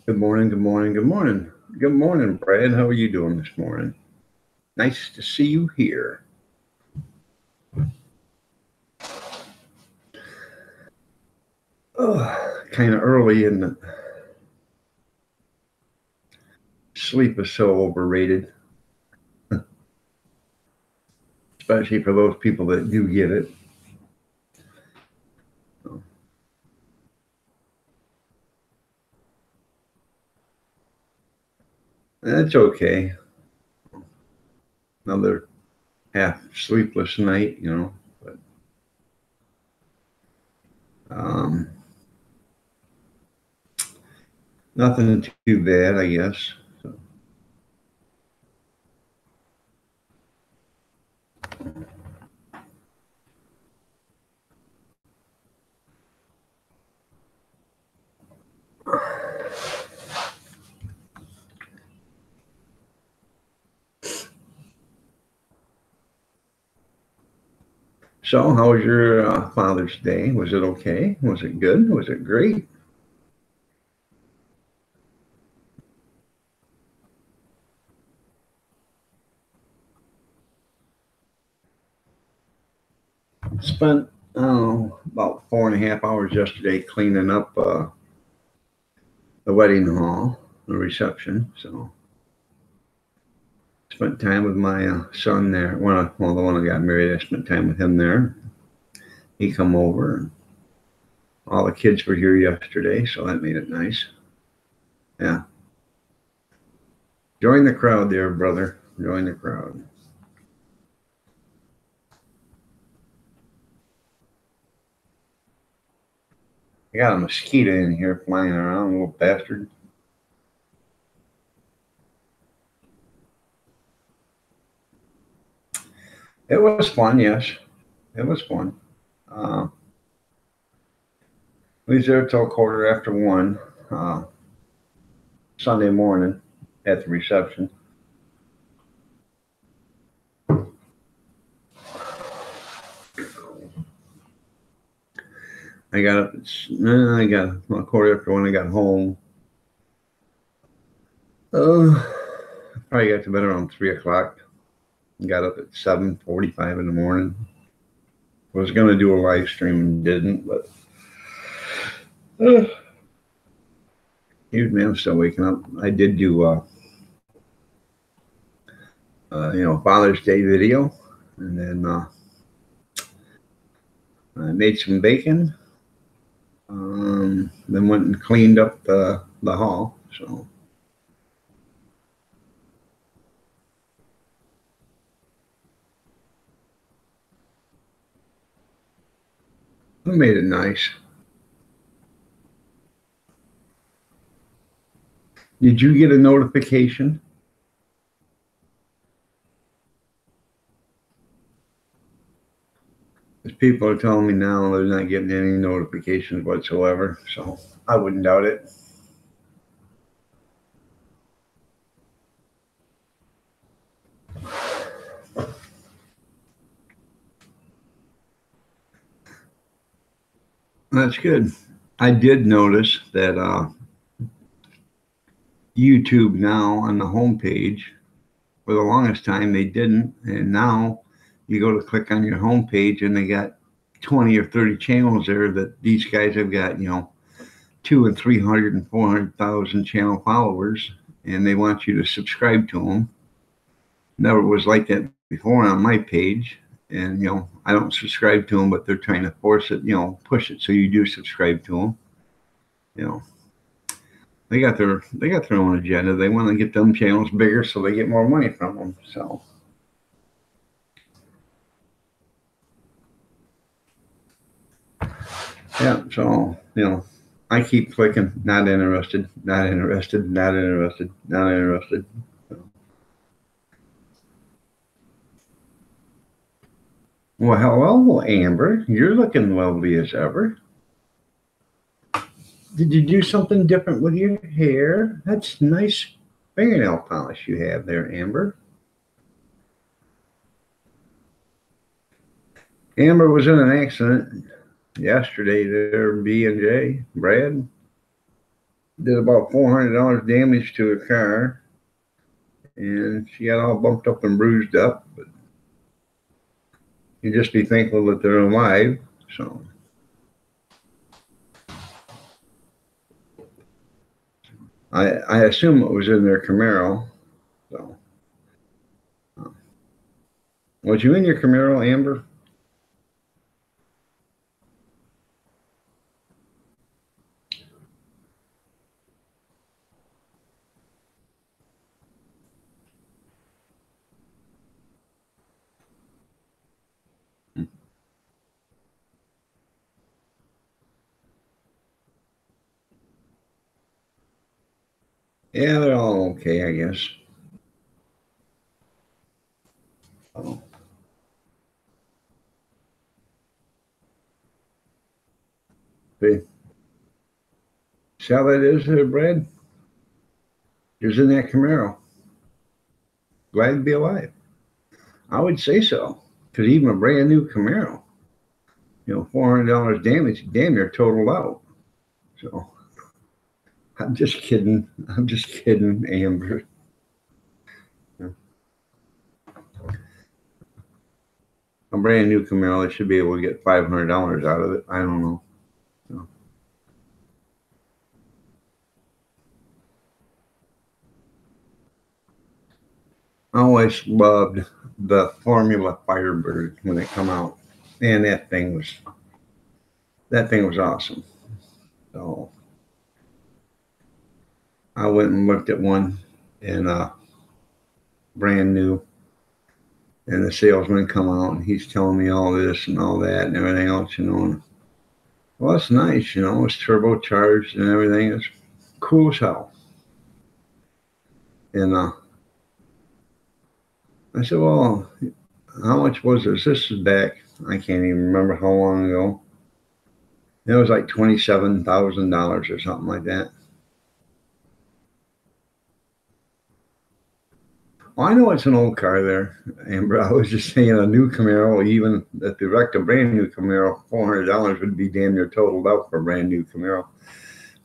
Good morning, good morning, good morning. Good morning, Brad. How are you doing this morning? Nice to see you here. Oh, kind of early and sleep is so overrated, especially for those people that do get it. So, that's okay. Another half sleepless night. But um, nothing too bad, I guess. So, how was your Father's Day? Was it okay? Was it good? Was it great? Spent about 4.5 hours yesterday cleaning up the wedding hall, the reception. So spent time with my son there. The one I got married, I spent time with him there. He come over, and all the kids were here yesterday, so that made it nice. Yeah, join the crowd there, brother. Join the crowd. I got a mosquito in here flying around, little bastard. It was fun, yes. It was fun. Uh, we was there till 1:15 Sunday morning at the reception. I got up. I got 1:15. I got home. Probably got to bed around 3 o'clock. Got up at 7:45 in the morning. Was gonna do a live stream and didn't, but uh, huge man, I'm still waking up. I did do Father's Day video, and then I made some bacon. Then went and cleaned up the hall. So I made it nice. Did you get a notification? Because people are telling me now they're not getting any notifications whatsoever. So I wouldn't doubt it. That's good. I did notice that YouTube now on the homepage, for the longest time they didn't, and now you go to click on your homepage and they got 20 or 30 channels there that these guys have got, two and 300 and 400,000 channel followers, and they want you to subscribe to them. Never was like that before on my page, and I don't subscribe to them, but they're trying to force it, push it so you do subscribe to them. You know, they got their own agenda. They want to get them channels bigger so they get more money from them. So yeah, so I keep clicking, not interested, not interested, not interested, not interested. Well, hello, Amber. You're looking lovely as ever. Did you do something different with your hair? That's nice fingernail polish you have there, Amber. Amber was in an accident yesterday there, B and J, Brad. did about $400 damage to her car, and she got all bumped up and bruised up. But you just be thankful that they're alive. So I assume it was in their Camaro. So was you in your Camaro, Amber? Yeah, they're all okay, I guess. Oh, see, see how that is there, Brad? He was in that Camaro. Glad to be alive. I would say so. Because even a brand new Camaro, $400 damage, damn near totaled out. So I'm just kidding. I'm just kidding, Amber. A brand new Camaro, they should be able to get $500 out of it. I don't know. So, I always loved the Formula Firebird when it come out, and that thing was awesome. So I went and looked at one, and brand new, and the salesman come out and he's telling me all this and all that and everything else. And, well, it's nice. It's turbocharged and everything. It's cool as hell. And I said, well, how much was this? This is back, I can't even remember how long ago. It was like $27,000 or something like that. Well, I know it's an old car there, Amber. I was just saying a new Camaro, even if they wrecked a brand new Camaro, $400 would be damn near totaled out for a brand new Camaro.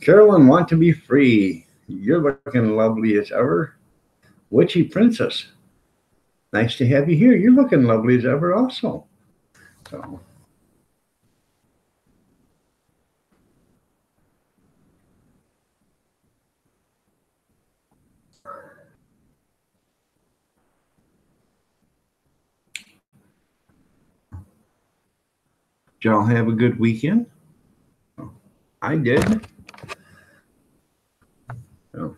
Carolyn, want to be free. You're looking lovely as ever. Witchy Princess, nice to have you here. You're looking lovely as ever also. So, did y'all have a good weekend? I did. So,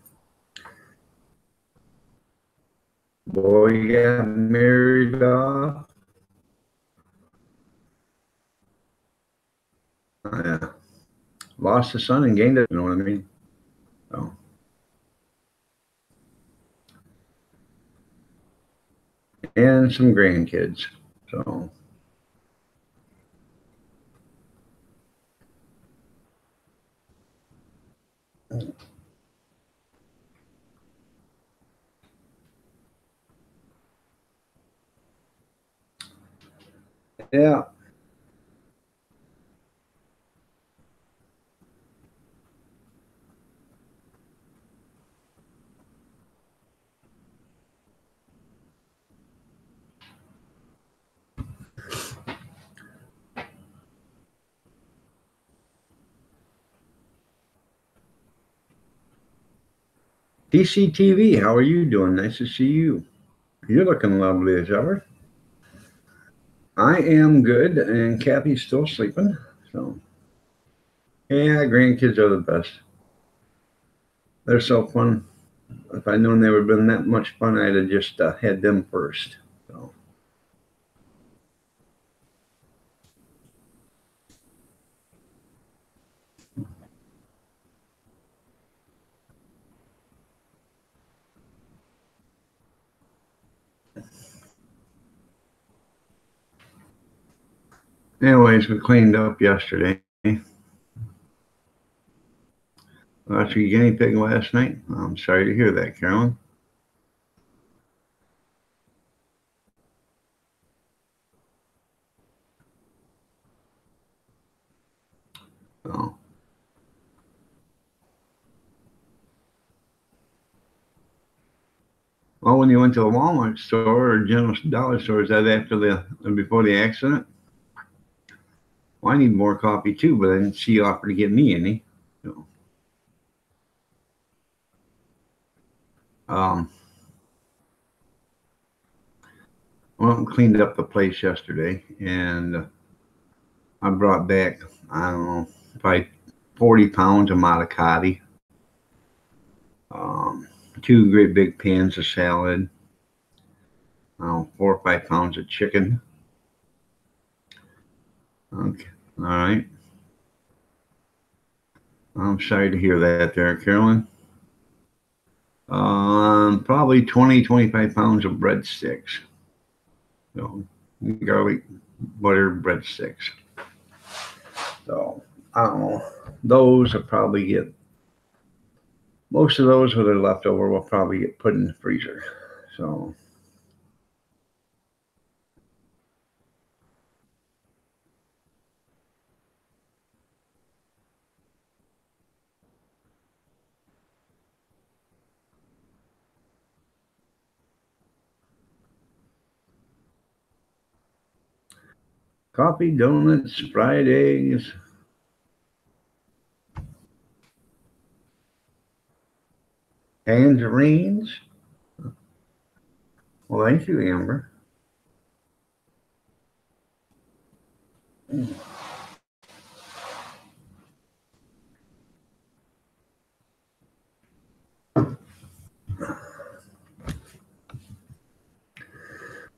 boy got married off. Lost a son and gained it. You know what I mean? So, and some grandkids. So, yeah. DCTV, how are you doing? Nice to see you. You're looking lovely as ever. I am good, and Kathy's still sleeping. So, yeah, grandkids are the best. They're so fun. If I'd known they would have been that much fun, I'd have just had them first. So, anyways, we cleaned up yesterday. Lost your guinea pig last night. I'm sorry to hear that, Carolyn. So, Well, when you went to the Walmart store or General Dollar store, is that after before the accident? Well, I need more coffee too, but then she offered to get me any. So, well, I cleaned up the place yesterday, and I brought back, I don't know, probably 40 pounds of manicotti, 2 great big pans of salad, 4 or 5 pounds of chicken. Okay, all right. I'm sorry to hear that there, Carolyn. Probably 20, 25 pounds of breadsticks. So, garlic butter breadsticks. So, I don't know. Those will probably get, most of those that are left over will probably get put in the freezer. So, coffee, donuts, fried eggs. Tangerines. Well, thank you, Amber.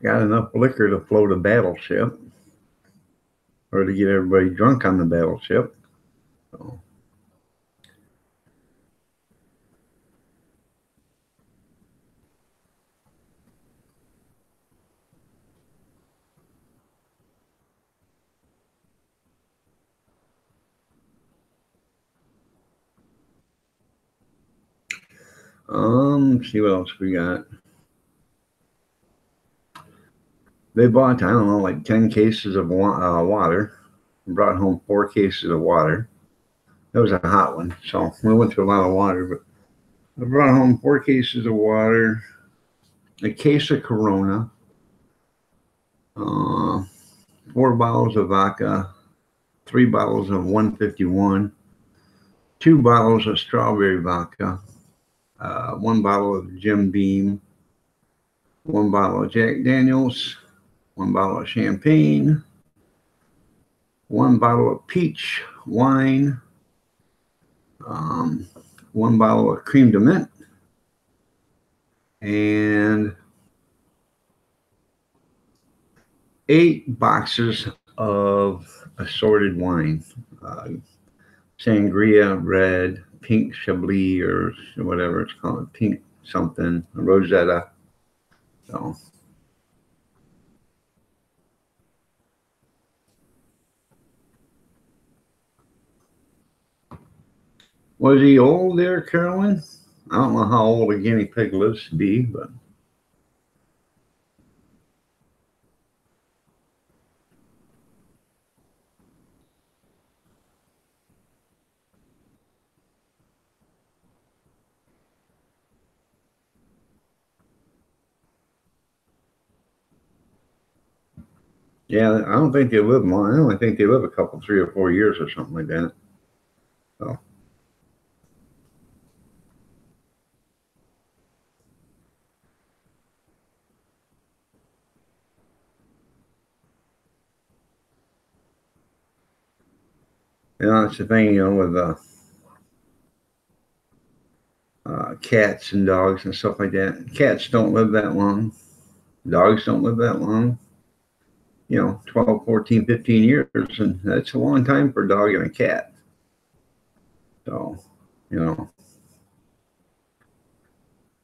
Got enough liquor to float a battleship, or to get everybody drunk on the battleship. So. See what else we got. They bought, I don't know, like 10 cases of water. Brought home 4 cases of water. That was a hot one, so we went through a lot of water. But I brought home 4 cases of water, a case of Corona, 4 bottles of vodka, 3 bottles of 151, 2 bottles of strawberry vodka, 1 bottle of Jim Beam, 1 bottle of Jack Daniels, 1 bottle of champagne, 1 bottle of peach wine, 1 bottle of creme de mint, and 8 boxes of assorted wine. Sangria, red, pink Chablis, or whatever it's called, pink something, Rosetta. So. Was he old there, Carolyn? I don't know how old a guinea pig lives to be, but. Yeah, I don't think they live long. I only think they live a couple, 3 or 4 years or something like that. So. That's the thing, with cats and dogs and stuff like that. Cats don't live that long. Dogs don't live that long. 12, 14, 15 years, and that's a long time for a dog and a cat. So,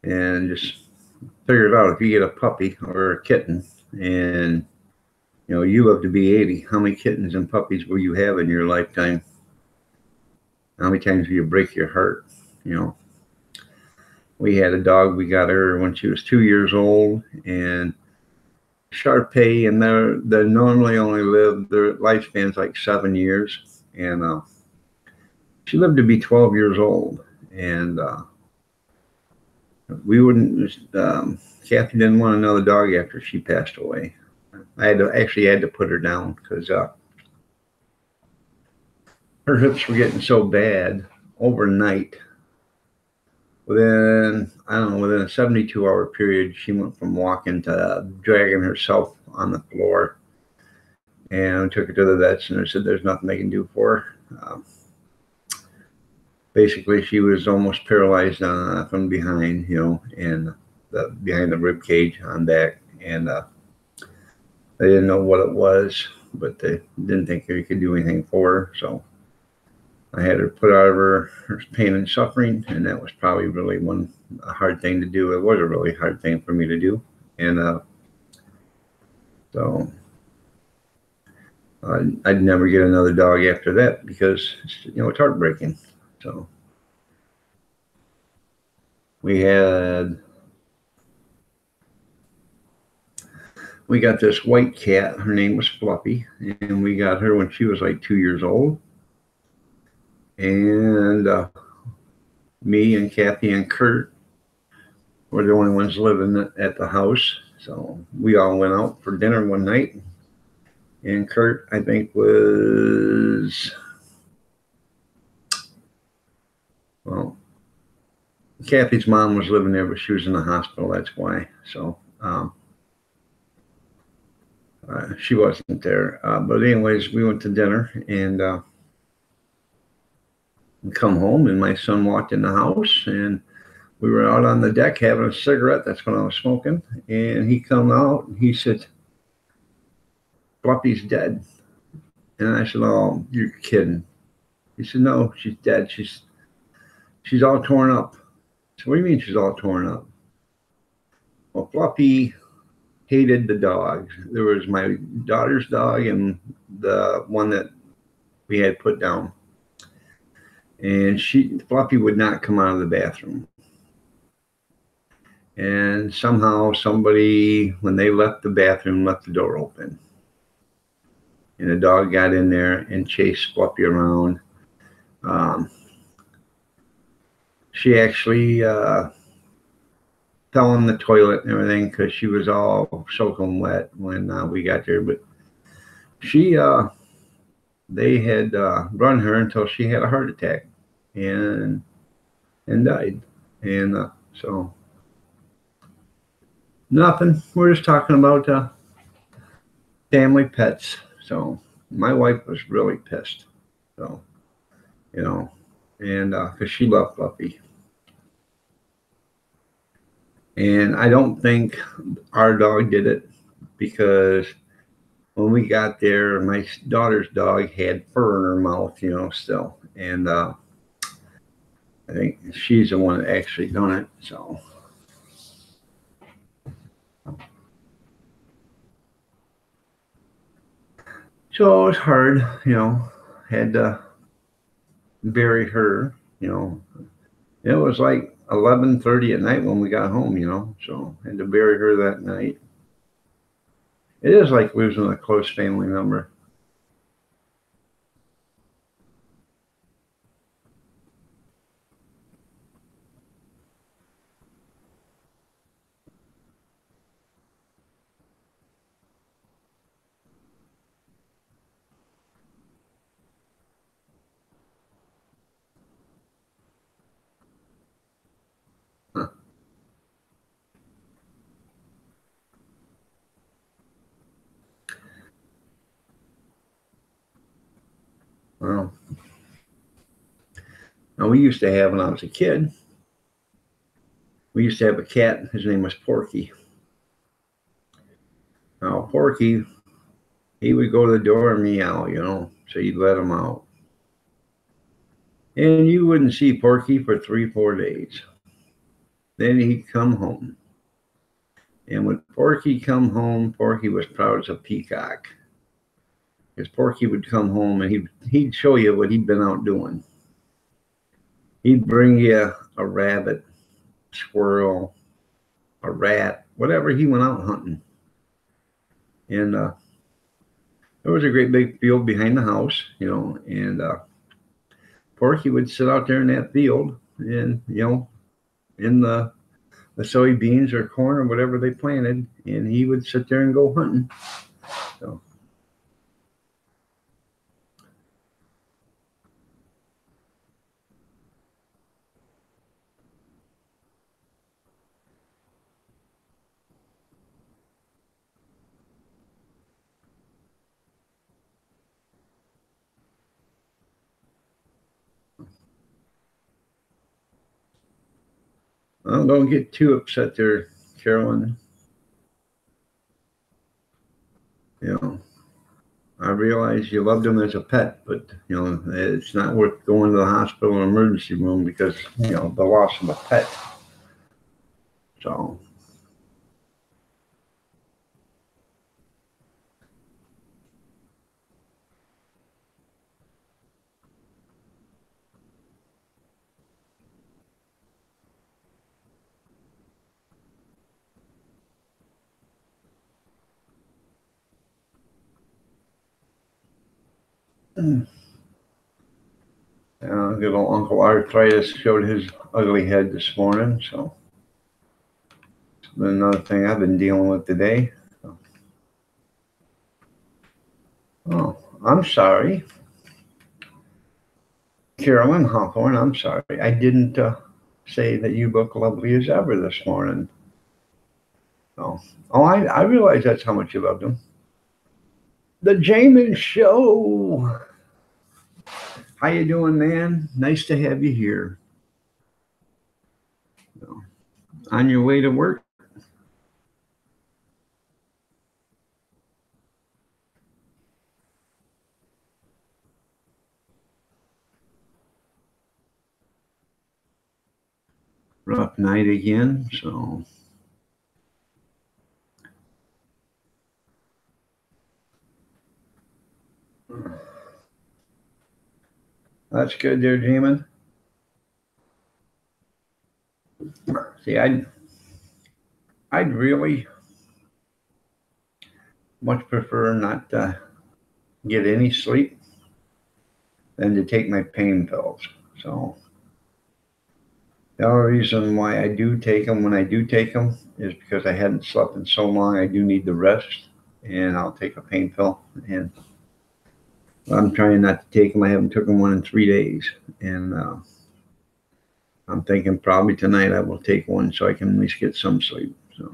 and just figure it out. If you get a puppy or a kitten and, you live to be 80, how many kittens and puppies will you have in your lifetime? How many times will you break your heart? We had a dog, we got her when she was 2 years old, and Shar-Pei, and they normally only live, their lifespan's like 7 years, and she lived to be 12 years old, and We wouldn't. Kathy didn't want another dog after she passed away. I had to put her down because her hips were getting so bad overnight. Within a 72-hour period, she went from walking to dragging herself on the floor. And I took her to the vets, and they said there's nothing they can do for her. Basically, she was almost paralyzed from behind, and behind the rib cage on back. And they didn't know what it was, but they didn't think they could do anything for her. So I had her put out of her pain and suffering, and that was probably really a hard thing to do. It was a really hard thing for me to do. And so I'd never get another dog after that because, it's heartbreaking. So we got this white cat. Her name was Fluffy, and we got her when she was like 2 years old. And me and Kathy and Kurt were the only ones living at the house. So we all went out for dinner one night. And Kurt, I think, Kathy's mom was living there, but she was in the hospital. That's why. So she wasn't there. But anyways, we went to dinner and come home, and my son walked in the house, and we were out on the deck having a cigarette. That's when I was smoking. And he come out and he said, "Fluffy's dead." And I said, "Oh, you're kidding." He said, "No, she's dead. She's all torn up." So what do you mean she's all torn up? Well, Fluffy hated the dogs. There was my daughter's dog and the one that we had put down. And Fluffy would not come out of the bathroom. And somehow somebody, when they left the bathroom, left the door open. And the dog got in there and chased Fluffy around. She actually fell in the toilet and everything because she was all soaking wet when we got there. But they had run her until she had a heart attack and died. And so nothing. We're just talking about family pets. So my wife was really pissed. So, and because she loved Fluffy. And I don't think our dog did it because when we got there, my daughter's dog had fur in her mouth, still. And I think she's the one that actually done it. So it was hard, had to bury her, It was like 11:30 at night when we got home, so had to bury her that night. It is like losing a close family member. Huh. Well, now we used to have, when I was a kid, we used to have a cat. His name was Porky. Now, Porky, he would go to the door and meow, so you'd let him out. And you wouldn't see Porky for 3-4 days. Then he'd come home. And when Porky come home, Porky was proud as a peacock. Because Porky would come home and he'd show you what he'd been out doing. He'd bring you a rabbit, squirrel, a rat, whatever he went out hunting. And there was a great big field behind the house, and Porky would sit out there in that field and, in the the soybeans or corn or whatever they planted, and he would sit there and go hunting. So. Well, don't get too upset there, Carolyn. You know, I realize you loved him as a pet, but you know it's not worth going to the hospital or emergency room because you know the loss of a pet. So. Good old Uncle Arthritis showed his ugly head this morning, so it's been another thing I've been dealing with today. So. Oh, I'm sorry, Carolyn Hawthorne. I'm sorry. I didn't say that you look lovely as ever this morning. Oh, I realize that's how much you loved him. The Jamin Show. How you doing, man? Nice to have you here. So, on your way to work? Rough night again, so. That's good there, Jamin. See, I'd really much prefer not to get any sleep than to take my pain pills. So the only reason why I do take them when I do take them is because I hadn't slept in so long. I do need the rest, and I'll take a pain pill. And I'm trying not to take them. I haven't taken one in 3 days, and I'm thinking probably tonight I will take one so I can at least get some sleep. So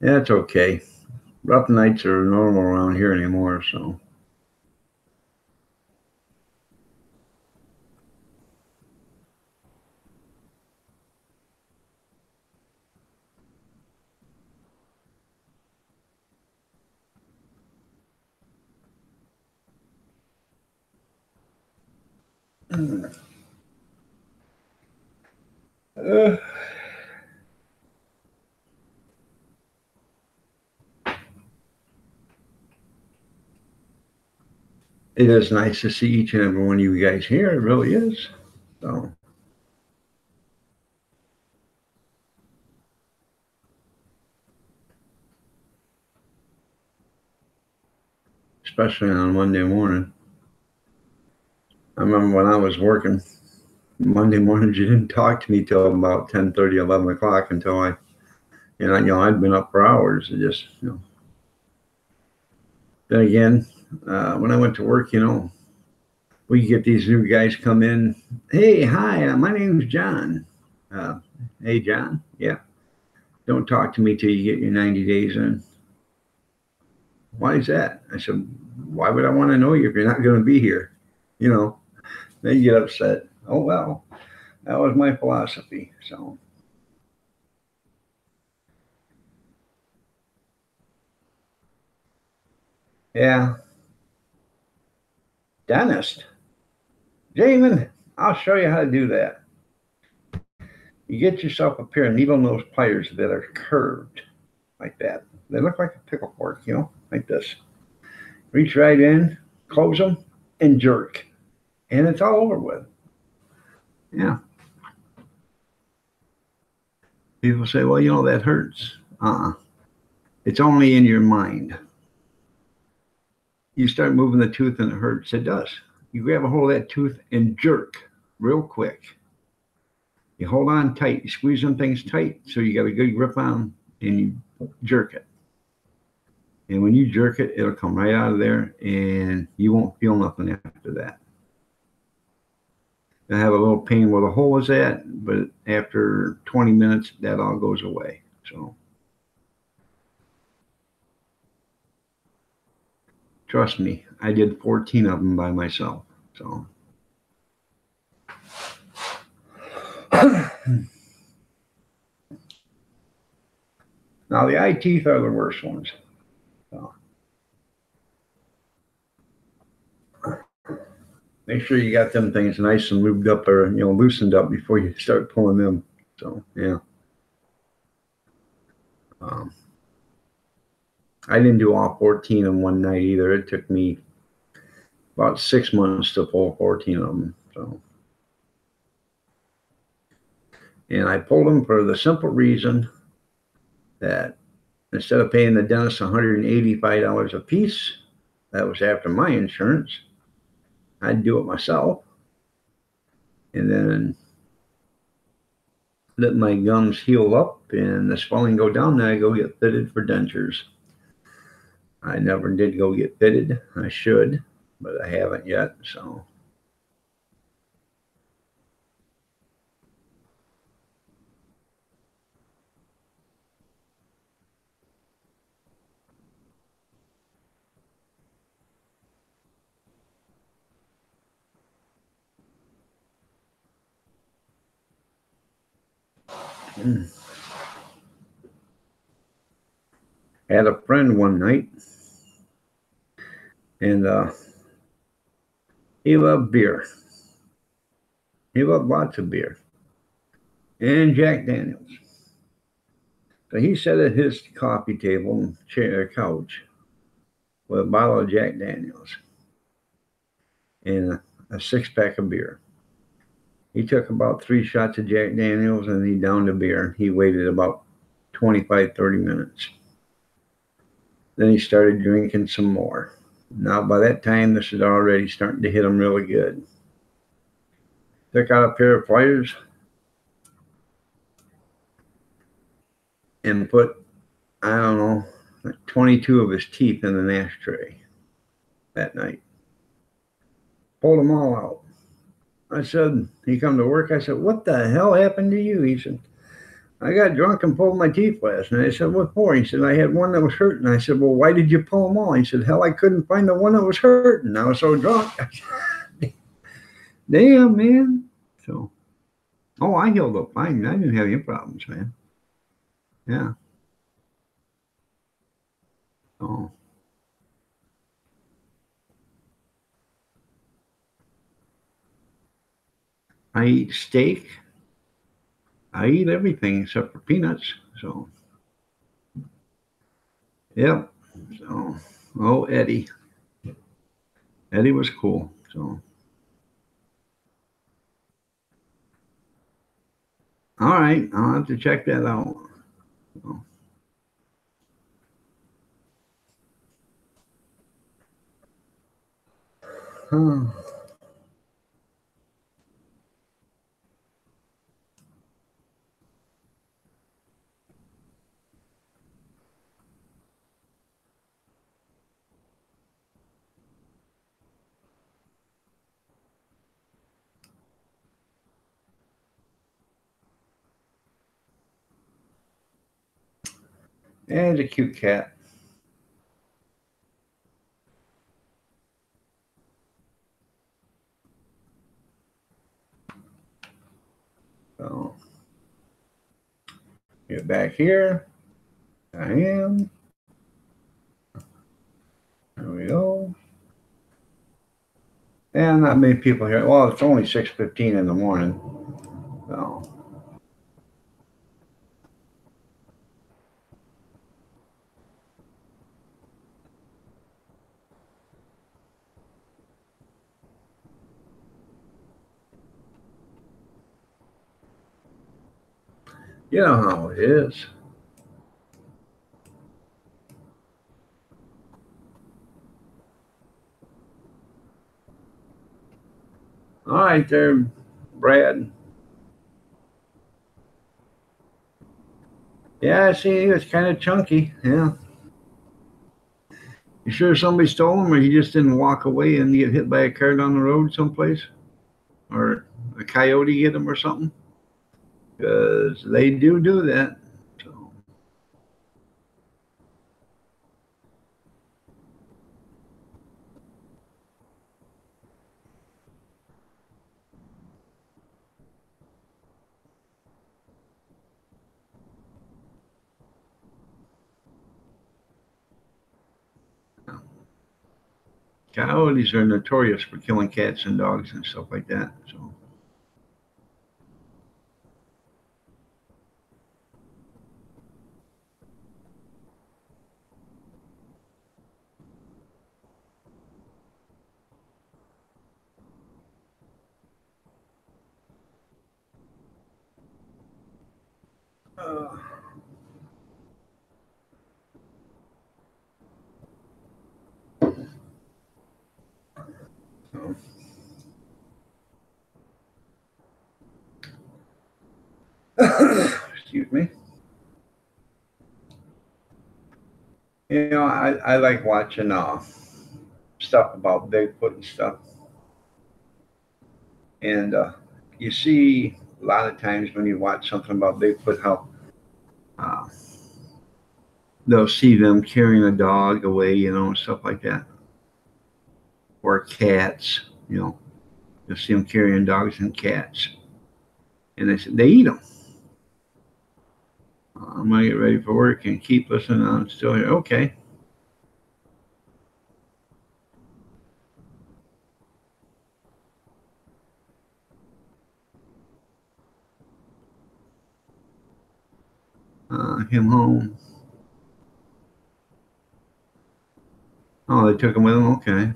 yeah, it's okay. Rough nights are normal around here anymore, so. It is nice to see each and every one of you guys here. It really is. So. Especially on Monday morning. I remember when I was working Monday mornings, you didn't talk to me till about 10:30, 11 o'clock until I'd been up for hours. It just, Then again, when I went to work, we get these new guys come in. Hey, hi, my name's John. Hey, John. Yeah. Don't talk to me till you get your 90 days in. Why is that? I said, why would I want to know you if you're not going to be here? They get upset. Oh, well, that was my philosophy. So. Yeah. Dentist. Jamin, I'll show you how to do that. You get yourself a pair of needle nose pliers that are curved like that. They look like a pickle fork, like this. Reach right in, close them, and jerk. And it's all over with. Yeah. People say, well, that hurts. It's only in your mind. You start moving the tooth and it hurts. It does. You grab a hold of that tooth and jerk real quick. You hold on tight, you squeeze them things tight so you got a good grip on them, and you jerk it. And when you jerk it, it'll come right out of there, and you won't feel nothing after that. I have a little pain where the hole is at, but after 20 minutes, that all goes away. So trust me, I did 14 of them by myself. So now the eye teeth are the worst ones. So make sure you got them things nice and lubed up or loosened up before you start pulling them. So yeah. I didn't do all 14 in one night either. It took me about 6 months to pull 14 of them. So, and I pulled them for the simple reason that instead of paying the dentist $185 a piece, that was after my insurance, I'd do it myself, and then let my gums heal up and the swelling go down. Then I go get fitted for dentures. I never did go get fitted. I should, but I haven't yet. So had a friend one night, and he loved beer. He loved lots of beer and Jack Daniels. So he sat at his coffee table, chair, couch, with a bottle of Jack Daniels and a 6-pack of beer. He took about 3 shots of Jack Daniels and he downed the beer. He waited about 25, 30 minutes. Then he started drinking some more. Now, by that time, this is already starting to hit him really good. Took out a pair of pliers and put, I don't know, like 22 of his teeth in an ashtray that night. Pulled them all out. I said, he come to work. I said, what the hell happened to you? He said, I got drunk and pulled my teeth last night. I said, what for? He said, I had one that was hurting. I said, well, why did you pull them all? He said, hell, I couldn't find the one that was hurting. I was so drunk. Damn, man. So, oh, I healed up fine. I didn't have any problems, man. Yeah. Oh. I eat steak. I eat everything except for peanuts. So, yep. So, oh, Eddie. Eddie was cool. So, all right. I'll have to check that out. So, huh. And a cute cat. So, get back here. I am. There we go. And not many people here. Well, it's only 6:15 in the morning. So, you know how it is. All right, there, Brad. Yeah, I see. He was kind of chunky. Yeah. You sure somebody stole him, or he just didn't walk away and get hit by a car down the road someplace, or a coyote get him or something? Because they do that. So, coyotes are notorious for killing cats and dogs and stuff like that. So, uh, so excuse me. I like watching stuff about Bigfoot and stuff, and you see a lot of times when you watch something about Bigfoot how uh, they'll see them carrying a dog away, and stuff like that, or cats. You'll see them carrying dogs and cats, and they eat them. I'm gonna get ready for work and keep listening. I'm still here. Okay. Him home. Oh, they took him with them. Okay.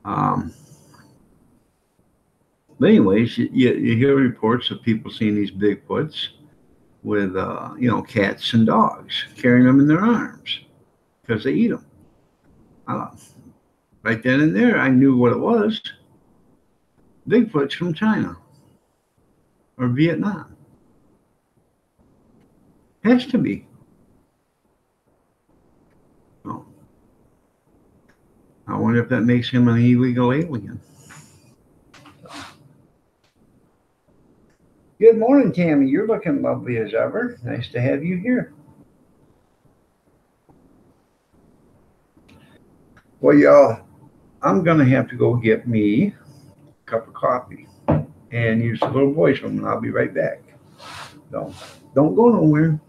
Um, but anyways, you hear reports of people seeing these Bigfoots with cats and dogs carrying them in their arms because they eat them. Uh, right then and there, I knew what it was. Bigfoot's from China or Vietnam. Has to be. Oh, I wonder if that makes him an illegal alien. Good morning, Tammy. You're looking lovely as ever. Nice to have you here. Well, y'all, I'm going to have to go get me a cup of coffee and use the little voice room, and I'll be right back. So don't go nowhere.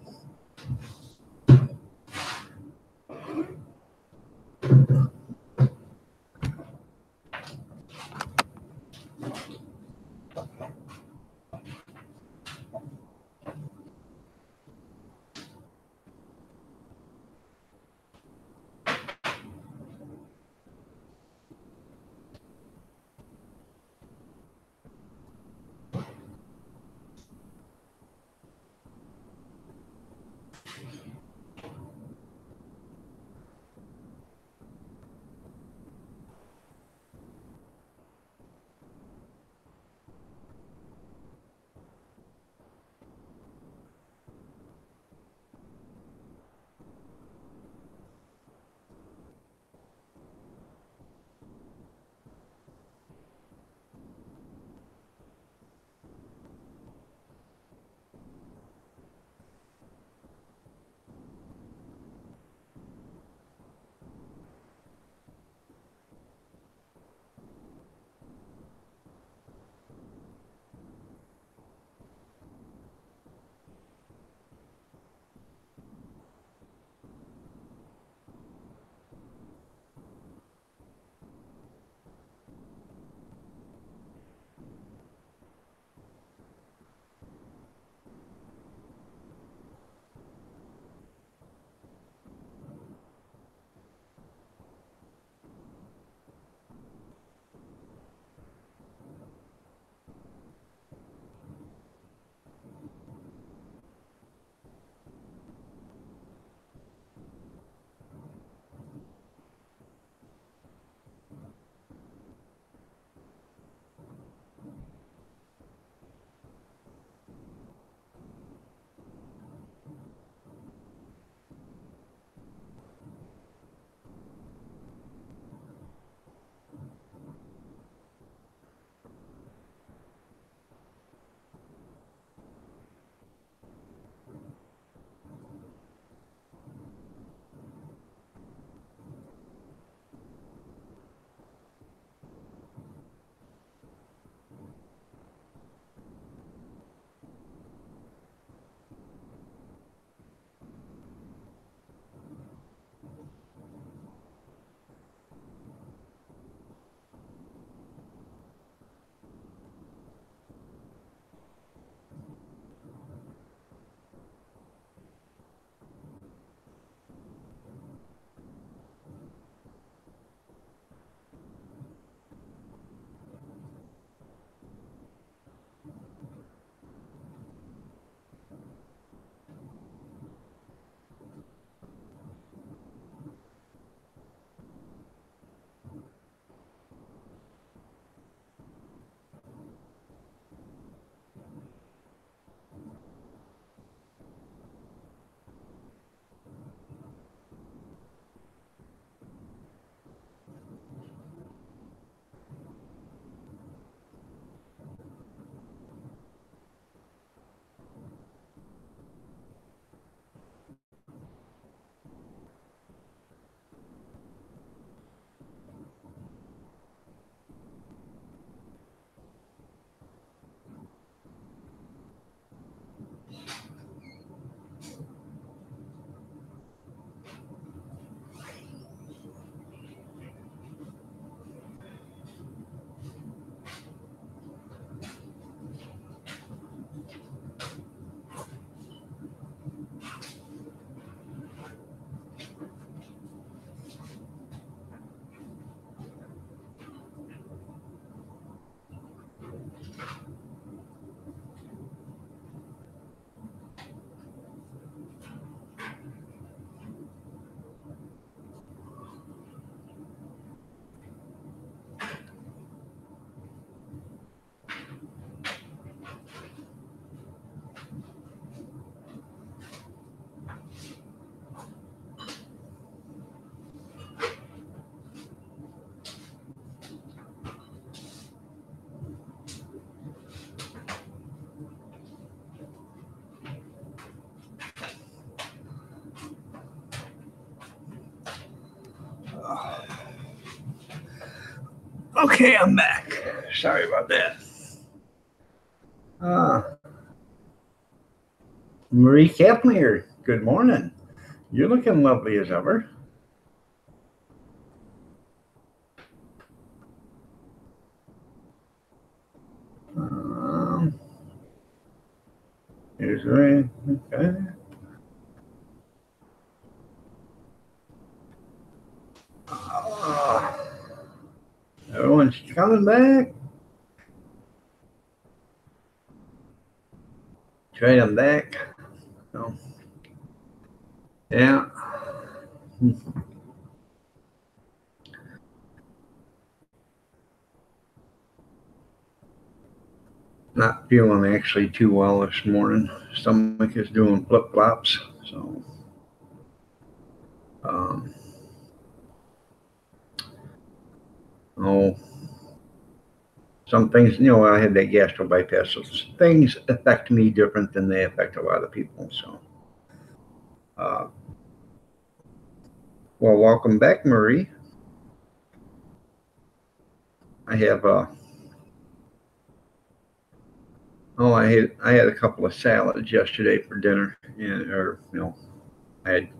Okay, I'm back. Sorry about that. Marie Kapmeier, good morning. You're looking lovely as ever. Here's Ray. Okay. Everyone's coming back. Try them back. So, yeah. Not feeling actually too well this morning. Stomach is doing flip flops. So, some things, I had that gastro bypass, so things affect me different than they affect a lot of people. So, well, welcome back, Marie. I have I had a couple of salads yesterday for dinner, I had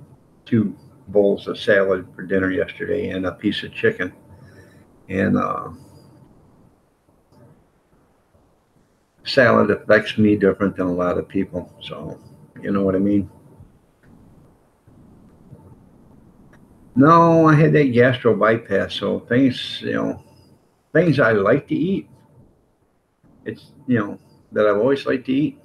2 bowls of salad for dinner yesterday and a piece of chicken, and salad affects me different than a lot of people. So, you know what I mean? No, I had that gastro bypass, so things I like to eat. It's that I've always liked to eat.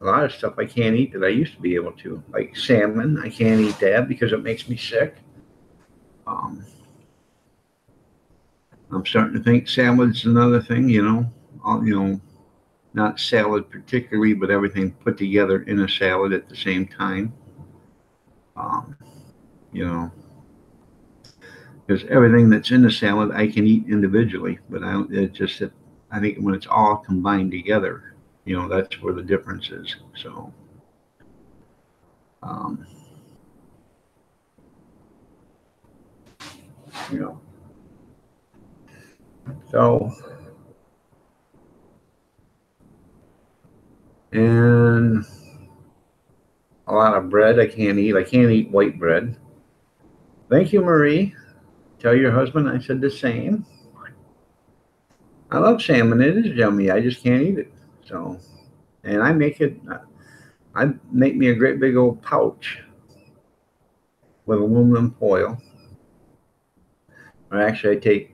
A lot of stuff I can't eat that I used to be able to, like salmon. I can't eat that because it makes me sick. I'm starting to think salad's another thing. Not salad particularly, but everything put together in a salad at the same time. Um, you know, because everything that's in the salad I can eat individually, but I don't. It's just that I think when it's all combined together, that's where the difference is. So, um, you know, so and a lot of bread I can't eat. I can't eat white bread. Thank you, Marie. Tell your husband I said the same. I love salmon. It is yummy. I just can't eat it. So, and I make it. I make me a great big old pouch with aluminum foil. Or actually,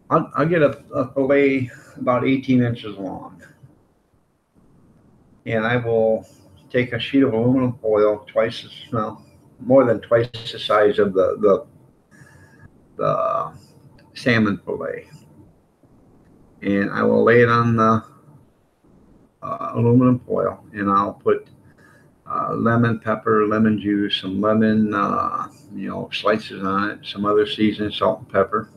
I'll get a fillet about 18 inches long, and I will take a sheet of aluminum foil more than twice the size of the salmon fillet, and I will lay it on the aluminum foil, and I'll put lemon pepper, lemon juice, some lemon, slices on it, some other seasoning, salt and pepper.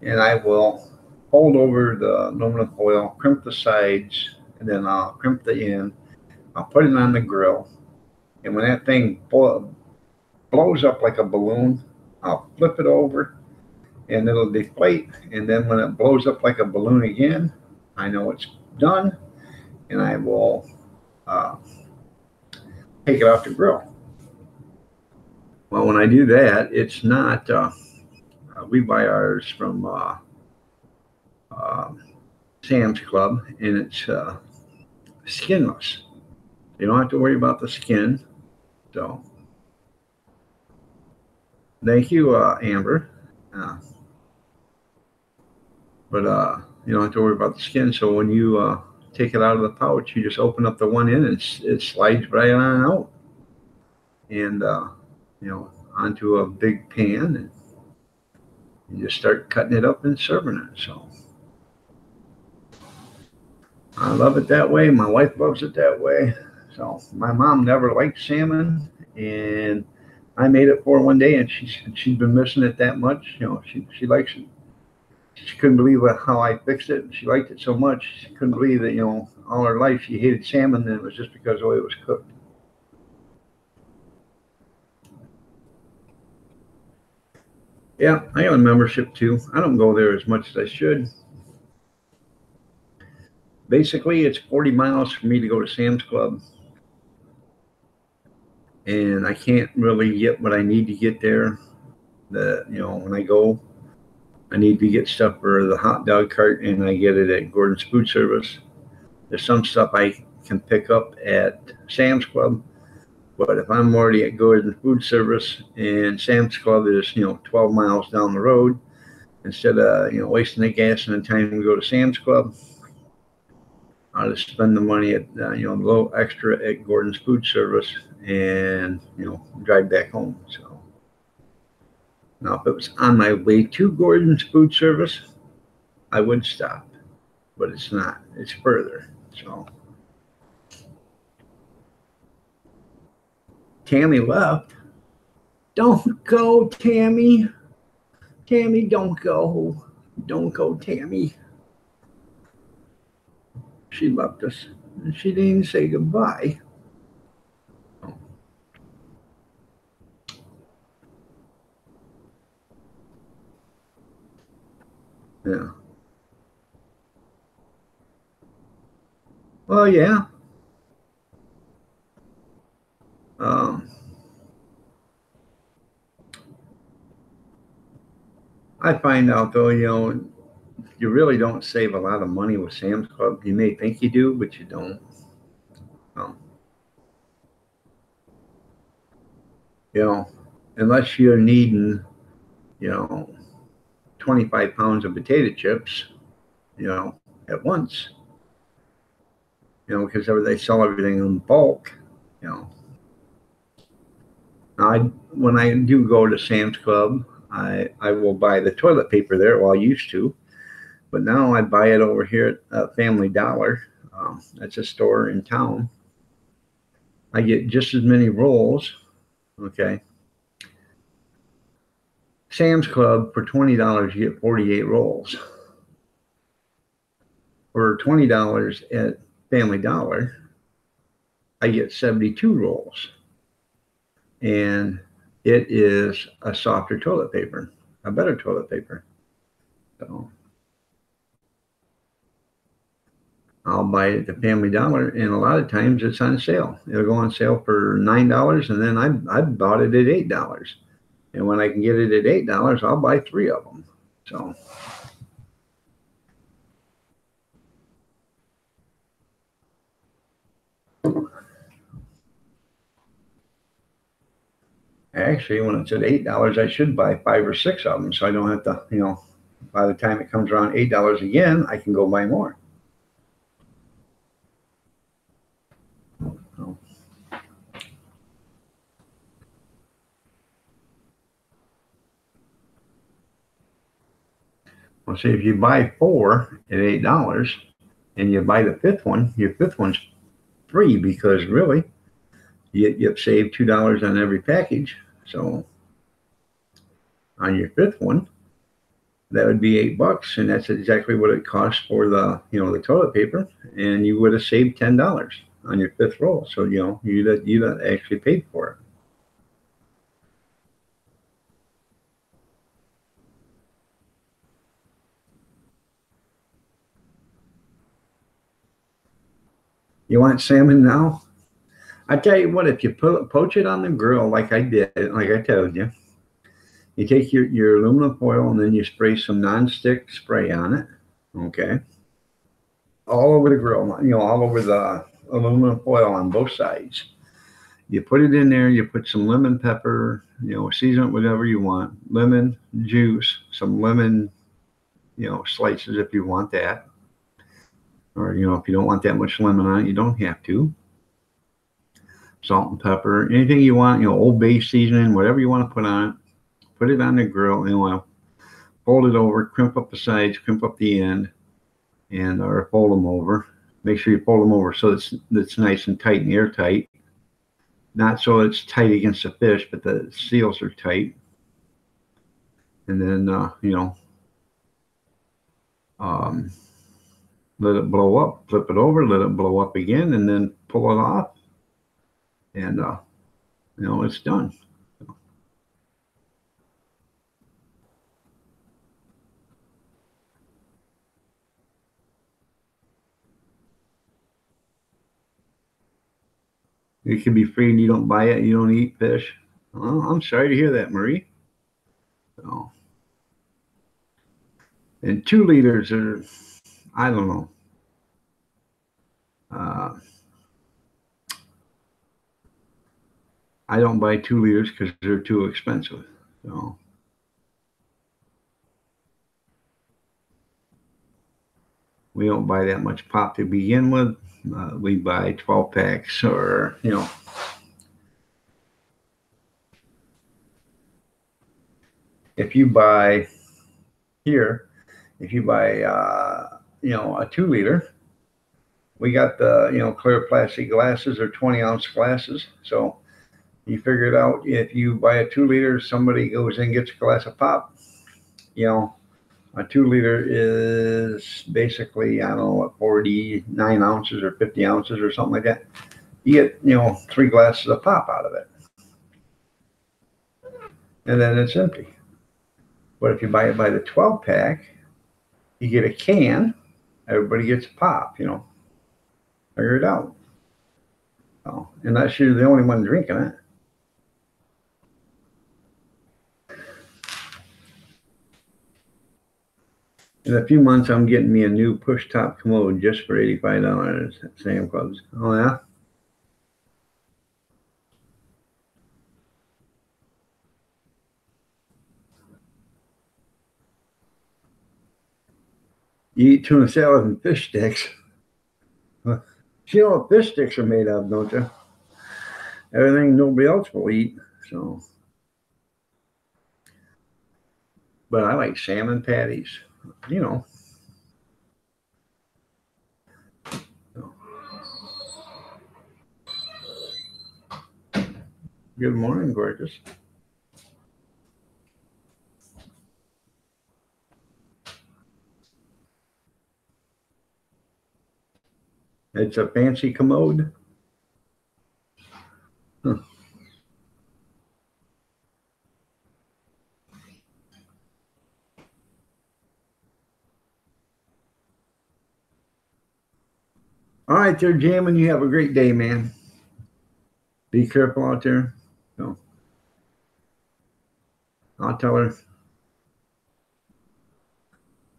And I will fold over the aluminum foil, crimp the sides, and then I'll crimp the end. I'll put it on the grill. And when that thing blows up like a balloon, I'll flip it over and it'll deflate. And then when it blows up like a balloon again, I know it's done. And I will take it off the grill. Well, when I do that, it's not, we buy ours from Sam's Club, and it's skinless. You don't have to worry about the skin. So, thank you, Amber. But you don't have to worry about the skin. So when you take it out of the pouch, you just open up the one end, and it slides right on out, and onto a big pan, and you just start cutting it up and serving it. So I love it that way. My wife loves it that way. So my mom never liked salmon, and I made it for her one day, and she'd been missing it that much. She likes it. She couldn't believe how I fixed it. She liked it so much. She couldn't believe that all her life she hated salmon, and it was just because of the way it was cooked. Yeah, I have a membership too. I don't go there as much as I should. Basically, it's 40 miles for me to go to Sam's Club, and I can't really get what I need to get there. When I go, I need to get stuff for the hot dog cart, and I get it at Gordon's Food Service. There's some stuff I can pick up at Sam's Club, but if I'm already at Gordon's Food Service and Sam's Club is 12 miles down the road, instead of wasting the gas and the time to go to Sam's Club, I'll just spend the money at a little extra at Gordon's Food Service and drive back home. So now, if it was on my way to Gordon's Food Service, I would stop, but it's not. It's further. So Tammy left. Don't go, Tammy. Tammy, don't go. Don't go, Tammy. She left us, and she didn't even say goodbye. Yeah. Well, yeah. Um, I find out though, you really don't save a lot of money with Sam's Club. You may think you do, but you don't. Um, you know, Unless you're needing, you know, 25 pounds of potato chips, at once, because they sell everything in bulk, you know. When I do go to Sam's Club, I will buy the toilet paper there. Well, I used to, but now I buy it over here at Family Dollar. That's a store in town. I get just as many rolls. Okay. Sam's Club for $20, you get 48 rolls. For $20 at Family Dollar, I get 72 rolls. And it is a softer toilet paper, a better toilet paper. So I'll buy it at the Family Dollar, and a lot of times it's on sale. It'll go on sale for $9, and then I bought it at $8. And when I can get it at $8, I'll buy 3 of them. So actually, when it's at $8, I should buy 5 or 6 of them, so I don't have to, by the time it comes around $8 again, I can go buy more. So, well, see, if you buy 4 at $8 and you buy the fifth one, your fifth one's free because really you've saved $2 on every package. So on your fifth one, that would be $8, and that's exactly what it costs for the toilet paper, and you would have saved $10 on your fifth roll. So you actually paid for it. You want salmon now? I tell you what, if you poach it on the grill like I did, like I told you, you take your aluminum foil and then you spray some nonstick spray on it. Okay. All over the grill, all over the aluminum foil on both sides. You put it in there, you put some lemon pepper, season it whatever you want, lemon juice, some lemon, slices if you want that. Or, if you don't want that much lemon on it, you don't have to. Salt and pepper, anything you want, Old Bay seasoning, whatever you want to put on it, put it on the grill and fold it over, crimp up the sides, crimp up the end, and or fold them over. Make sure you fold them over so it's nice and tight and airtight. Not so it's tight against the fish, but the seals are tight. And then, let it blow up, flip it over, let it blow up again, and then pull it off. And, it's done. It can be free and you don't buy it, you don't eat fish. Well, I'm sorry to hear that, Marie. So, and 2 liters are, I don't know. Uh, I don't buy 2 liters because they're too expensive. So we don't buy that much pop to begin with. We buy 12 packs or, if you buy here, if you buy, a 2 liter, we got the, clear plastic glasses or 20-ounce glasses. So you figure it out. If you buy a 2 liter, somebody goes in and gets a glass of pop, a 2 liter is basically, I don't know what, 49 ounces or 50 ounces or something like that. You get, 3 glasses of pop out of it. And then it's empty. But if you buy it by the 12 pack, you get a can, everybody gets a pop, figure it out. Oh, and that's you're the only one drinking it. In a few months, I'm getting me a new push top commode just for $85 at Sam Clubs. Oh, yeah? You eat tuna salad and fish sticks. You know what fish sticks are made of, don't you? Everything nobody else will eat. So, but I like salmon patties. You know. So. Good morning, gorgeous. It's a fancy commode. Huh. All right, there, jamming. You have a great day, man. Be careful out there. So, I'll tell her.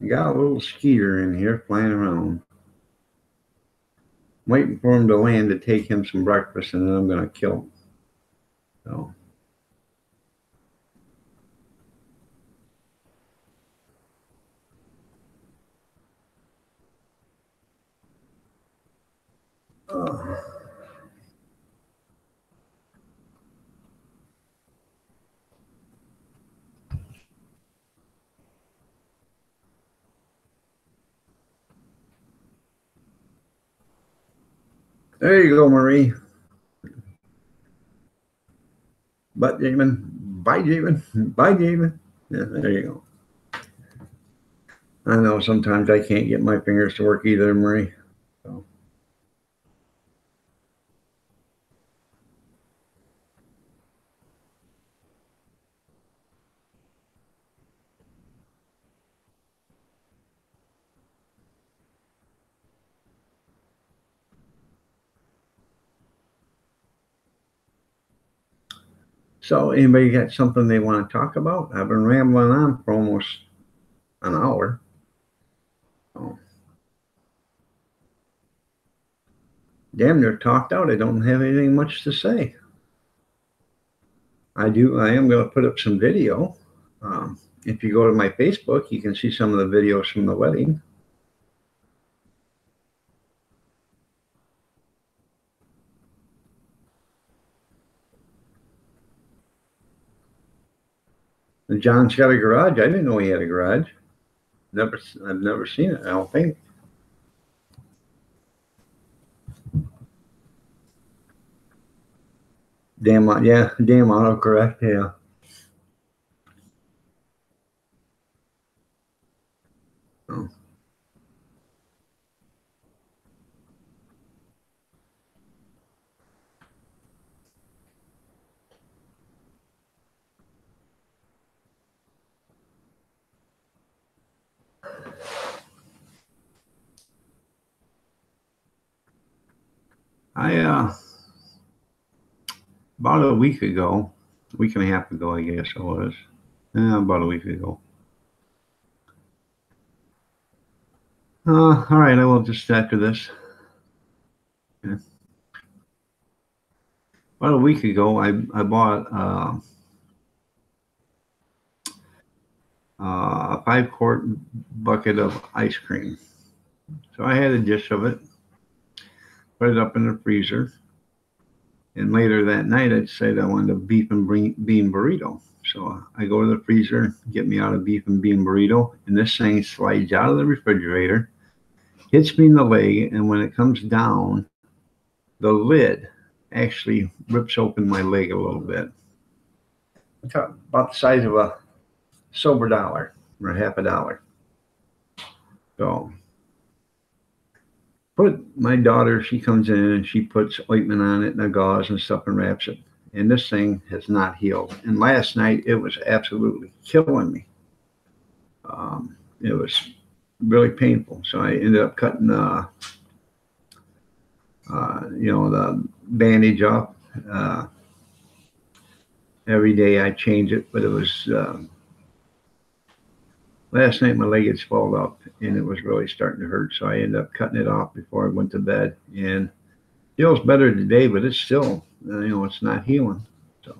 I got a little skeeter in here flying around. Waiting for him to land to take him some breakfast, and then I'm going to kill him. So. There you go, Marie. But Jamin, bye, Jamin, bye, Jamin. Yeah, there you go. I know sometimes I can't get my fingers to work either, Marie. So. So, anybody got something they want to talk about? I've been rambling on for almost an hour. So. Damn near talked out. I don't have anything much to say. I am going to put up some video. If you go to my Facebook, you can see some of the videos from the wedding. And John's got a garage. I didn't know he had a garage. I've never seen it, I don't think. Damn autocorrect, yeah. Oh. I about a week ago, a week and a half ago, I guess it was. About a week ago. All right, I will just after this. Yeah. About a week ago, I bought a 5-quart bucket of ice cream. So I had a dish of it, put it up in the freezer, and later that night I decided I wanted a beef and bean burrito. So I go to the freezer, get me out a beef and bean burrito, and this thing slides out of the refrigerator, hits me in the leg, and when it comes down, the lid actually rips open my leg a little bit. About the size of a silver dollar or half a dollar. So my daughter, she comes in and she puts ointment on it and a gauze and stuff and wraps it. And this thing has not healed. And last night it was absolutely killing me. It was really painful. So I ended up cutting, the bandage off. Every day I change it, but it was last night my leg had swelled up and it was really starting to hurt. So I ended up cutting it off before I went to bed. And it feels better today, but it's still, it's not healing. So,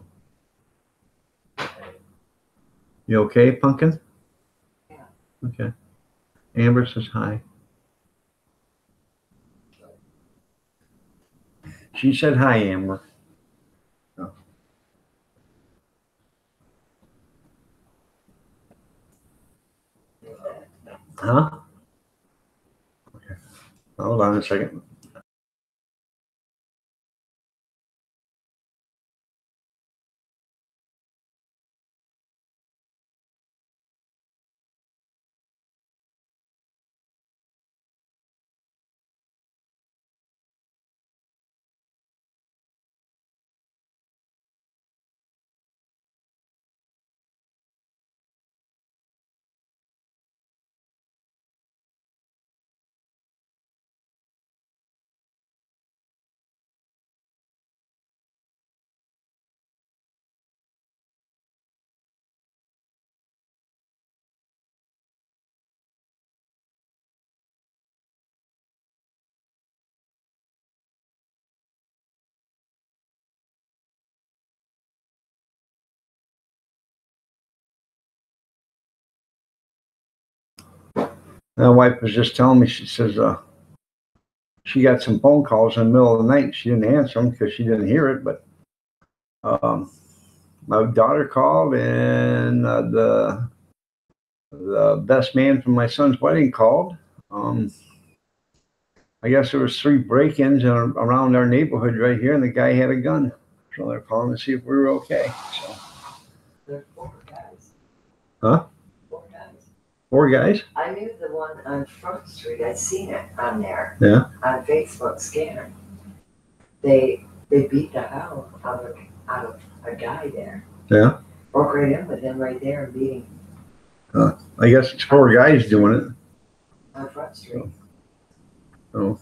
you okay, Pumpkin? Yeah. Okay. Amber says hi. She said hi, Amber. Oh. Huh? Okay. Hold on a second. My wife was just telling me, she says, she got some phone calls in the middle of the night. She didn't answer them because she didn't hear it, but my daughter called and the best man from my son's wedding called. I guess there was 3 break-ins around our neighborhood right here, and the guy had a gun. So they're calling to see if we were okay. So. There are 4 guys. Huh? 4 guys. 4 guys? I knew the one on Front Street. I'd seen it on there. Yeah. On Facebook scanner. They beat the hell out of a guy there. Yeah. Broke right in with him right there and beat him. I guess it's 4 guys doing it. On Front Street. So,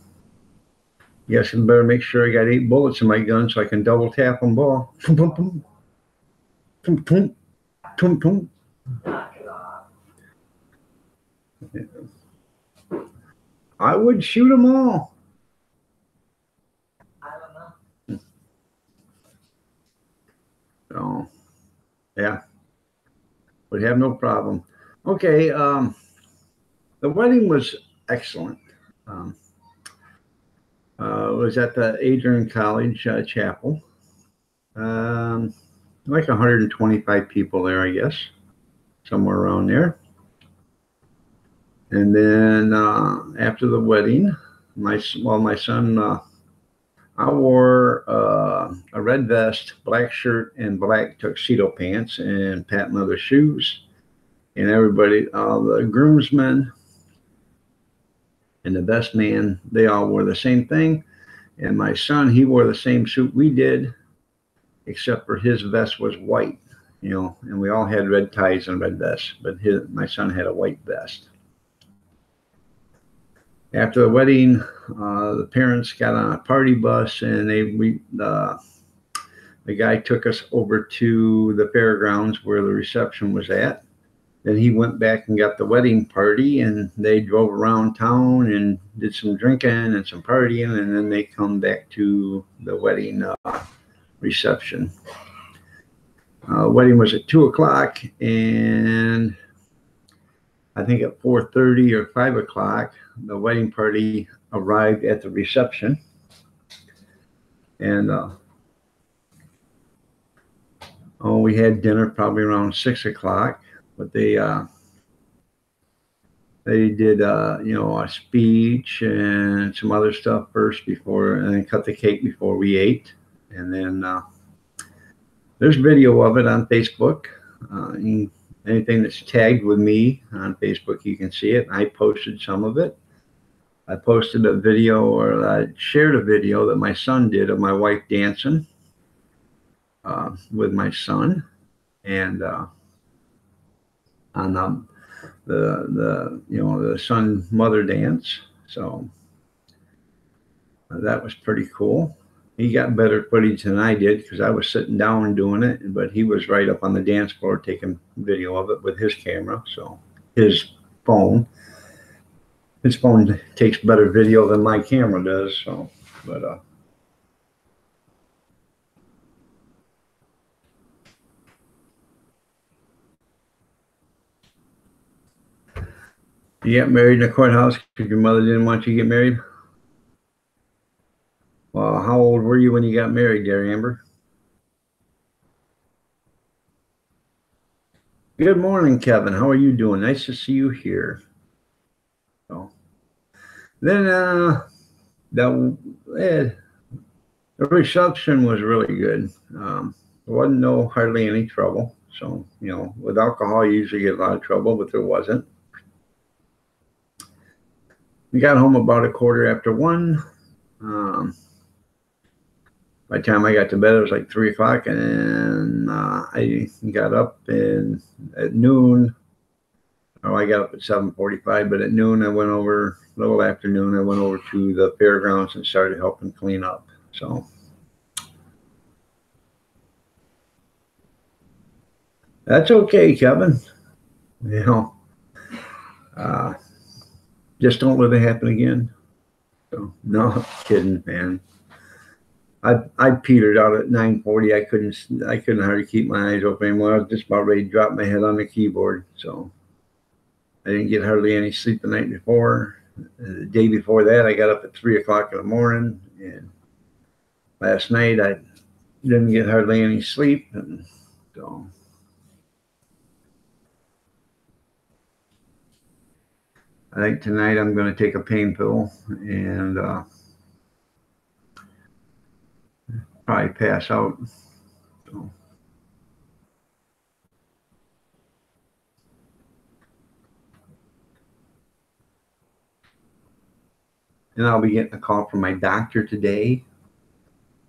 yes, I better make sure I got 8 bullets in my gun so I can double tap them all. Boom, boom, boom. Boom, boom. Boom, boom. Knock it off. Yeah. I would shoot them all. I don't know. So, yeah, would have no problem. Okay, the wedding was excellent. It was at the Adrian College Chapel. Like 125 people there, I guess, somewhere around there. And then after the wedding, my son, I wore a red vest, black shirt, and black tuxedo pants, and patent leather shoes. And everybody, all the groomsmen and the best man, they all wore the same thing. And my son, he wore the same suit we did, except for his vest was white, and we all had red ties and red vests, but my son had a white vest. After the wedding, the parents got on a party bus and the guy took us over to the fairgrounds where the reception was at. Then he went back and got the wedding party, and they drove around town and did some drinking and some partying, and then they come back to the wedding reception. Wedding was at 2 o'clock, and I think at 4:30 or 5 o'clock, the wedding party arrived at the reception. And we had dinner probably around 6 o'clock, but they did a speech and some other stuff first and then cut the cake before we ate. And then there's video of it on Facebook. Anything that's tagged with me on Facebook, you can see it. I posted some of it. I posted a video, or I shared a video that my son did of my wife dancing with my son, and on the son mother dance. So that was pretty cool. He got better footage than I did because I was sitting down doing it, but he was right up on the dance floor taking video of it with his camera. So his phone takes better video than my camera does. So, but you got married in a courthouse because your mother didn't want you to get married? Well, how old were you when you got married, there, Amber? Good morning, Kevin. How are you doing? Nice to see you here. So, then the reception was really good. There wasn't hardly any trouble. So, with alcohol, you usually get a lot of trouble, but there wasn't. We got home about 1:15. By the time I got to bed, it was like 3 o'clock, and I got up at noon. Oh, I got up at 7:45, but at noon, a little after noon, I went over to the fairgrounds and started helping clean up. So that's okay, Kevin. Just don't let it happen again. So, no, kidding, man. I petered out at 9:40. I couldn't hardly keep my eyes open anymore. I was just about ready to drop my head on the keyboard. So I didn't get hardly any sleep the night before. The day before that, I got up at 3 o'clock in the morning, and last night I didn't get hardly any sleep, and so I think tonight I'm going to take a pain pill and probably pass out. So. And I'll be getting a call from my doctor today,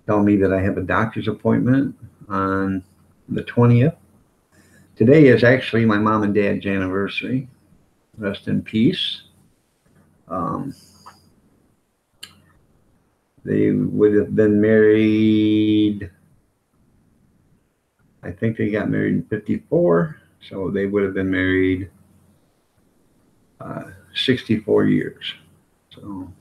telling me that I have a doctor's appointment on the 20th. Today is actually my mom and dad's anniversary. Rest in peace. They would have been married, I think they got married in 54, so they would have been married 64 years. So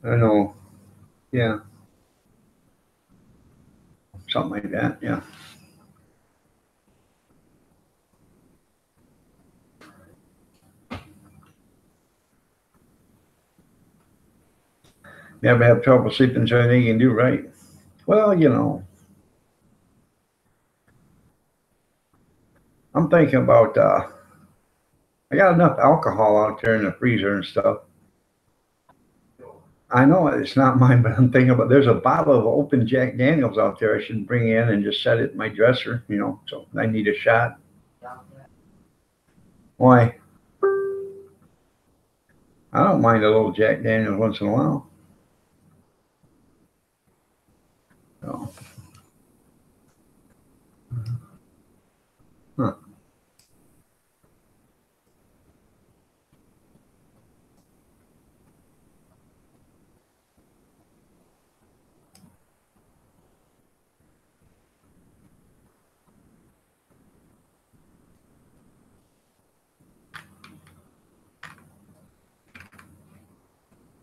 I don't know, yeah, something like that, yeah. You ever have trouble sleeping, so anything you can do right? Well, I'm thinking about, I got enough alcohol out there in the freezer and stuff. I know it's not mine, but I'm thinking about, there's a bottle of open Jack Daniels out there I should bring in and just set it in my dresser, so I need a shot. Why? I don't mind a little Jack Daniels once in a while. So. Huh.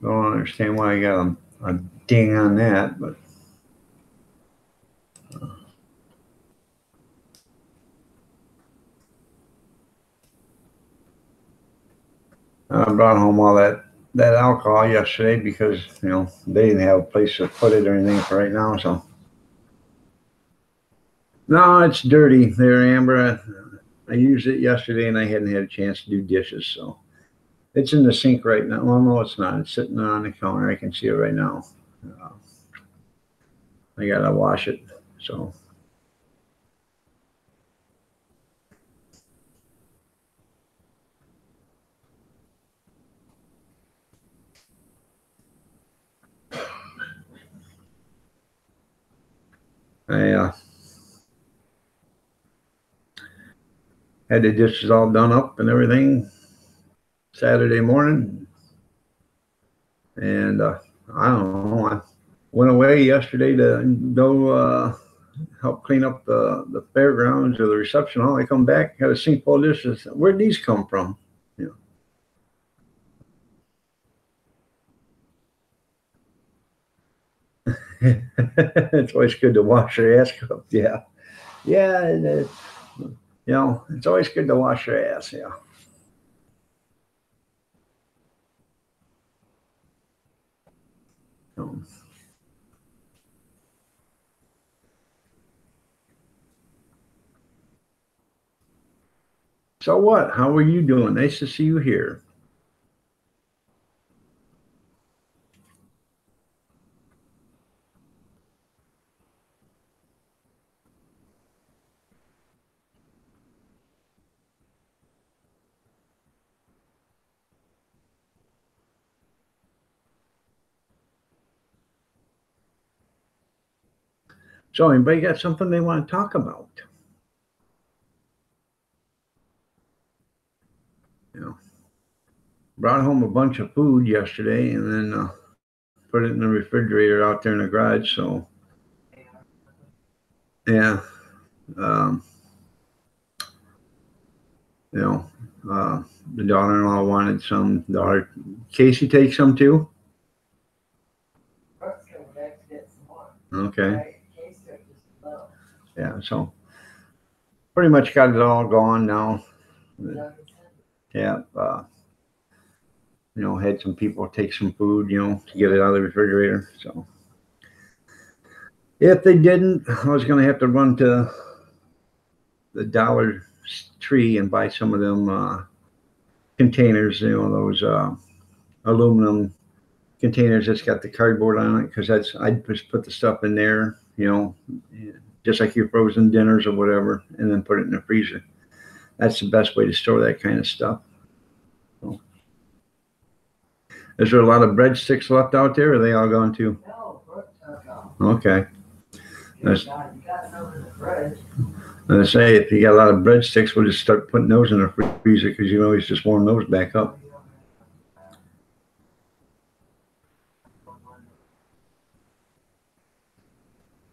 don't understand why I got a ding on that, but I brought home all that alcohol yesterday because, you know, they didn't have a place to put it or anything for right now. So no, it's dirty there, Amber. I used it yesterday and I hadn't had a chance to do dishes, so it's in the sink right now. Well, no, it's not. It's sitting on the counter. I can see it right now. Uh, I gotta wash it. So I had the dishes all done up and everything Saturday morning, and I don't know. I went away yesterday to go help clean up the fairgrounds or the reception hall. I come back, had a sink full of dishes. Where'd these come from? You know. It's always good to wash your ass up. Yeah, yeah. You know, it's always good to wash your ass. Yeah. So what? How are you doing? Nice to see you here. So anybody got something they want to talk about? You know, brought home a bunch of food yesterday and then put it in the refrigerator out there in the garage. So yeah, um, you know, the daughter-in-law wanted some. Daughter Casey takes some too. Brooks coming back to get some more. Okay. Right? Case took just a little. Yeah. So pretty much got it all gone now. Yeah. You know, had some people take some food, you know, to get it out of the refrigerator. So if they didn't, I was going to have to run to the Dollar Tree and buy some of them containers, you know, those aluminum containers that's got the cardboard on it, because I just put the stuff in there, you know, just like your frozen dinners or whatever, and then put it in the freezer. That's the best way to store that kind of stuff. So, is there a lot of breadsticks left out there, or are they all gone too? No, Brooks took off. Okay. You got some in the fridge. I say, if you got a lot of breadsticks, we'll just start putting those in the freezer, because you can always just warm those back up.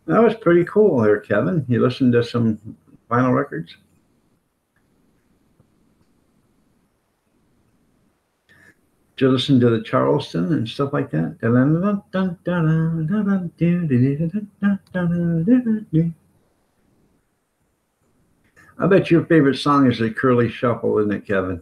That was pretty cool there, Kevin. You listened to some vinyl records? Did you listen to the Charleston and stuff like that? I bet your favorite song is the Curly Shuffle, isn't it, Kevin?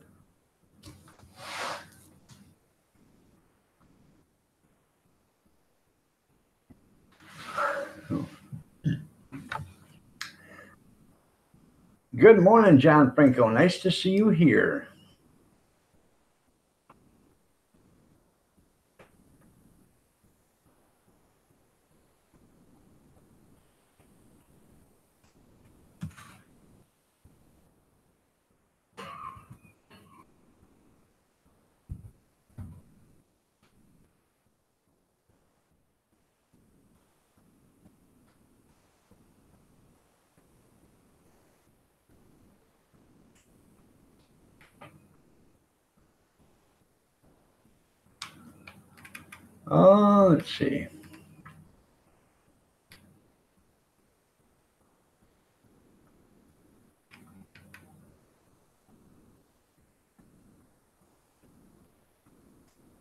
Good morning, John Franco. Nice to see you here. Oh, let's see.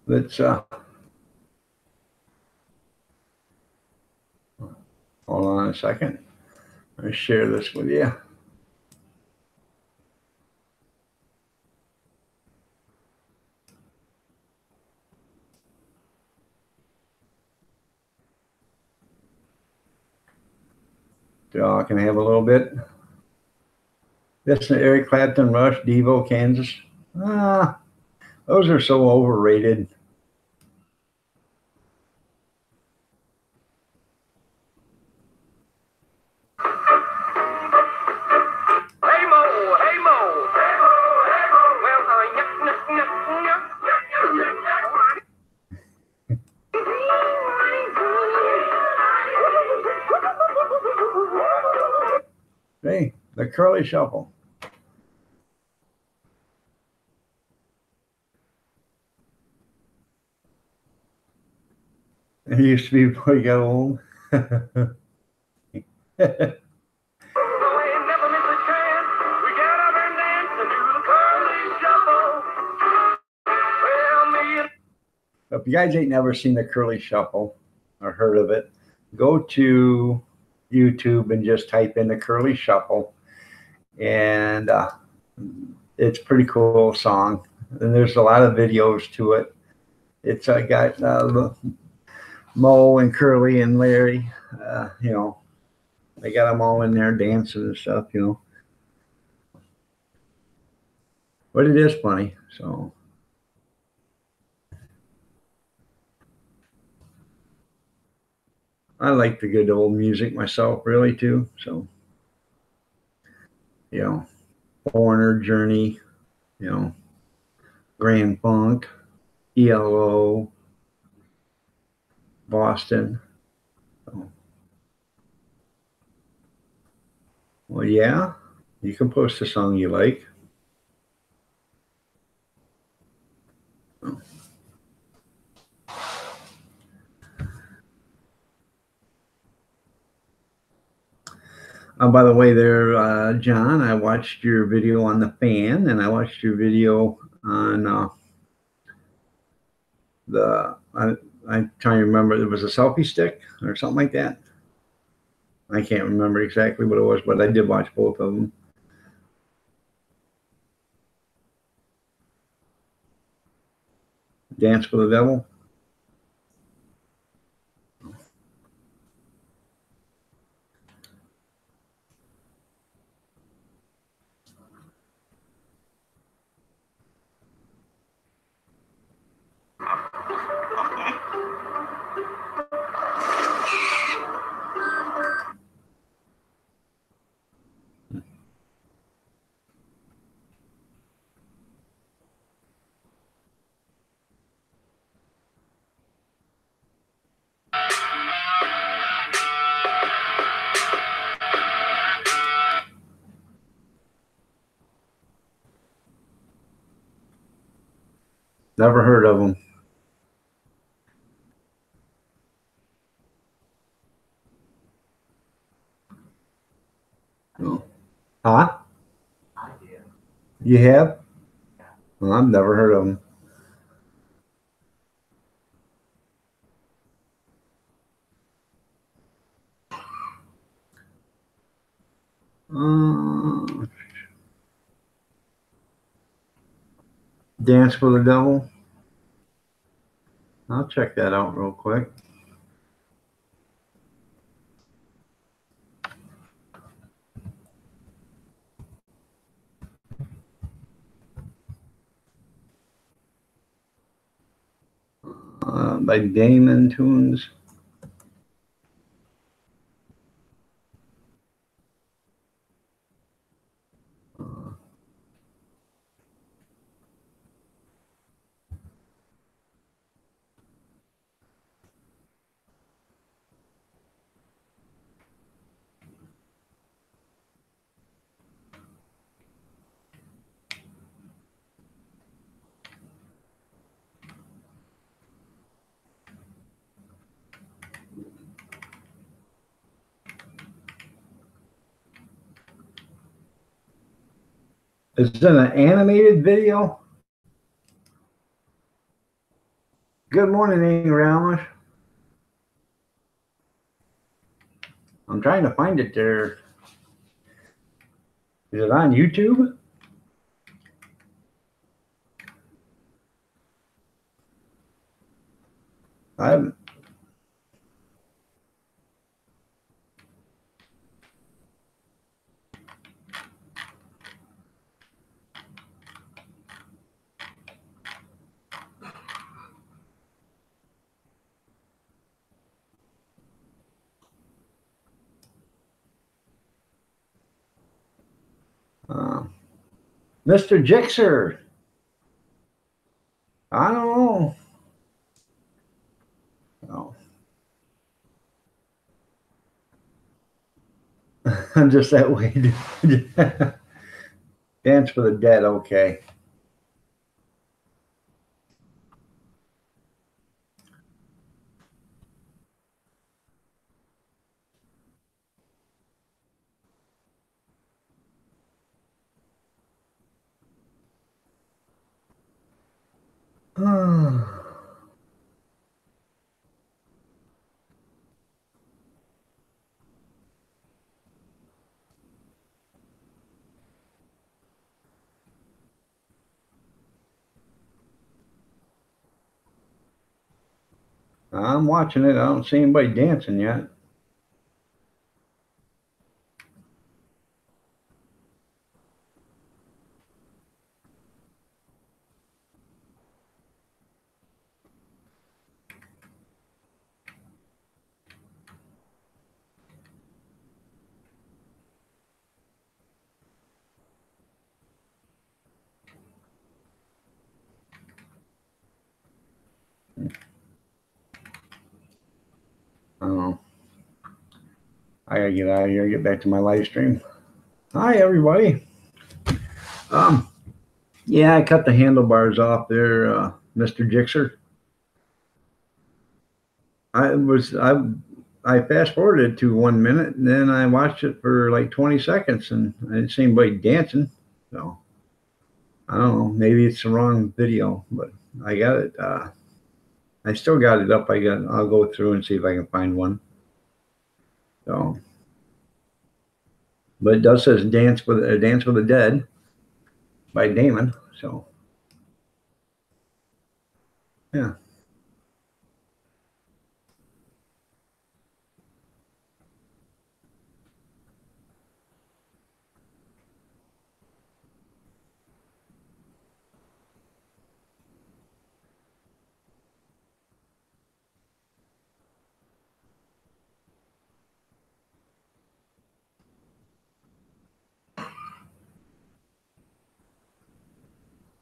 Let's Hold on a second. Let me share this with you. So I can have a little bit. This is Eric Clapton, Rush, Devo, Kansas. Those are so overrated. Hey, the Curly Shuffle. It used to be before you got old. If you guys ain't never seen the Curly Shuffle or heard of it, go to YouTube and just type in the Curly Shuffle. And it's a pretty cool song. And there's a lot of videos to it. It's got Mo and Curly and Larry, you know, they got them all in there dancing and stuff, you know. But it is funny, so. I like the good old music myself, really, too. So, you know, Foreigner, Journey, you know, Grand Funk, ELO, Boston. So, well, yeah, you can post a song you like. By the way, there, John, I watched your video on the fan, and I watched your video on I'm trying to remember. It was a selfie stick or something like that. I can't remember exactly what it was, but I did watch both of them. Dance for the Devil. Never heard of them. Oh. Huh? I do. You have? Well, I've never heard of them. Dance for the Devil. I'll check that out real quick. By Damon Tunes. Is it an animated video? Good morning, Ramos. I'm trying to find it there. Is it on YouTube? I haven't. Mr. Jixer. I don't know. No. I'm just that way. Dance for the Dead. Okay. I'm watching it. I don't see anybody dancing yet. Oh, I gotta get out of here. Get back to my live stream. Hi, everybody. Yeah, I cut the handlebars off there, Mr. Jixer. I fast forwarded to 1 minute, and then I watched it for like 20 seconds, and I didn't see anybody dancing. So I don't know. Maybe it's the wrong video, but I got it. I still got it up. I'll go through and see if I can find one. So, but it does says Dance with the Dead by Damon. So, yeah.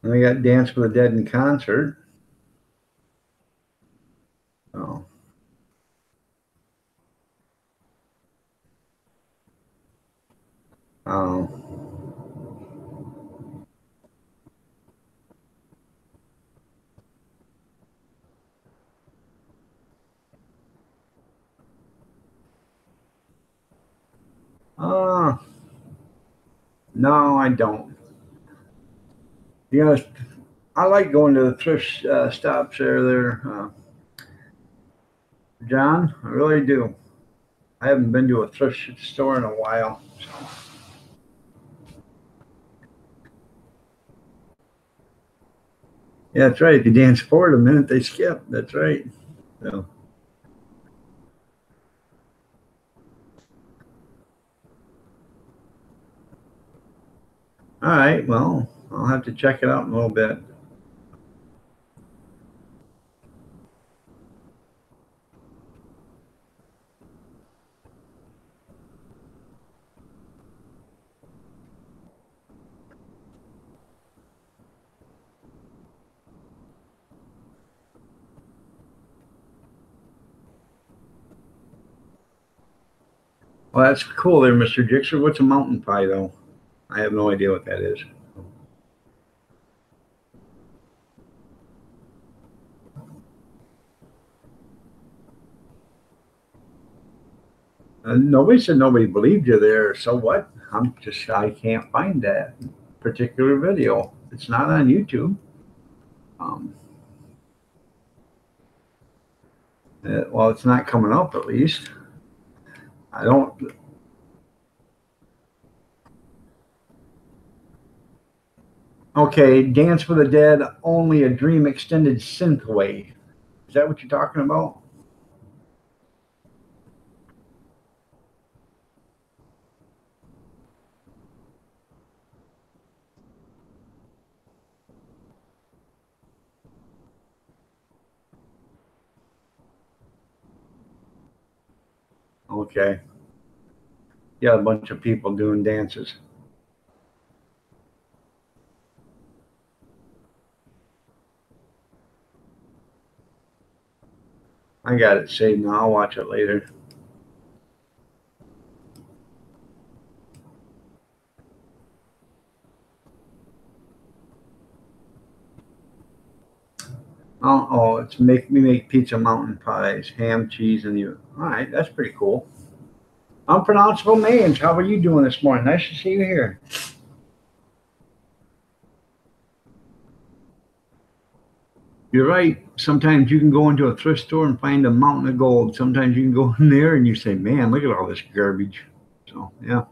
And I got Dance with the Dead in concert. Oh. Oh. No, I don't. You I like going to the thrift stops there, John. I really do. I haven't been to a thrift store in a while. So. Yeah, that's right. If you dance forward a minute, they skip. That's right. So. All right. Well, I'll have to check it out in a little bit. Well, that's cool there, Mr. Jixer. What's a mountain pie, though? I have no idea what that is. Nobody said nobody believed you there. So what? I can't find that particular video. It's not on YouTube. Well, it's not coming up at least. I don't. Okay, Dance for the Dead, Only a Dream extended synthwave. Is that what you're talking about? Okay. Yeah, a bunch of people doing dances. I got it saved now. I'll watch it later. Oh, it's make pizza mountain pies, ham, cheese, and you. All right, that's pretty cool. Unpronounceable names. How are you doing this morning? Nice to see you here. You're right. Sometimes you can go into a thrift store and find a mountain of gold. Sometimes you can go in there and you say, "Man, look at all this garbage." So yeah,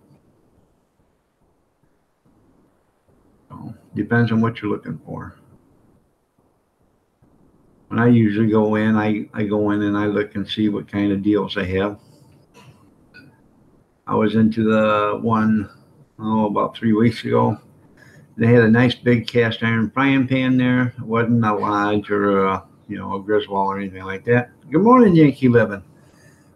so, depends on what you're looking for. When I usually go in, I go in and I look and see what kind of deals they have. I was into the one, about 3 weeks ago. They had a nice big cast iron frying pan there. It wasn't a Lodge or a Griswold or anything like that. Good morning, Yankee Living.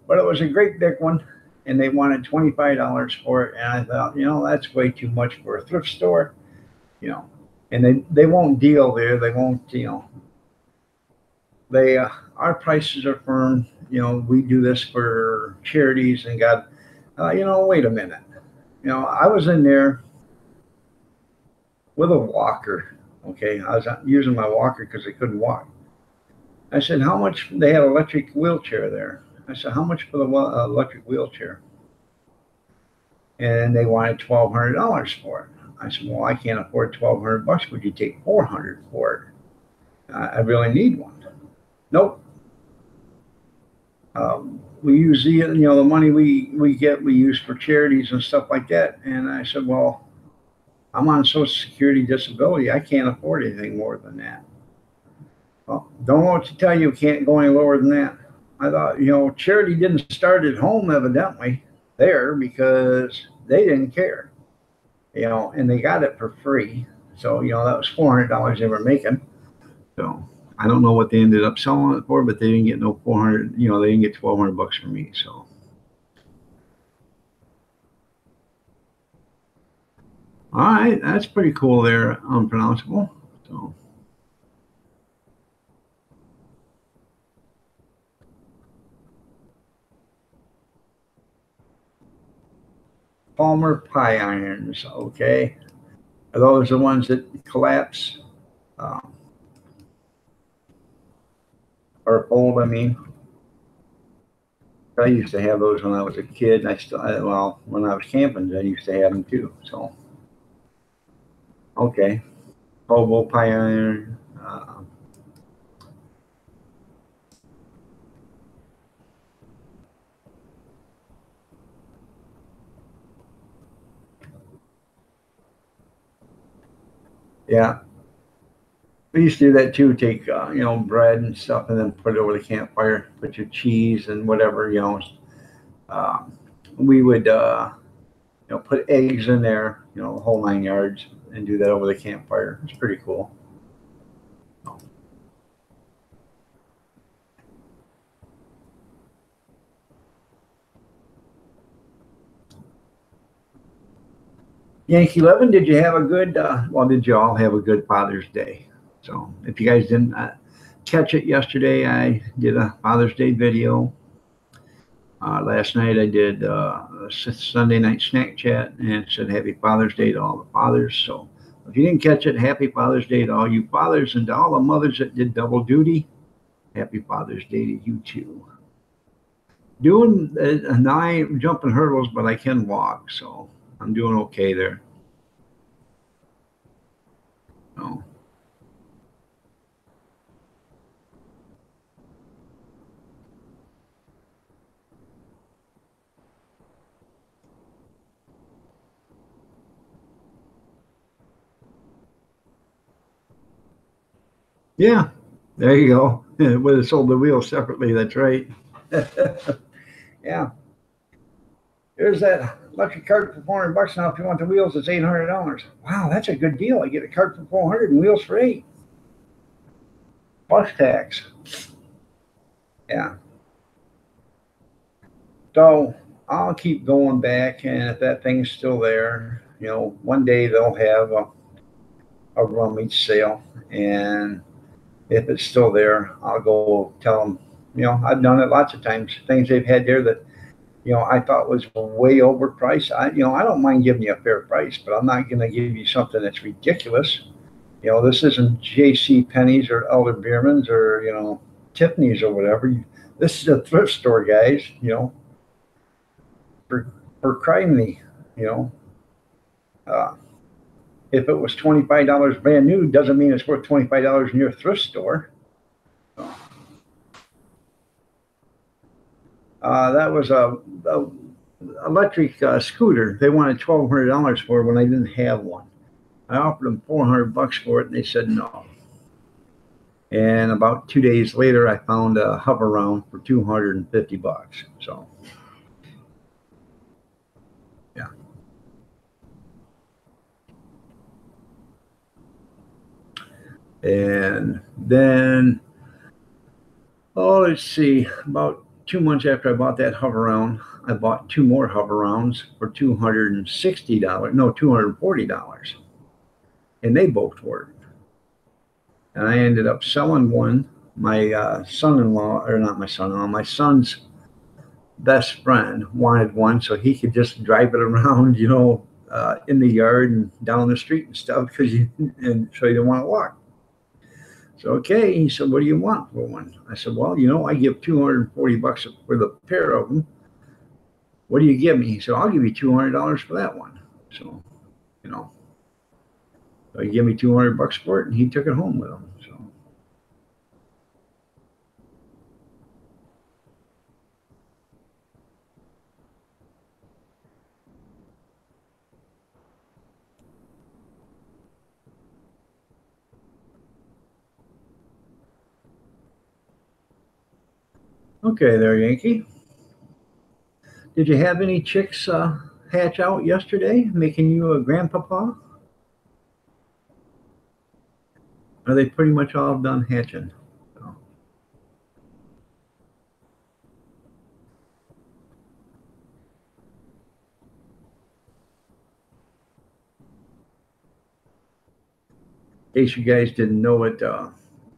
But it was a great big one, and they wanted $25 for it. And I thought, that's way too much for a thrift store, you know. And they won't deal there. They won't, they our prices are firm. We do this for charities and God. Wait a minute. I was in there with a walker. Okay, I was using my walker because I couldn't walk. I said, "How much?" They had an electric wheelchair there. I said, "How much for the electric wheelchair?" And they wanted $1,200 for it. I said, "Well, I can't afford $1,200. Would you take 400 for it? I really need one." Nope. We use the money we get we use for charities and stuff like that. And I said, "Well, I'm on Social Security disability. I can't afford anything more than that." Well, don't know what to tell you. Can't go any lower than that. I thought, charity didn't start at home evidently there because they didn't care, and they got it for free. So, that was $400 they were making. So I don't know what they ended up selling it for, but they didn't get no 400, they didn't get $1,200 from me. So, all right, that's pretty cool there, unpronounceable. So, Palmer pie irons, okay. Are those the ones that collapse? Um, or fold, I mean. I used to have those when I was a kid. And well, when I was camping, I used to have them too. So, okay. Hobo Pioneer. Yeah. We used to do that too. Take, bread and stuff and then put it over the campfire, put your cheese and whatever, uh, we would, put eggs in there, the whole 9 yards and do that over the campfire. It's pretty cool. Yankee 11, did you have a good, did you all have a good Father's Day? So if you guys didn't catch it yesterday, I did a Father's Day video. Last night I did a Sunday night snack chat and said happy Father's Day to all the fathers. So if you didn't catch it, happy Father's Day to all you fathers and to all the mothers that did double duty. Happy Father's Day to you too. Doing now I ain't jumping hurdles, but I can walk, so I'm doing okay there. So, Yeah, there you go. Would have sold the wheels separately. That's right. Yeah. There's that electric cart for $400 now. If you want the wheels, it's $800. Wow, that's a good deal. I get a cart for 400 and wheels for 8 plus tax. Yeah. So I'll keep going back, and if that thing's still there, one day they'll have a rummage sale, and if it's still there, I'll go tell them. I've done it lots of times. Things they've had there that I thought was way overpriced. I don't mind giving you a fair price, but I'm not going to give you something that's ridiculous. This isn't J.C. Penney's or Elder Beerman's or Tiffany's or whatever. This is a thrift store, guys. For crying me, uh, if it was $25 brand new, doesn't mean it's worth $25 in your thrift store. That was a electric scooter. They wanted $1,200 for it when I didn't have one. I offered them $400 for it, and they said no. And about 2 days later, I found a Hoveround for $250. So, yeah. And then, let's see, about 2 months after I bought that Hoveround, I bought 2 more Hoverounds for $260. No, $240. And they both worked. And I ended up selling one. My son-in-law, or not my son-in-law, my son's best friend wanted one so he could just drive it around, in the yard and down the street and stuff, so he didn't want to walk. So, okay, he said, what do you want for one? I said, well, I give $240 for the pair of them. What do you give me? He said, I'll give you $200 for that one. So, so he gave me $200 for it, and he took it home with him. So, okay, there, Yankee. Did you have any chicks hatch out yesterday, making you a grandpapa? Are they pretty much all done hatching? So, in case you guys didn't know it,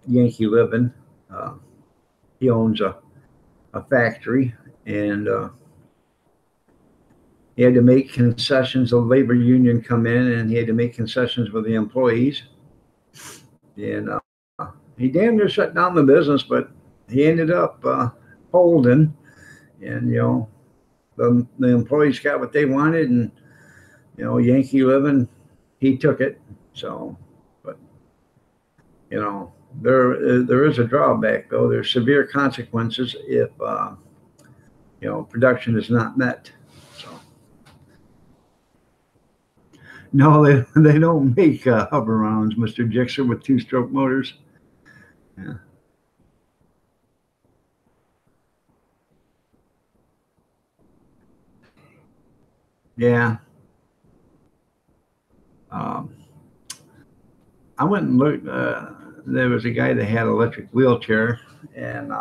Yankee Living, he owns a factory, and he had to make concessions. The labor union come in, and he had to make concessions with the employees. And he damn near shut down the business, but he ended up folding. And the employees got what they wanted, and Yankee Living, he took it. So, but there is a drawback, though. There's severe consequences if production is not met. So, no, they don't make Hoverounds, Mr. Gixxer, with 2-stroke motors. Yeah. Yeah. Um, I went and looked. There was a guy that had an electric wheelchair, and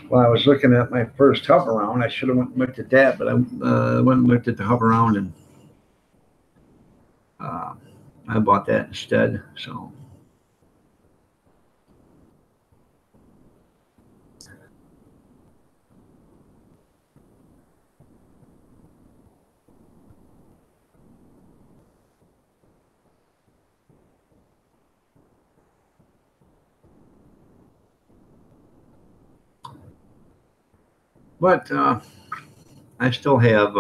when I was looking at my first Hoveround, I should have went and looked at that, but I went and looked at the Hoveround, and I bought that instead. So, but I still have.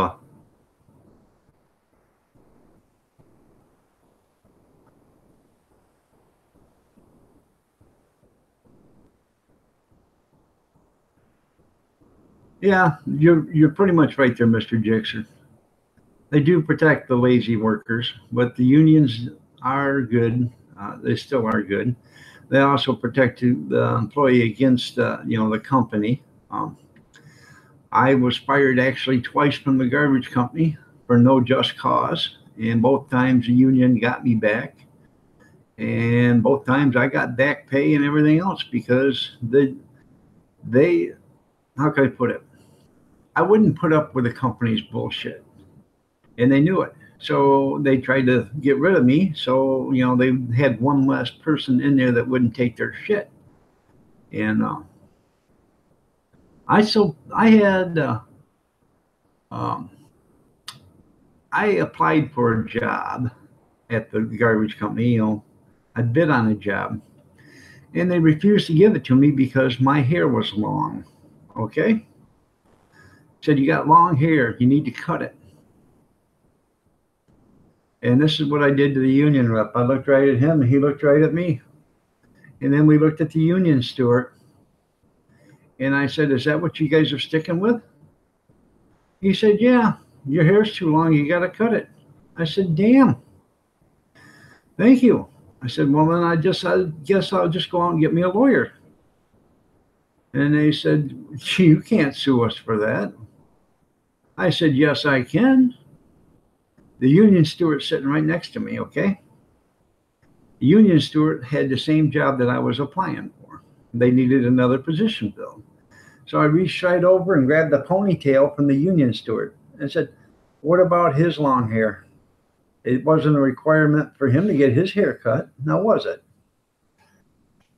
Yeah, you're pretty much right there, Mr. Gixxer. They do protect the lazy workers, but the unions are good. They still are good. They also protect the employee against, the company. I was fired actually twice from the garbage company for no just cause. And both times the union got me back. And both times I got back pay and everything else because they, how can I put it? I wouldn't put up with the company's bullshit. And they knew it. So they tried to get rid of me. So, they had one less person in there that wouldn't take their shit. And I applied for a job at the garbage company. I bid on a job, and they refused to give it to me because my hair was long. Okay? Said, you got long hair, you need to cut it. And this is what I did to the union rep. I looked right at him, and he looked right at me. And then we looked at the union steward, and I said, is that what you guys are sticking with? He said, yeah, your hair's too long, you got to cut it. I said, damn. Thank you. I said, well, then I guess I'll just go out and get me a lawyer. And they said, you can't sue us for that. I said, yes, I can. The union steward sitting right next to me, okay? The union steward had the same job that I was applying for. They needed another position filled. So I reached right over and grabbed the ponytail from the union steward and said, what about his long hair? It wasn't a requirement for him to get his hair cut, now was it?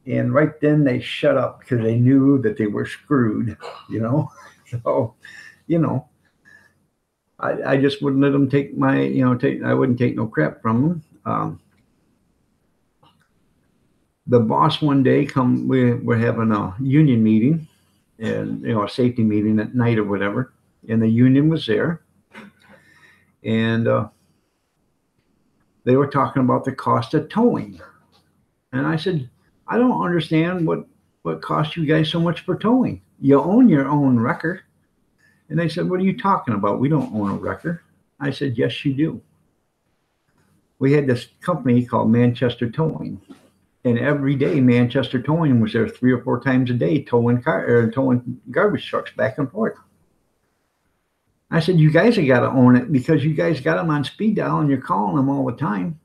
And right then they shut up because they knew that they were screwed, So, I just wouldn't let them take I wouldn't take no crap from them. The boss one day we're having a union meeting and, a safety meeting at night or whatever. And the union was there. And they were talking about the cost of towing. And I said, I don't understand what costs you guys so much for towing. You own your own wrecker. And they said, what are you talking about? We don't own a wrecker. I said, yes, you do. We had this company called Manchester Towing. And every day, Manchester Towing was there 3 or 4 times a day towing garbage trucks back and forth. I said, you guys have got to own it because you guys got them on speed dial and you're calling them all the time.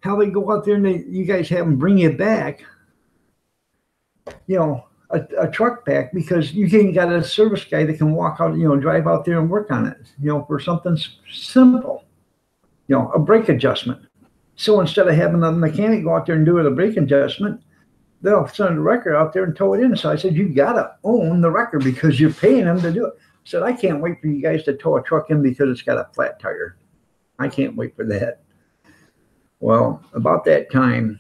How they go out there and you guys have them bring you back, a truck back because you ain't got a service guy that can walk out, drive out there and work on it, for something simple, a brake adjustment. So instead of having a mechanic go out there and do a brake adjustment, they'll send a wrecker out there and tow it in. So I said, you got to own the wrecker because you're paying them to do it. I said, I can't wait for you guys to tow a truck in because it's got a flat tire. I can't wait for that. Well, about that time,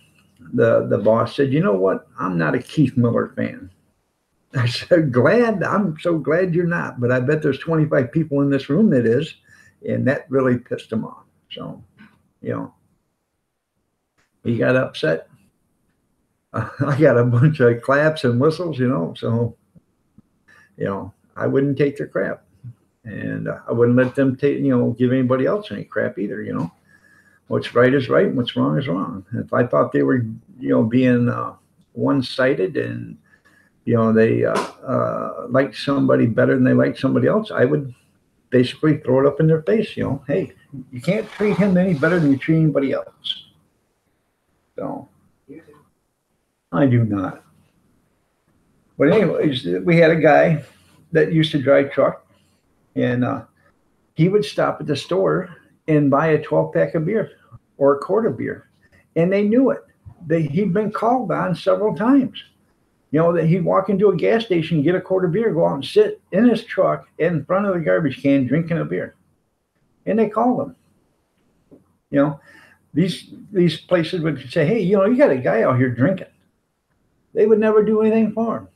the boss said, you know what? I'm not a Keith Miller fan. I said, I'm so glad you're not, but I bet there's 25 people in this room that is, and that really pissed him off. So, he got upset. I got a bunch of claps and whistles, so, I wouldn't take their crap, and I wouldn't let them give anybody else any crap either, What's right is right and what's wrong is wrong. If I thought they were, being one-sided and, they liked somebody better than they liked somebody else, I would basically throw it up in their face, hey, you can't treat him any better than you treat anybody else. So, I do not. But anyways, we had a guy that used to drive truck, and he would stop at the store and buy a 12-pack of beer or a quart of beer, and they knew it. He'd been called on several times. That he'd walk into a gas station, get a quart of beer, go out and sit in his truck in front of the garbage can drinking a beer, and they called him. These places would say, hey, you got a guy out here drinking. They would never do anything for him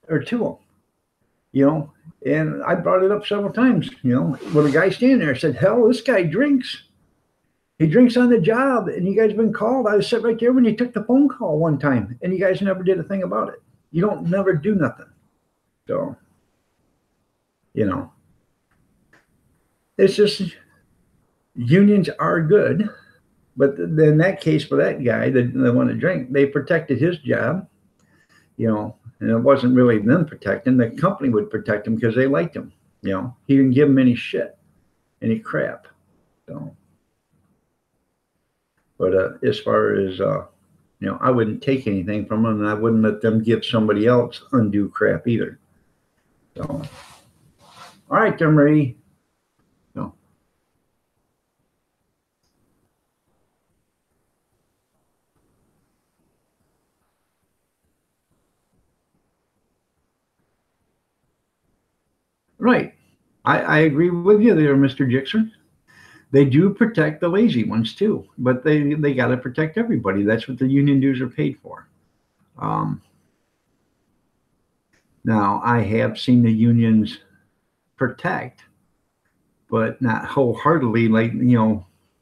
or to him, and I brought it up several times, with a guy standing there. I said, hell, this guy drinks. He drinks on the job, and you guys have been called. I was sitting right there when you took the phone call one time, and you guys never did a thing about it. You don't never do nothing. So, it's just unions are good. But in that case, for that guy, the one to drink, they protected his job, and it wasn't really them protecting. The company would protect him because they liked him. He didn't give them any shit, any crap. So, but as far as I wouldn't take anything from them, and I wouldn't let them give somebody else undue crap either. So, all right, then, Marie. So, right. I agree with you there, Mr. Jixer. They do protect the lazy ones too, but they got to protect everybody. That's what the union dues are paid for. Now, I have seen the unions protect, but not wholeheartedly. Like,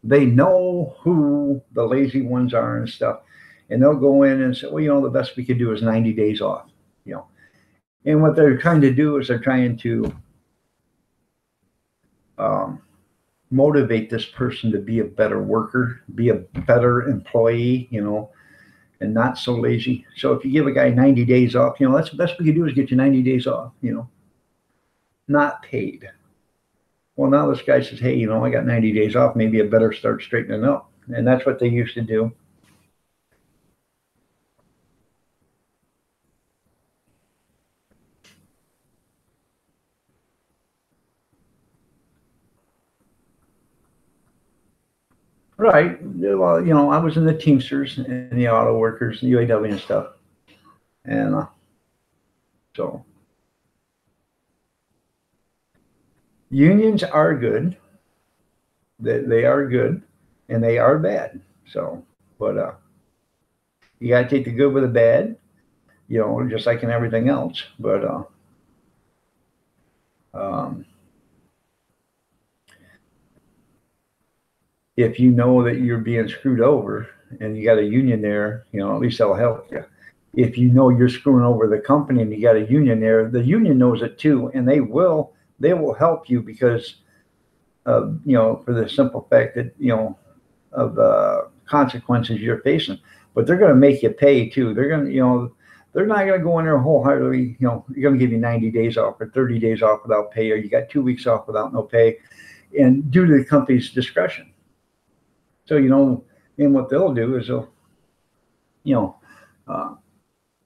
they know who the lazy ones are and stuff, and they'll go in and say, well, the best we could do is 90 days off. And what they're trying to do is they're trying to motivate this person to be a better worker, be a better employee, and not so lazy. So if you give a guy 90 days off, that's the best we can do is get you 90 days off, not paid. Well, now this guy says, hey, I got 90 days off. Maybe I better start straightening up. And that's what they used to do. Right. Well, I was in the Teamsters and the auto workers, the UAW and stuff. And so unions are good. They are good, and they are bad. So, but you got to take the good with the bad, just like in everything else. But if you know that you're being screwed over and you got a union there, at least that'll help you. If you know you're screwing over the company and you got a union there, the union knows it too, and they will help you because for the simple fact that of the consequences you're facing. But they're going to make you pay too. They're going to they're not going to go in there wholeheartedly. You're going to give you 90 days off or 30 days off without pay, or you got 2 weeks off without no pay, and due to the company's discretion. So, and what they'll do is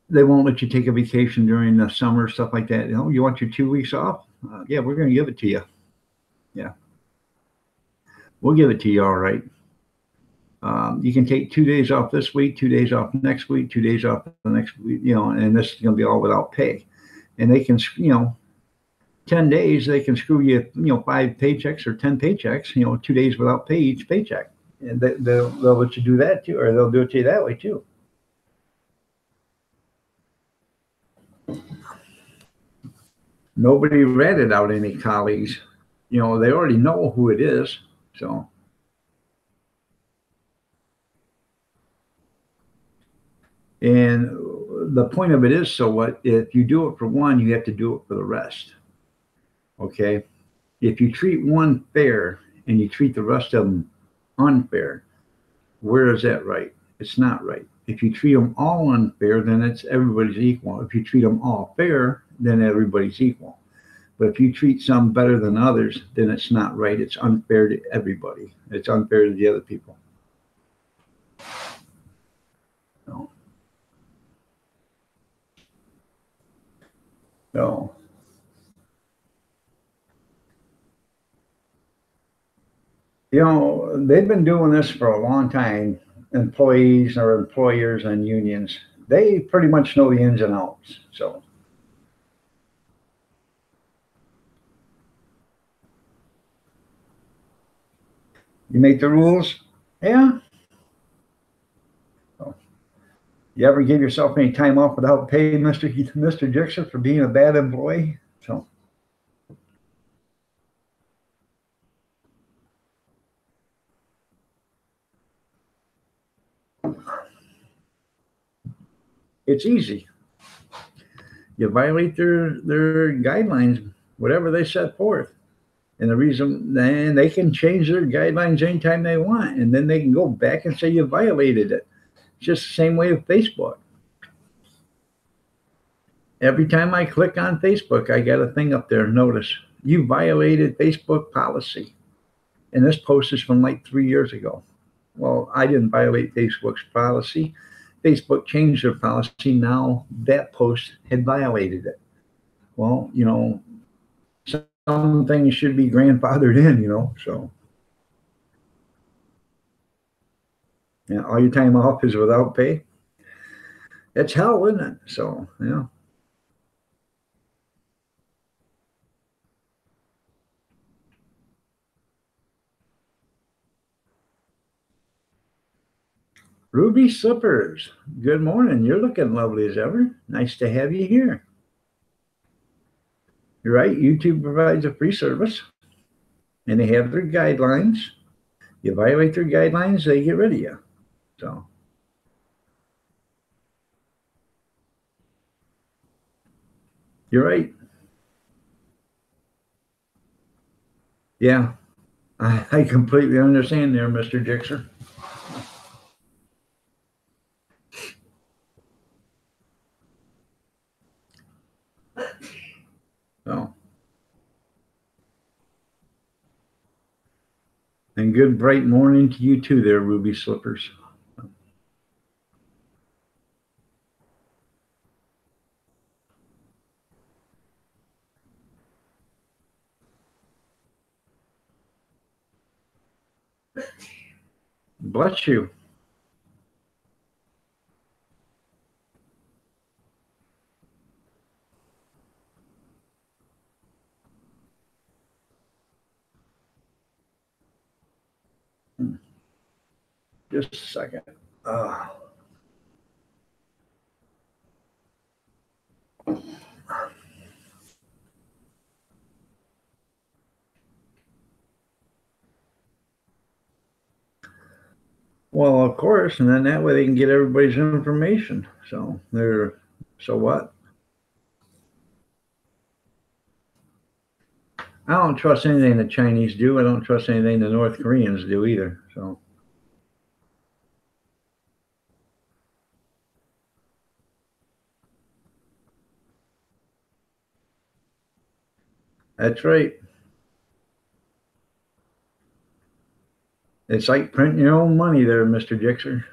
they won't let you take a vacation during the summer, stuff like that. You want your 2 weeks off? Yeah, we're going to give it to you. Yeah. We'll give it to you all right. You can take 2 days off this week, 2 days off next week, 2 days off the next week, and this is going to be all without pay. And they can, 10 days, they can screw you, 5 paychecks or 10 paychecks, 2 days without pay each paycheck. And they'll let you do that too, or they'll do it to you that way too. Nobody ratted out any colleagues. They already know who it is. So. And the point of it is, so what? If you do it for one, you have to do it for the rest. Okay? If you treat one fair and you treat the rest of them unfair, where is that right? It's not right. If you treat them all unfair, then it's everybody's equal. If you treat them all fair, then everybody's equal. But if you treat some better than others, then it's not right. It's unfair to everybody. It's unfair to the other people. So, they've been doing this for a long time, employees or employers and unions. They pretty much know the ins and outs. So, you make the rules? Yeah. So, you ever give yourself any time off without pay, Mr. Jixer, for being a bad employee? So. It's easy. You violate their guidelines, whatever they set forth, And the reason, then they can change their guidelines anytime they want, and then they can go back and say you violated it. It's just the same way with Facebook. Every time I click on Facebook, I got a thing up there, notice, you violated Facebook policy. And this post is from like 3 years ago. Well, I didn't violate Facebook's policy. Facebook changed their policy. Now that post had violated it. Well, you know, some things should be grandfathered in, you know, so. Yeah, all your time off is without pay. It's hell, isn't it? So, yeah. Ruby Slippers, good morning. You're looking lovely as ever. Nice to have you here. You're right. YouTube provides a free service, and they have their guidelines. You violate their guidelines, they get rid of you. So, you're right. Yeah, I completely understand there, Mr. Dixer. So, and good bright morning to you too there, Ruby Slippers. Bless you. Just a second. Well, of course, and then that way they can get everybody's information. So so what? I don't trust anything the Chinese do. I don't trust anything the North Koreans do either. So. That's right. It's like printing your own money there, Mr. Dixer.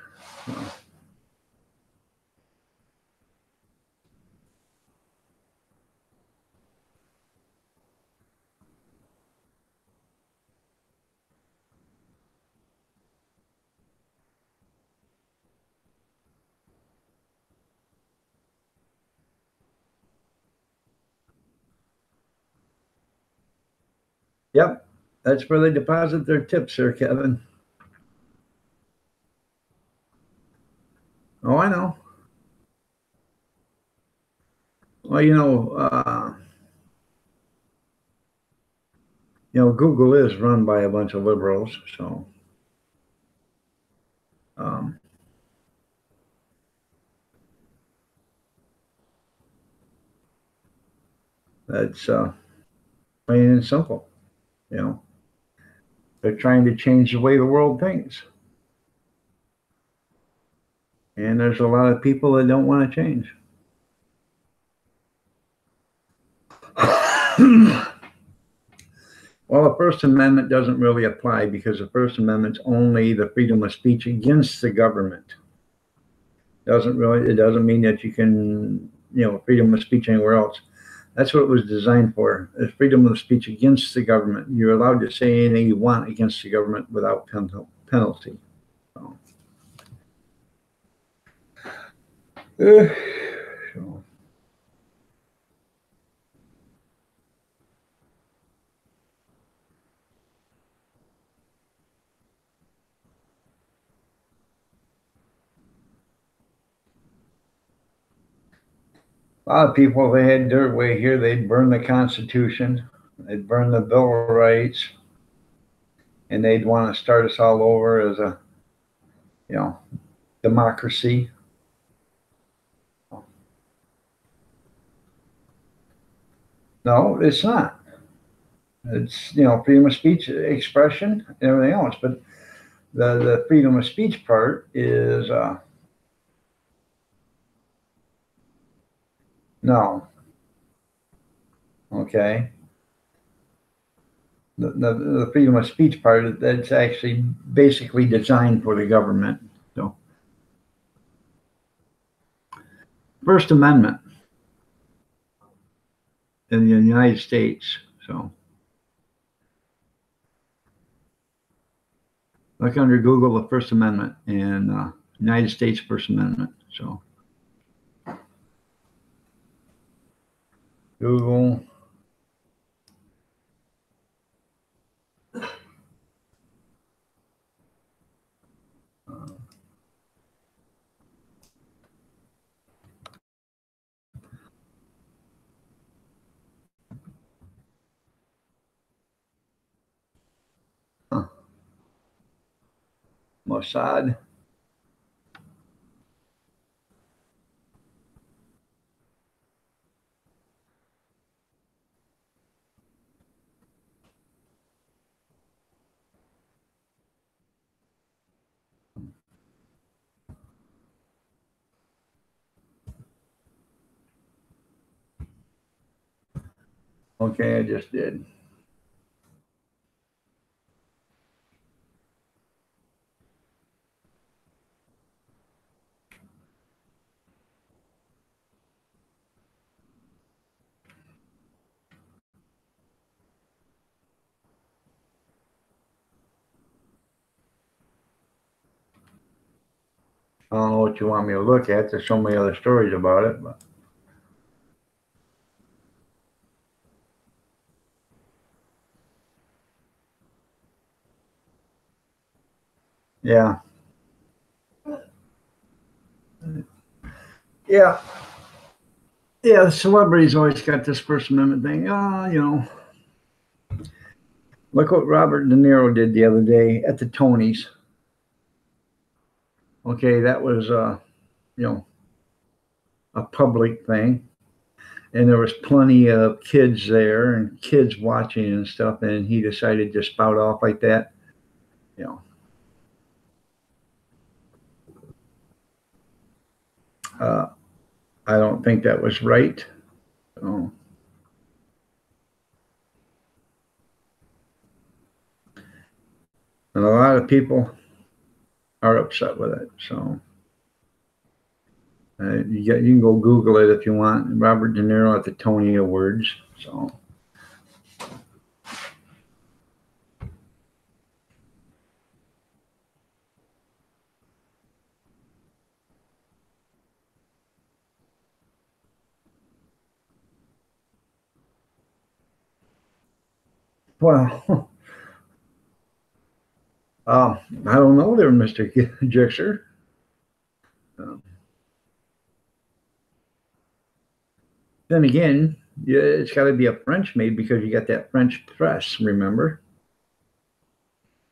Yep, that's where they deposit their tips, sir, Kevin. Oh, I know. Well, Google is run by a bunch of liberals, so that's plain and simple. They're trying to change the way the world thinks, and there's a lot of people that don't want to change. Well, the First Amendment doesn't really apply because the First Amendment's only the freedom of speech against the government. It doesn't mean that you can, freedom of speech anywhere else. That's what it was designed for, is freedom of speech against the government. You're allowed to say anything you want against the government without penalty. So. A lot of people, if they had their way here, they'd burn the Constitution, they'd burn the Bill of Rights, and they'd want to start us all over as a, democracy. No, it's not. It's, you know, freedom of speech, expression, and everything else. But the freedom of speech part is no. Okay. The freedom of speech part, that's actually basically designed for the government. So, First Amendment in the United States. So, look under Google the First Amendment and United States First Amendment. So, Google. Mossad. Okay, I just did. I don't know what you want me to look at. There's so many other stories about it, but yeah, yeah, yeah. The celebrities always got this First Amendment thing. You know, look what Robert De Niro did the other day at the Tonys. Okay, that was you know, a public thing, and there was plenty of kids there and kids watching and stuff, and he decided to spout off like that. You know, uh, I don't think that was right. So, and a lot of people are upset with it. So you can go Google it if you want. Robert De Niro at the Tony Awards. So well, I don't know there, Mister Gixer. Um, then again, yeah, it's got to be a French made because you got that French press. Remember?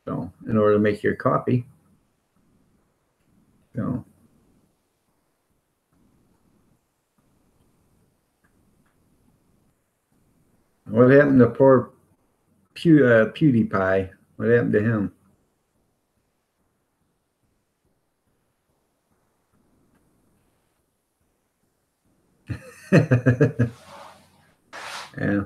So in order to make your copy. So what happened to poor PewDiePie? What happened to him? Yeah.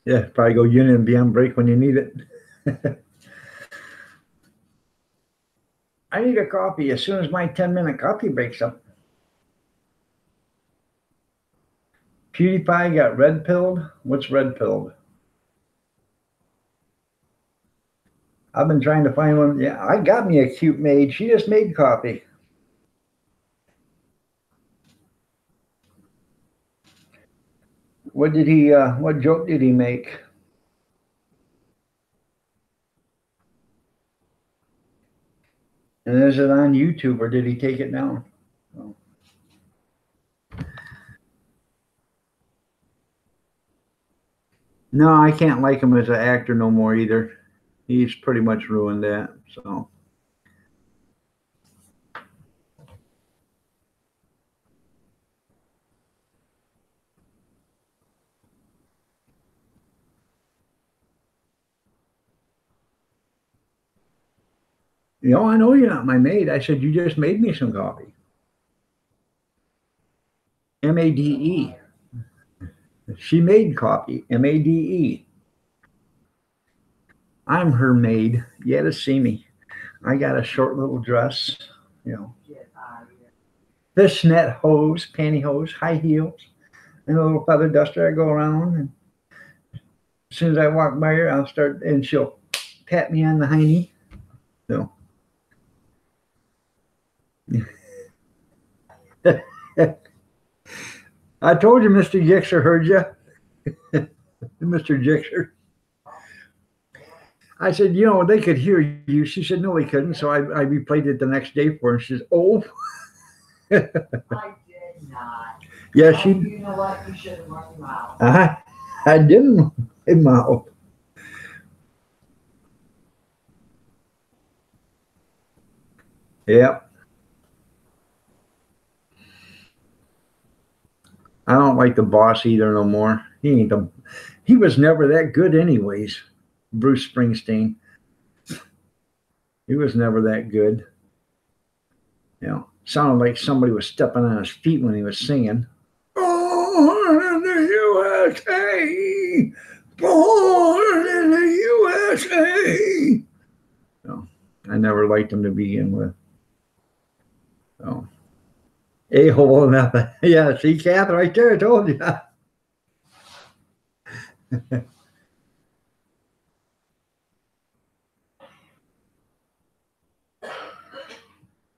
Yeah, probably go unit and be on break when you need it. I need a coffee as soon as my 10-minute coffee breaks up. PewDiePie got red pilled. What's red pilled? I've been trying to find one. Yeah, I got me a cute maid. She just made coffee. What did he? What joke did he make? And is it on YouTube or did he take it down? Oh. No, I can't like him as an actor no more either. He's pretty much ruined that. So. I know you're not my maid. I said, you just made me some coffee. M-A-D-E. She made coffee. M-A-D-E. I'm her maid. You had to see me. I got a short little dress, fishnet hose, pantyhose, high heels, and a little feather duster. I go around, and as soon as I walk by her, I'll start, and she'll pat me on the hiney. So. I told you Mr. Gixer heard you. Mr. Gixer. I said, they could hear you. She said, no, they couldn't. So I replayed it the next day for her. She says, oh. I did not. Yeah, she. You know what? You should have run your mouth. I didn't in my mouth. Yeah. I don't like the boss either no more. He was never that good anyways. Bruce Springsteen. He was never that good. Sounded like somebody was stepping on his feet when he was singing. Born in the USA. Born in the USA. I never liked him to begin with. So. A-hole enough. Yeah, see, Kath, right there, I told you.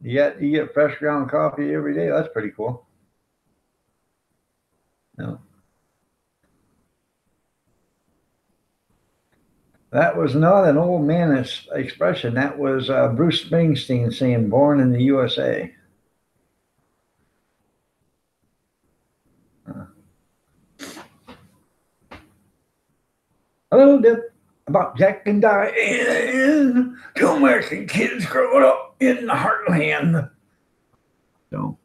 You get fresh ground coffee every day. That's pretty cool. No. That was not an old man expression. That was Bruce Springsteen saying, born in the USA. A little bit about Jack and Diane, two American kids growing up in the heartland. So,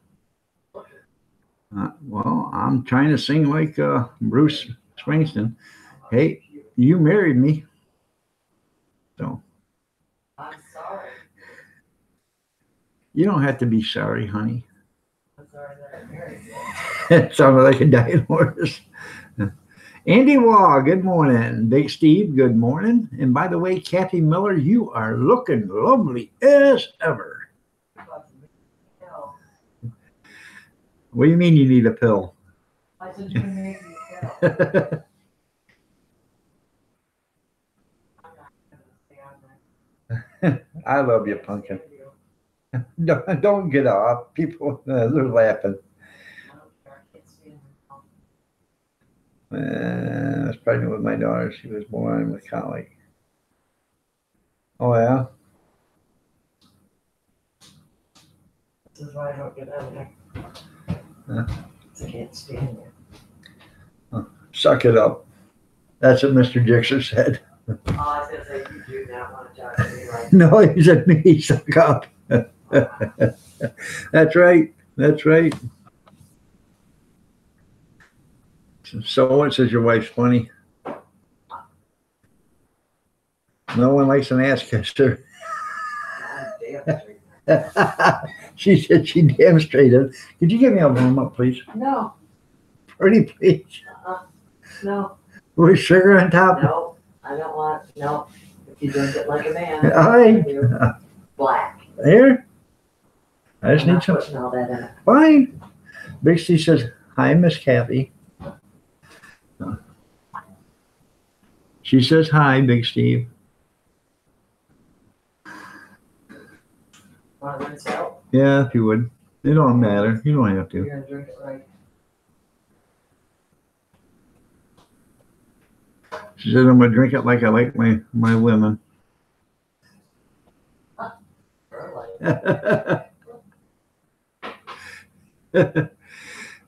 well, I'm trying to sing like Bruce Springsteen. Hey, you married me. So. I'm sorry. You don't have to be sorry, honey. I'm sorry that I married you. It sounded like a dying horse. Andy Waugh, good morning. Big Steve, good morning. And by the way, Kathy Miller, you are looking lovely as ever. What do you mean you need a pill? I said you made me a pill. I love you, Pumpkin. Don't get off. People, they're laughing. I was pregnant with my daughter. She was born with colic. Oh, yeah? This is why I don't get out of there. I can't stand it. Suck it up. That's what Mr. Gixer said. Oh, I was going to say, you do not want to talk to me right No, he said me, suck up. That's right. That's right. So what, says your wife's funny? No one likes an ass kisser. She said she damn straight. Could you give me a warm up, please? No. Pretty please. No. With sugar on top? No, I don't want, no. If you drink it like a man. Aye. Black. Here? I just I'm need not some. putting all that in it. Fine. Big C says, hi, Miss Kathy. She says, hi, Big Steve. Want to rinse out? Yeah, if you would. It don't matter. You don't have You're to. going to drink it right. She said, I'm going to drink it like I like my women.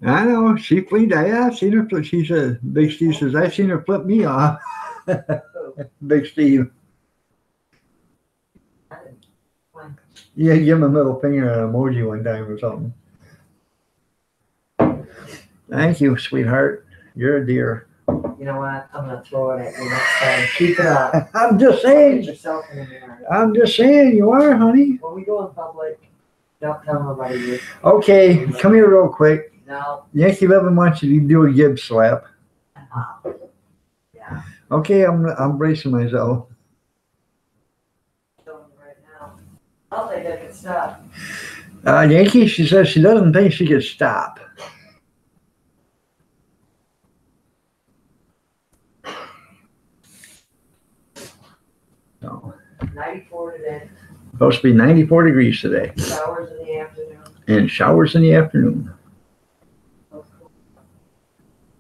I know she fleed. Yeah, I've seen her. She said, "Big Steve says I've seen her flip me off." Big Steve. Yeah, give him a middle finger and an emoji one time or something. Thank you, sweetheart. You're a dear. You know what? I'm gonna throw it at you next time. Keep it up. I'm just Look at saying. yourself in the mirror. I'm just saying you are, honey. When we go in public, don't tell nobody you. Okay, come here real quick. No. Yankee 11 wants you to do a Gibbs slap. Yeah. Okay, I'm bracing myself. Showing you right now. I'll think I can stop. Yankee, she says she doesn't think she could stop. No. 94 today. Supposed to be 94 degrees today. Showers in the afternoon. And showers in the afternoon.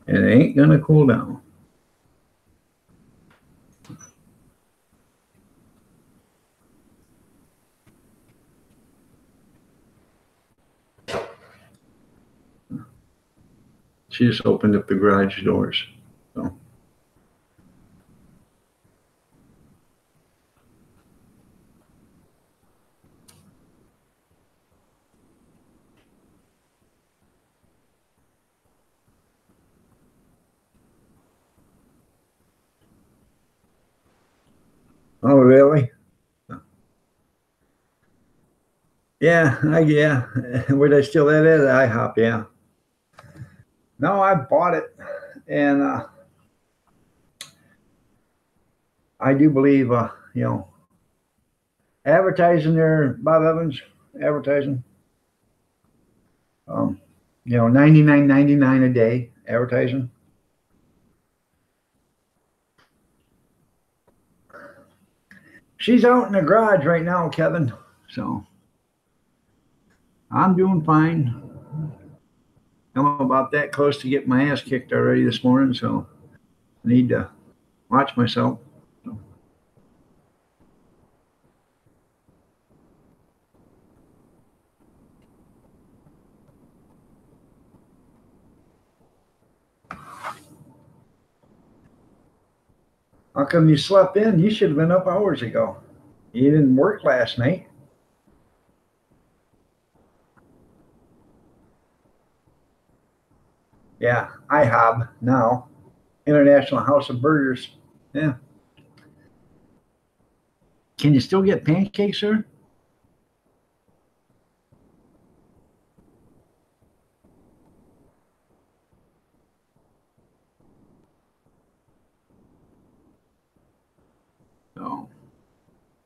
And it ain't gonna cool down. She just opened up the garage doors. So. Oh, really? Yeah, yeah. Where they still at it? IHOP, yeah. No, I bought it, and I do believe, you know, advertising there, Bob Evans, advertising. You know, $99.99 a day advertising. She's out in the garage right now, Kevin. So I'm doing fine. I'm about that close to getting my ass kicked already this morning, so I need to watch myself. So. How come you slept in? You should have been up hours ago. You didn't work last night. Yeah, IHOB now. International House of Burgers. Yeah. Can you still get pancakes, sir? No.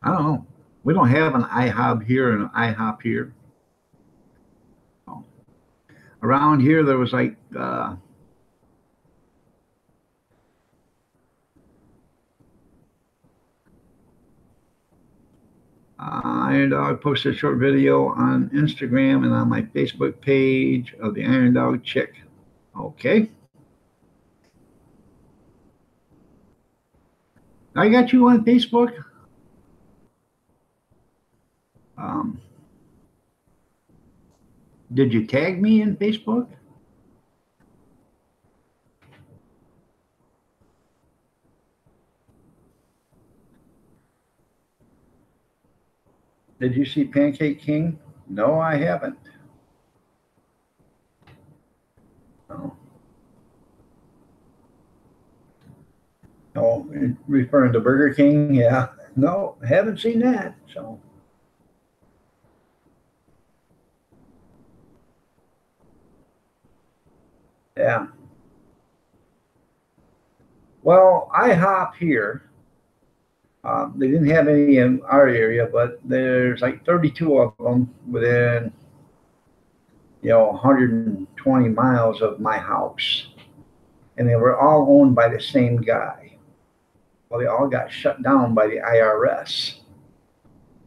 I don't know. We don't have an IHOB here and an IHOP here. So, around here, there was like Iron Dog posted a short video on Instagram and on my Facebook page of the Iron Dog chick. Okay. I got you on Facebook. Did you tag me in Facebook? Did you see Pancake King? No, I haven't. No. Oh, referring to Burger King? Yeah. No, haven't seen that. So. Yeah. Well, IHOP here. They didn't have any in our area, but there's like 32 of them within, 120 miles of my house. And they were all owned by the same guy. Well, they all got shut down by the IRS.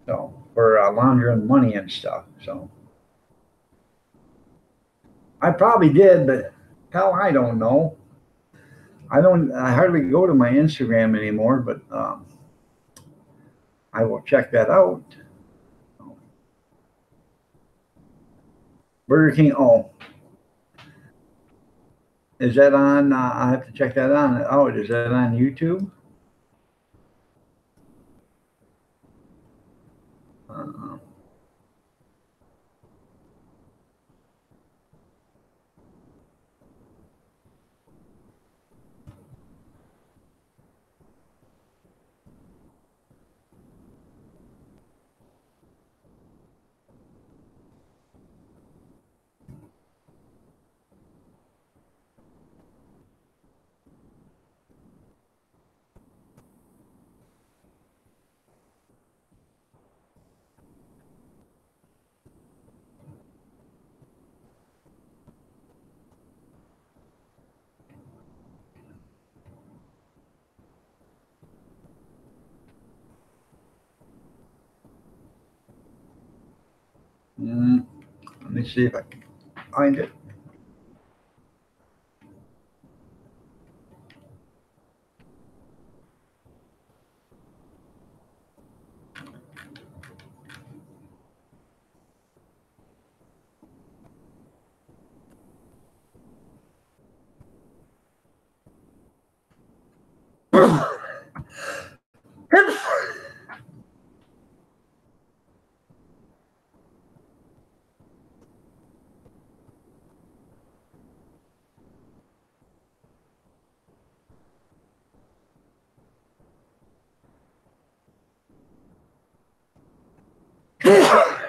So, for laundering money and stuff. So, I probably did, but hell, I don't know. I hardly go to my Instagram anymore, but I will check that out. Burger King, Is that on? I have to check that on. Oh, is that on YouTube? Uh, mm, let me see if I can find it.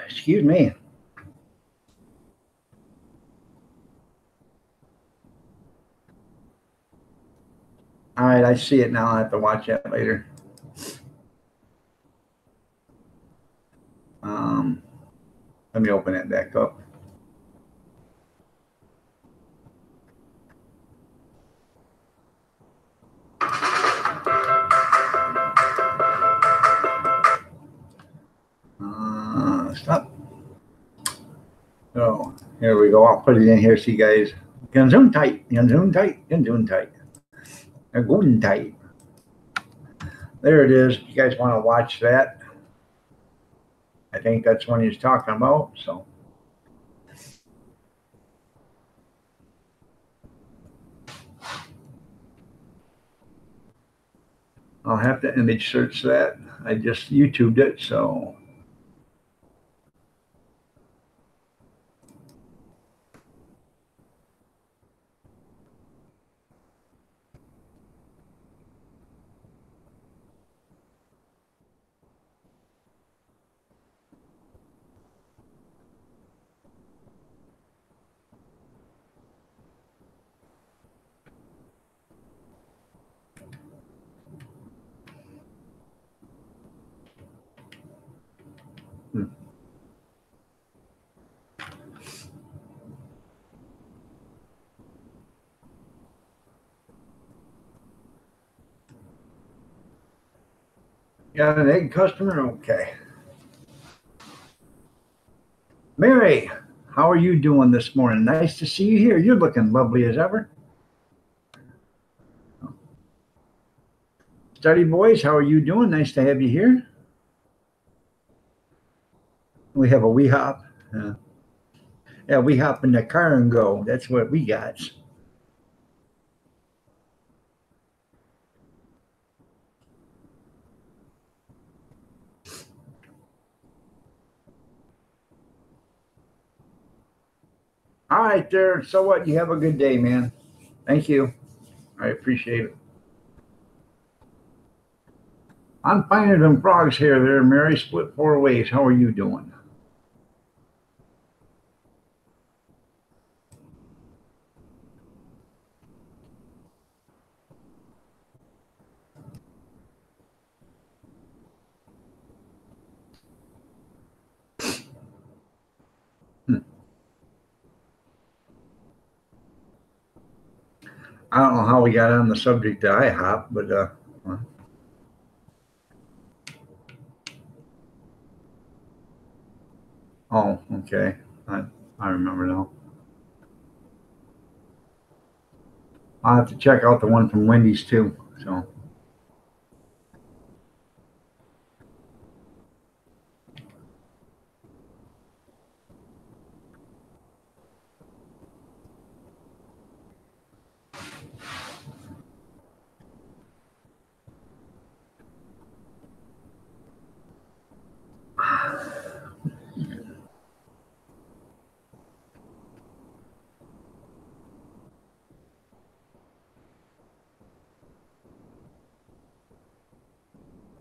Excuse me. All right, I see it now. I have to watch that later. Um, Let me open it back up. Stop. Oh, here we go. I'll put it in here so you guys. Zoom tight. Zoom tight. Zoom tight. Golden tight. There it is. You guys want to watch that? I think that's what he's talking about. So. I'll have to image search that. I just YouTubed it, so. Got an egg customer? Okay. Mary, how are you doing this morning? Nice to see you here. You're looking lovely as ever. Study boys, how are you doing? Nice to have you here. We have a wee hop. Yeah, we hop in the car and go. That's what we got. All right, there. So what? You have a good day, man. Thank you. I appreciate it. I'm finding them frogs here. There, Mary. Split 4 ways. How are you doing? I don't know how we got on the subject of IHOP, but oh, okay. I remember now. I'll have to check out the one from Wendy's too. So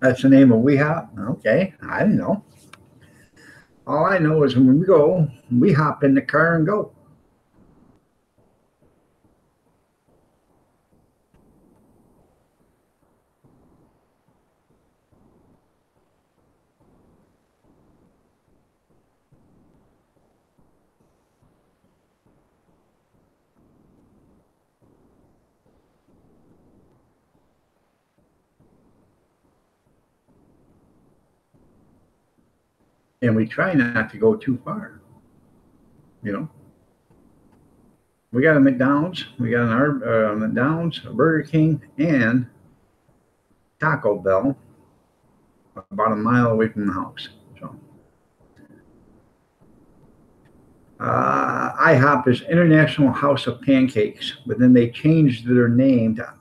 That's the name of WeHop? Okay, I don't know. All I know is when we go, we hop in the car and go. And we try not to go too far. You know, we got a McDonald's, we got an McDonald's, a Burger King, and Taco Bell about a mile away from the house. So, IHOP is International House of Pancakes, but then they changed their name to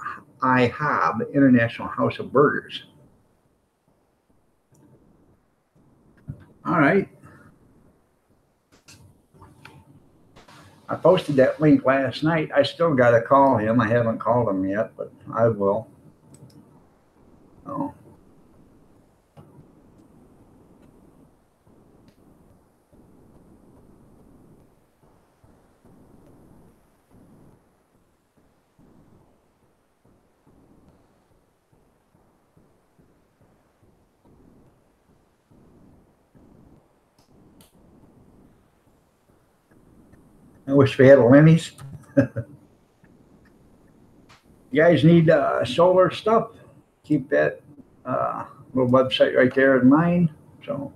IHOB, International House of Burgers. All right. I posted that link last night. I still got to call him. I haven't called him yet, but I will. Oh. I wish we had a Lenny's. You guys need solar stuff? Keep that little website right there in mind. So,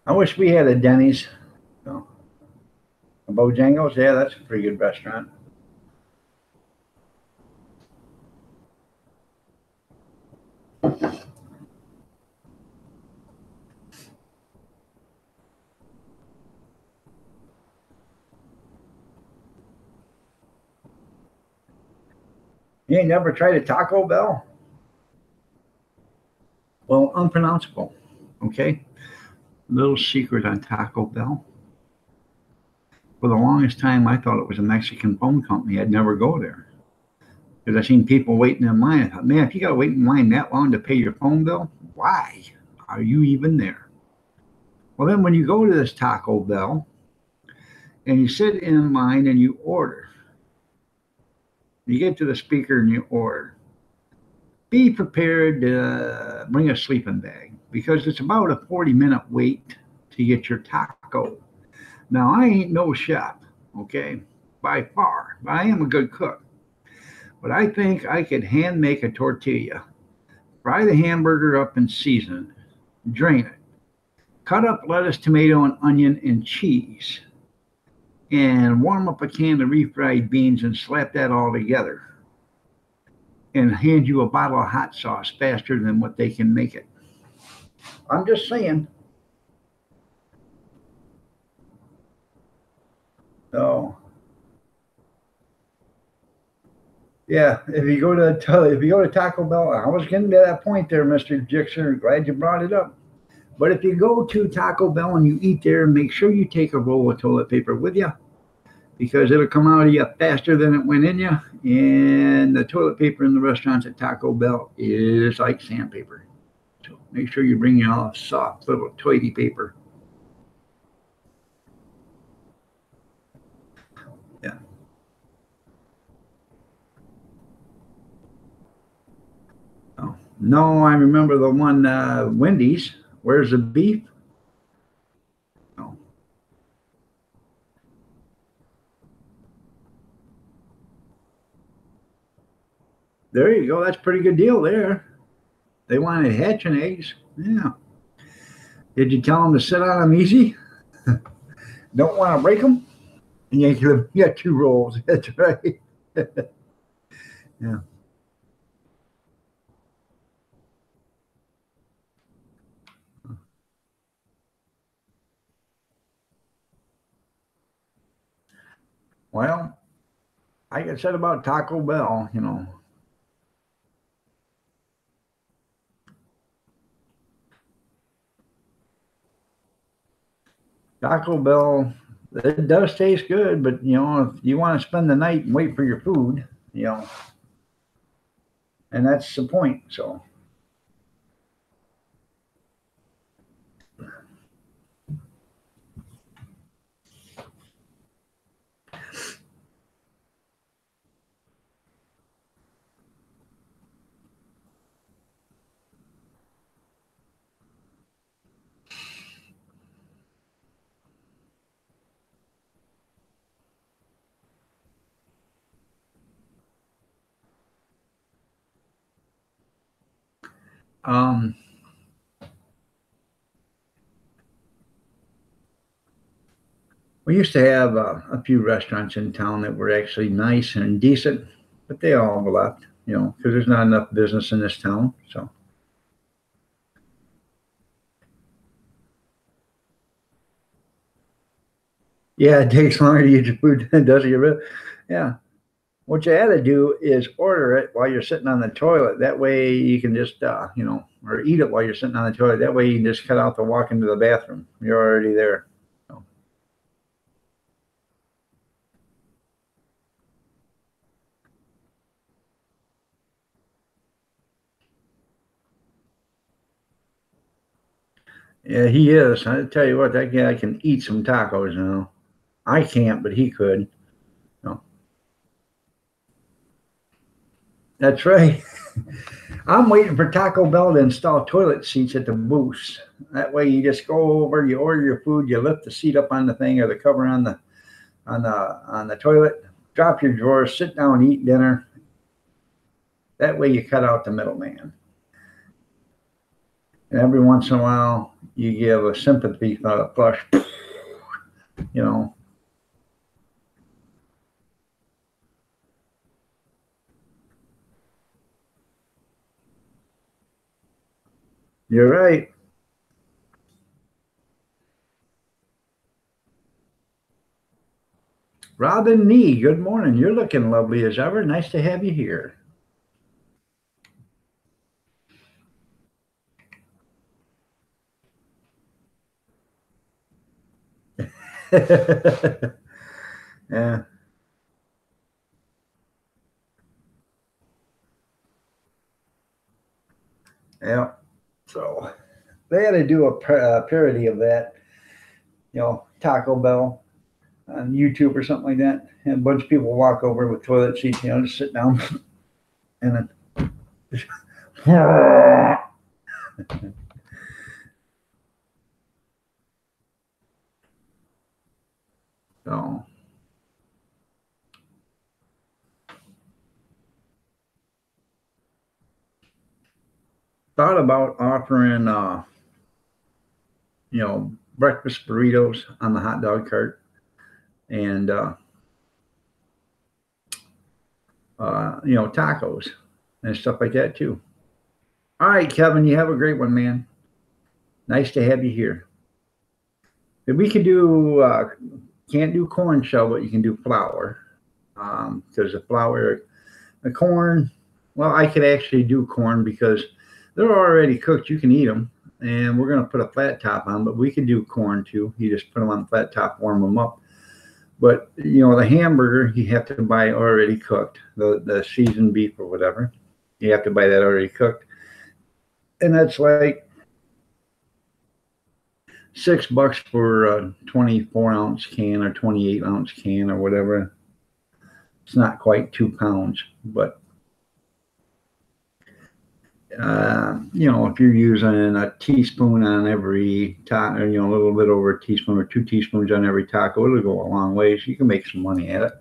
I wish we had a Denny's. So, a Bojangles, yeah, that's a pretty good restaurant. You ain't never tried a Taco Bell? Well, unpronounceable. Okay. Little secret on Taco Bell. For the longest time, I thought it was a Mexican phone company. I'd never go there because I seen people waiting in line. I thought, man, if you got to wait in line that long to pay your phone bill, why are you even there? Well, then when you go to this Taco Bell and you sit in line and you order, you get to the speaker and you order. Be prepared to bring a sleeping bag because it's about a 40-minute wait to get your taco. Now, I ain't no chef, okay, by far, but I am a good cook. But I think I could hand make a tortilla, fry the hamburger up and season it, drain it, cut up lettuce, tomato, and onion and cheese, and warm up a can of refried beans and slap that all together and hand you a bottle of hot sauce faster than what they can make it. I'm just saying. So, yeah, if you go to Taco Bell, I was getting to that point there, Mr. Jixer. Glad you brought it up. But if you go to Taco Bell and you eat there, make sure you take a roll of toilet paper with you because it'll come out of you faster than it went in you. And the toilet paper in the restaurants at Taco Bell is like sandpaper. So make sure you bring your soft little toilet paper. Yeah. Oh. No, I remember the one Wendy's. Where's the beef? No. There you go. That's a pretty good deal there. They wanted hatching eggs. Yeah. Did you tell them to sit on them easy? Don't want to break them? And you got two rolls. That's right. Yeah. Well, like I said about Taco Bell, Taco Bell, it does taste good, but if you want to spend the night and wait for your food, And that's the point. So. We used to have a few restaurants in town that were actually nice and decent, but they all left, because there's not enough business in this town. So, yeah, it takes longer to eat your food than it does to get rid of. Yeah. What you had to do is order it while you're sitting on the toilet. That way you can just, or eat it while you're sitting on the toilet. That way you can just cut out the walk into the bathroom. You're already there. So. Yeah, he is. I tell you what, that guy can eat some tacos now. I can't, but he could. No. That's right. I'm waiting for Taco Bell to install toilet seats at the booths. That way, you just go over, you order your food, you lift the seat up on the thing or the cover on the toilet, drop your drawer, sit down, eat dinner. That way, you cut out the middleman. And every once in a while, you give a sympathy flush. You know. You're right. Robin Nee, good morning. You're looking lovely as ever. Nice to have you here. Yeah. Yeah. So they had to do a parody of that, Taco Bell on YouTube or something like that. And a bunch of people walk over with toilet seats, just sit down and then. So thought about offering, breakfast burritos on the hot dog cart and, tacos and stuff like that too. All right, Kevin, you have a great one, man. Nice to have you here. If we could do, can't do corn shell, but you can do flour. Because the corn, well, I could actually do corn because they're already cooked. You can eat them. And we're going to put a flat top on, but we can do corn too. You just put them on the flat top, warm them up. But, the hamburger, you have to buy already cooked, the seasoned beef or whatever. You have to buy that already cooked. And that's like $6 for a 24-ounce can or 28-ounce can or whatever. It's not quite 2 pounds, but if you're using a teaspoon on every taco, a little bit over a teaspoon or 2 teaspoons on every taco, it'll go a long ways. You can make some money at it.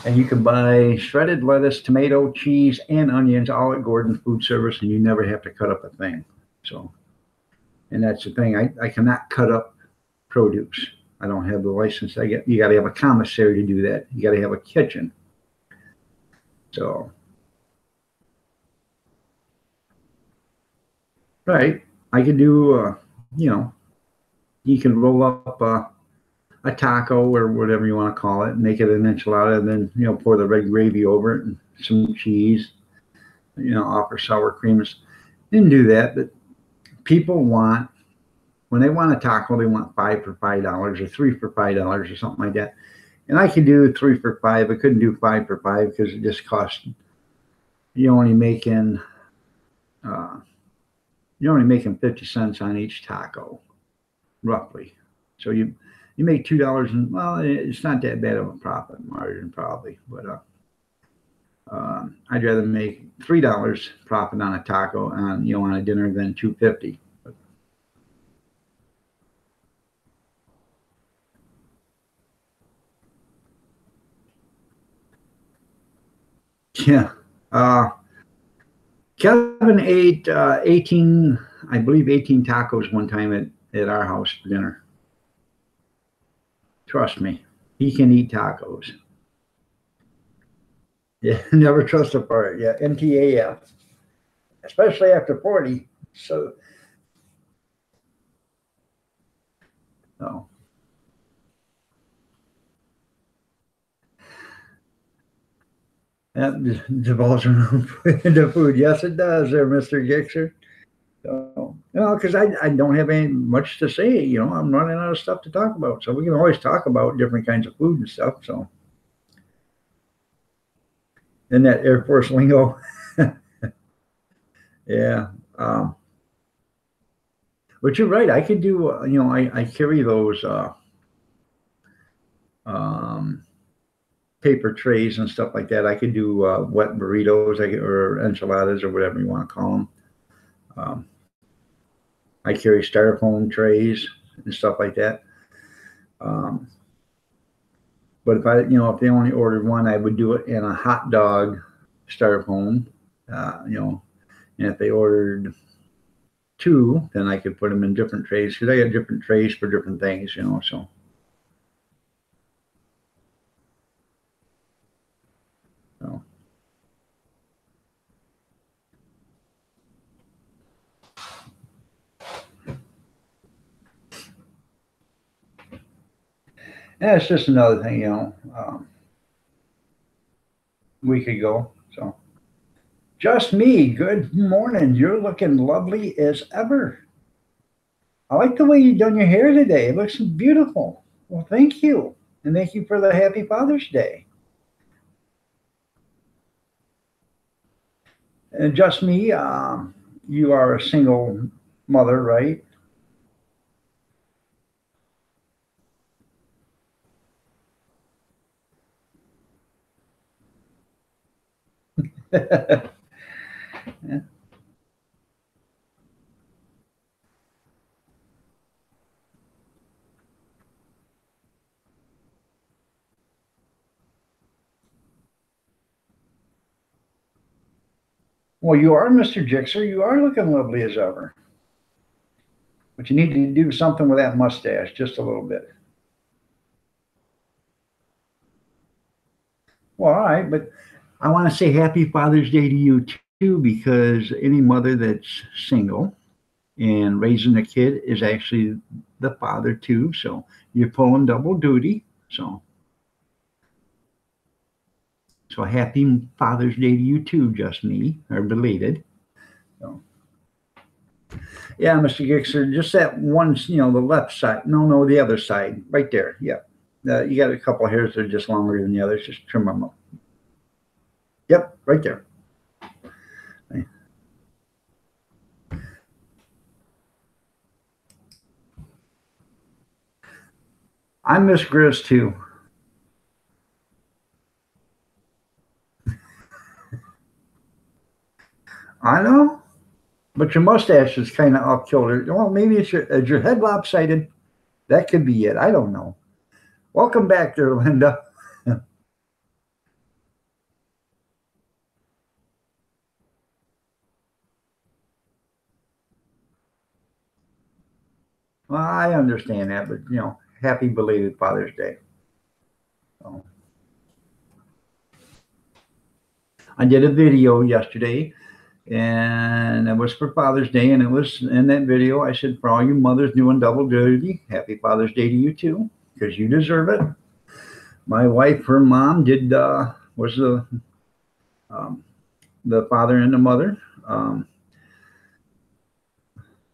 And you can buy shredded lettuce, tomato, cheese, and onions all at Gordon Food Service, and you never have to cut up a thing. So, and that's the thing. I cannot cut up produce. I don't have the license. You got to have a commissary to do that. You got to have a kitchen. So, right. I could do, you can roll up a taco or whatever you want to call it, make it an enchilada, and then, pour the red gravy over it and some cheese, offer sour creams. Didn't do that, but people when they want a taco, they want 5 for $5 or 3 for $5 or something like that. And I could do 3 for $5. I couldn't do 5 for $5 because it just cost you're only making uh, you're only making 50 cents on each taco, roughly. So you make $2, and well, it's not that bad of a profit margin probably, but I'd rather make $3 profit on a taco on on a dinner than 2.50. Yeah. Uh, Kevin ate 18, I believe 18 tacos one time at our house for dinner. Trust me, he can eat tacos. Yeah, never trust a fart. Yeah, NTAF, especially after 40. So, no. That devolves into food. Yes, it does, there, Mr. Gixer. So, because I don't have any much to say. I'm running out of stuff to talk about. So we can always talk about different kinds of food and stuff. So, in that Air Force lingo, yeah. Um, but you're right. I could do. I carry those um, paper trays and stuff like that. I could do wet burritos, or enchiladas, or whatever you want to call them. Um, I carry styrofoam trays and stuff like that. Um, but if they only ordered one, I would do it in a hot dog styrofoam. And if they ordered two, then I could put them in different trays because I got different trays for different things. So. So. Yeah, it's just another thing, week ago. So, just me. Good morning. You're looking lovely as ever. I like the way you done your hair today. It looks beautiful. Well, thank you. And thank you for the happy Father's Day. And just me, you are a single mother, right? Well, you are Mr. Jixer. You are looking lovely as ever. But you need to do something with that mustache just a little bit. Well, all right, but I want to say happy Father's Day to you too, because any mother that's single and raising a kid is actually the father too. So you're pulling double duty. So happy Father's Day to you too, just me, or belated. So yeah, Mr. Gixer, just that one, the left side. No, the other side, right there. Yeah, you got a couple of hairs that are just longer than the others. Just trim them up. Yep, right there. I miss Grizz too. I know, but your mustache is kind of off kilter. Well, maybe is your head lopsided. That could be it. I don't know. Welcome back there, Linda. Well, I understand that, but happy belated Father's Day. So, I did a video yesterday, and it was for Father's Day, and it was in that video. I said, for all you mothers doing double duty, happy Father's Day to you too, because you deserve it. My wife, her mom, was um, the father and the mother.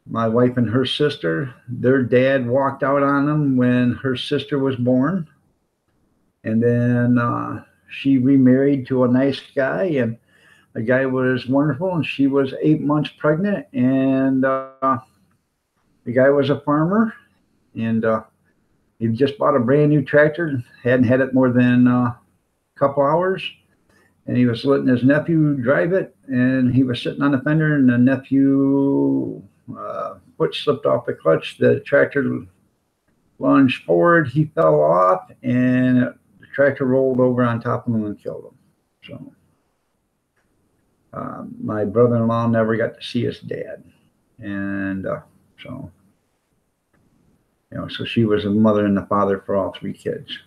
My wife and her sister, their dad walked out on them when her sister was born. And then she remarried to a nice guy. And the guy was wonderful, and she was 8 months pregnant, and the guy was a farmer, and he just bought a brand new tractor, hadn't had it more than a couple hours, and he was letting his nephew drive it, and he was sitting on the fender, and the nephew foot slipped off the clutch. The tractor lunged forward. He fell off, and the tractor rolled over on top of him and killed him. So my brother-in-law never got to see his dad, and so so she was a mother and the father for all 3 kids.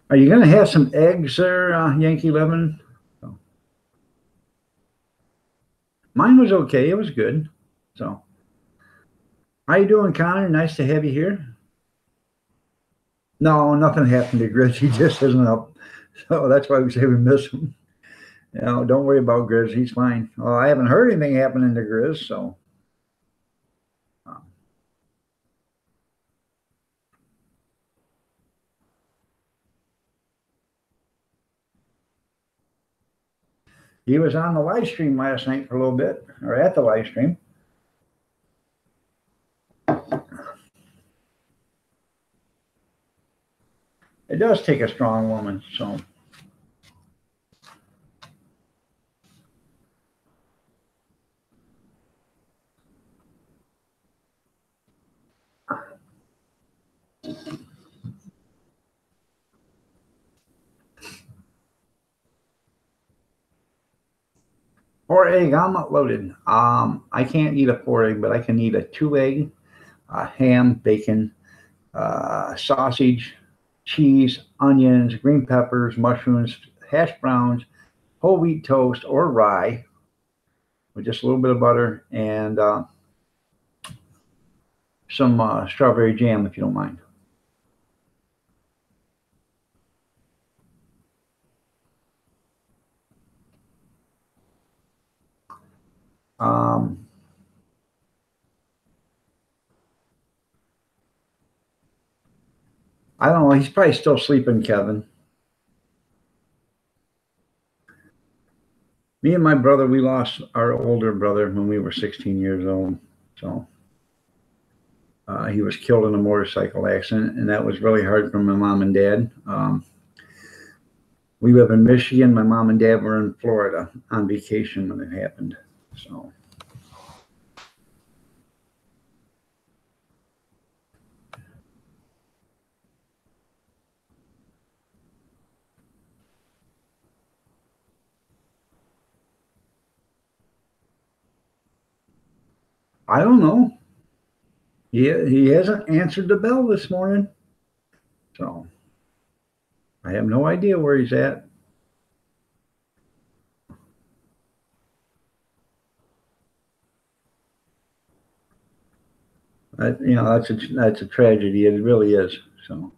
Are you going to have some eggs there, Yankee Living? So, mine was okay. It was good. So, how you doing, Connor? Nice to have you here. No, nothing happened to Grizz. He just isn't up. So that's why we say we miss him. Don't worry about Grizz. He's fine. Well, I haven't heard anything happening to Grizz, so. He was on the live stream last night for a little bit, or at the live stream. It does take a strong woman, so. Four egg omelet loaded. I can't eat a 4 egg, but I can eat a 2 egg, ham, bacon, sausage, cheese, onions, green peppers, mushrooms, hash browns, whole wheat toast or rye with just a little bit of butter, and some strawberry jam if you don't mind. I don't know. He's probably still sleeping, Kevin. Me and my brother, we lost our older brother when we were 16 years old. So he was killed in a motorcycle accident, and that was really hard for my mom and dad. We live in Michigan. My mom and dad were in Florida on vacation when it happened. So. I don't know. He hasn't answered the bell this morning. So I have no idea where he's at. That's a tragedy. It really is. So.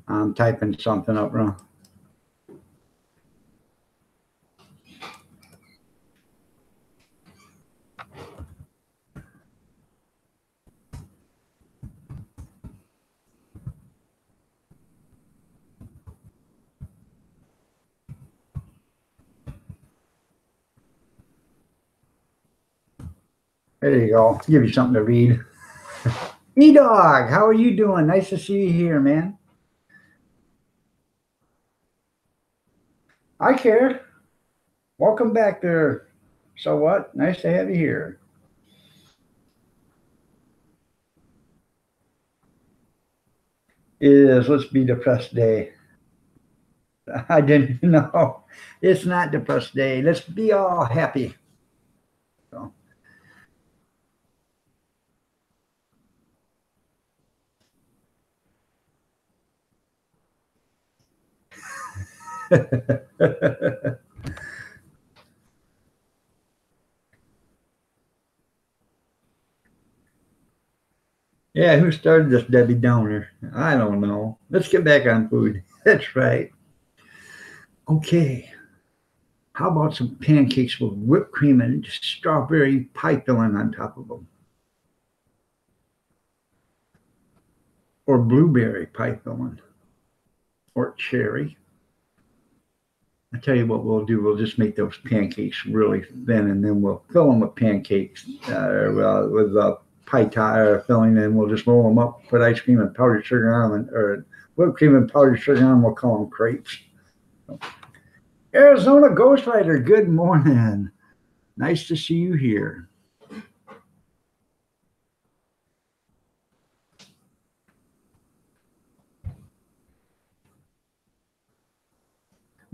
I'm typing something up wrong. There you go. Give you something to read. E-Dog, how are you doing? Nice to see you here, man. I care. Welcome back there. So what? Nice to have you here. It is. Let's be depressed day. I didn't know. It's not depressed day. Let's be all happy. So. Yeah, who started this Debbie Downer? I don't know. Let's get back on food. That's right. Okay. How about some pancakes with whipped cream and strawberry pie filling on top of them? Or blueberry pie filling? Or cherry? I tell you what we'll do. We'll just make those pancakes really thin, and then we'll fill them with pancakes with pie filling, and we'll just roll them up, put ice cream and powdered sugar on them, or whipped cream and powdered sugar on them. We'll call them crepes. Arizona Ghost Rider, good morning. Nice to see you here.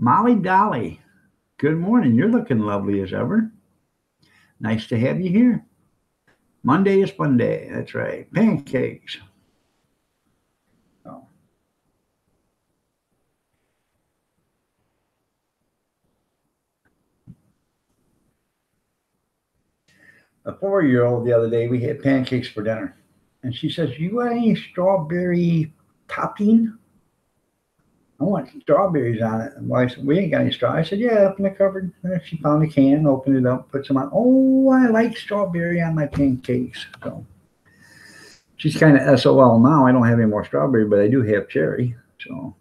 Molly Dolly, good morning. You're looking lovely as ever. Nice to have you here. Monday is fun day. That's right. Pancakes. Oh. A 4-year-old the other day, we had pancakes for dinner. And she says, "You got any strawberry topping? I want strawberries on it." And I said, "We ain't got any straw." I said, "Yeah, up in the cupboard." And she found a can, opened it up, put some on. "Oh, I like strawberry on my pancakes." So she's kind of SOL now. I don't have any more strawberry, but I do have cherry. So,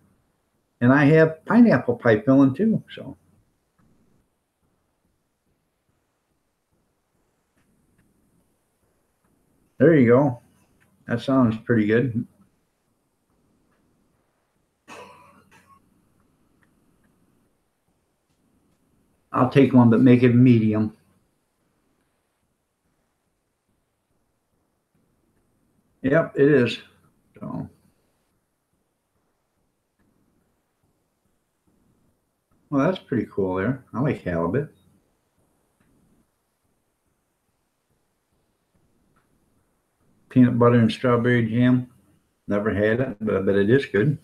and I have pineapple pie filling too. So. There you go. That sounds pretty good. I'll take one, but make it medium. Yep, it is. So, well, that's pretty cool there. I like halibut. Peanut butter and strawberry jam. Never had it, but I bet it is good.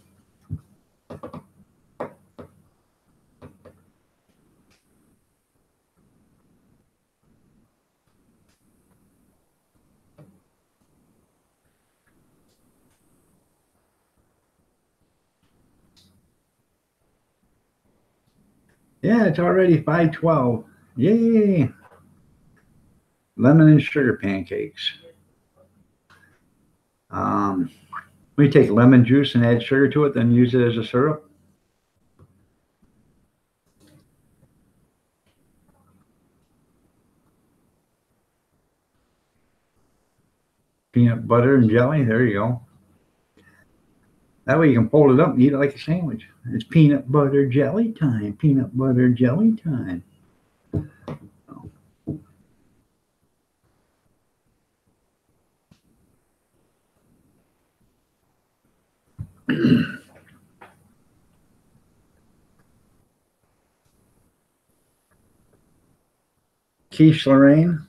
Yeah, it's already 5:12. Yay! Lemon and sugar pancakes. We take lemon juice and add sugar to it, then use it as a syrup. Peanut butter and jelly. There you go. That way you can fold it up and eat it like a sandwich. It's peanut butter jelly time. Peanut butter jelly time. Quiche Lorraine.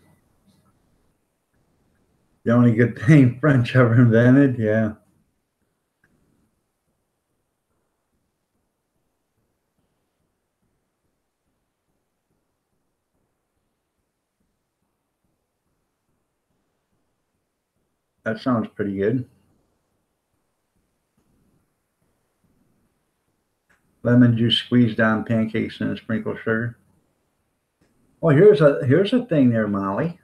The only good thing French ever invented. Yeah. That sounds pretty good. Lemon juice squeezed on pancakes and a sprinkle of sugar. Well, here's a thing there, Molly.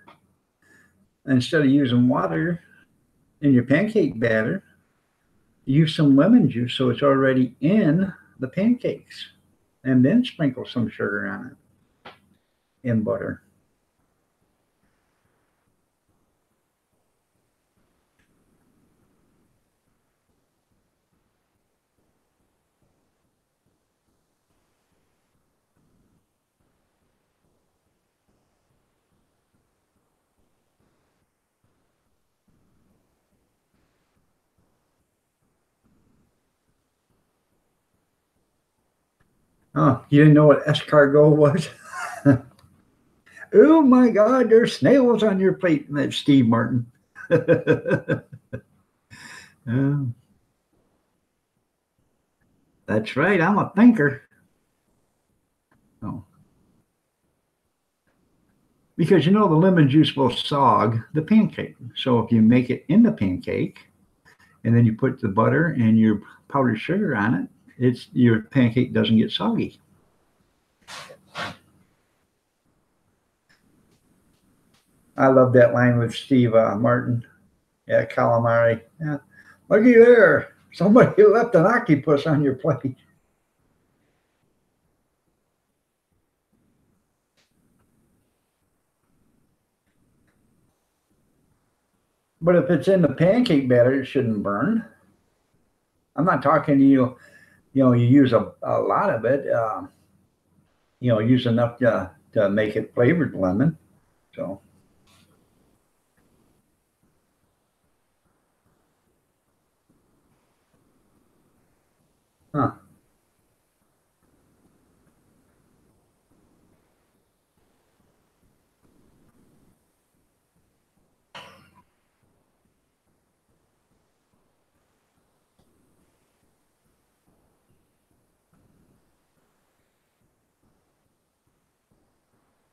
Instead of using water in your pancake batter, use some lemon juice so it's already in the pancakes, and then sprinkle some sugar on it and butter. Oh, you didn't know what escargot was? Oh my God, there's snails on your plate. That's Steve Martin. Uh, that's right. I'm a thinker. Oh. Because the lemon juice will sog the pancake. So if you make it in the pancake and then you put the butter and your powdered sugar on it, your pancake doesn't get soggy. I love that line with Steve Martin. Yeah, calamari. Yeah. Looky there. Somebody left an octopus on your plate. But if it's in the pancake batter, it shouldn't burn. I'm not talking to you, you use a lot of it, use enough to make it flavored lemon. So, huh.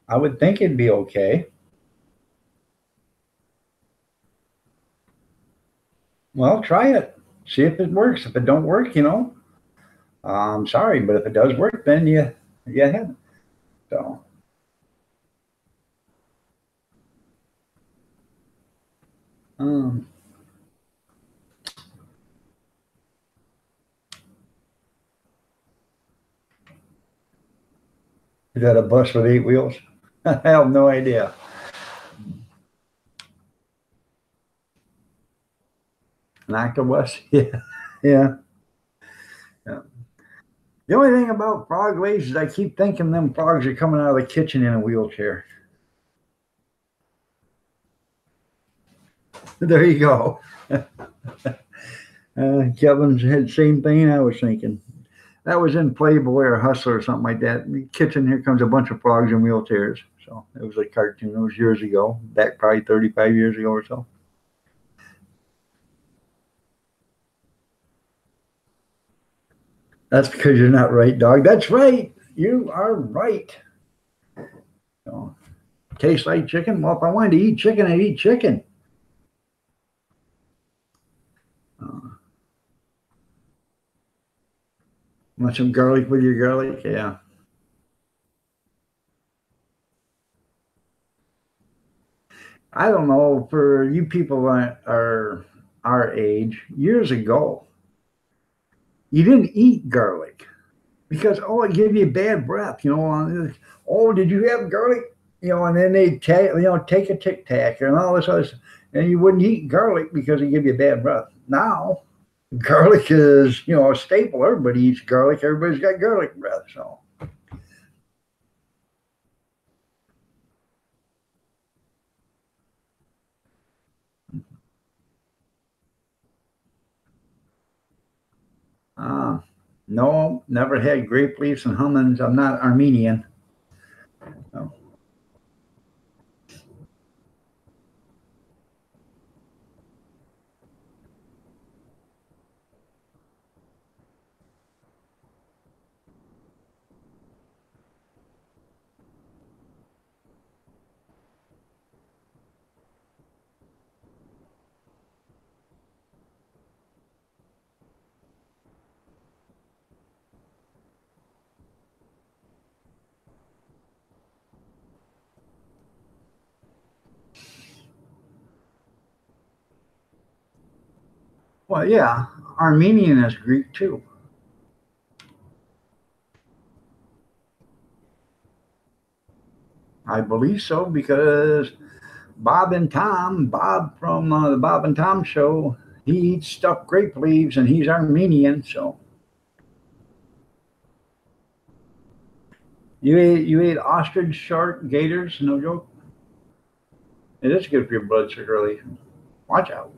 I would think it'd be okay. Well, try it. See if it works. If it don't work, I'm sorry, but if it does work, then you have it. So, um, is that a bus with 8 wheels? I have no idea. An octopus? Yeah, yeah. Yeah. The only thing about frog legs is I keep thinking them frogs are coming out of the kitchen in a wheelchair. There you go. Kevin had the same thing I was thinking. That was in Playboy or Hustler or something like that. In the kitchen, here comes a bunch of frogs in wheelchairs. So it was a cartoon. It was years ago, back probably 35 years ago or so. That's because you're not right, dog. That's right. You are right. So, tastes like chicken. Well, if I wanted to eat chicken, I'd eat chicken. Uh, want some garlic with your garlic? Yeah. I don't know. For you people that are our age, years ago, you didn't eat garlic because it gave you bad breath. Oh, did you have garlic? And then they take a Tic Tac and all this other stuff, and you wouldn't eat garlic because it gave you bad breath. Now, garlic is a staple. Everybody eats garlic. Everybody's got garlic breath. So. Uh, no, never had grape leaves and humans. I'm not Armenian. So. Well, yeah, Armenian is Greek too. I believe so because Bob from the Bob and Tom show, he eats stuffed grape leaves and he's Armenian. So you ate ostrich, shark, gators? No joke. It is good for your blood sugar. Watch out.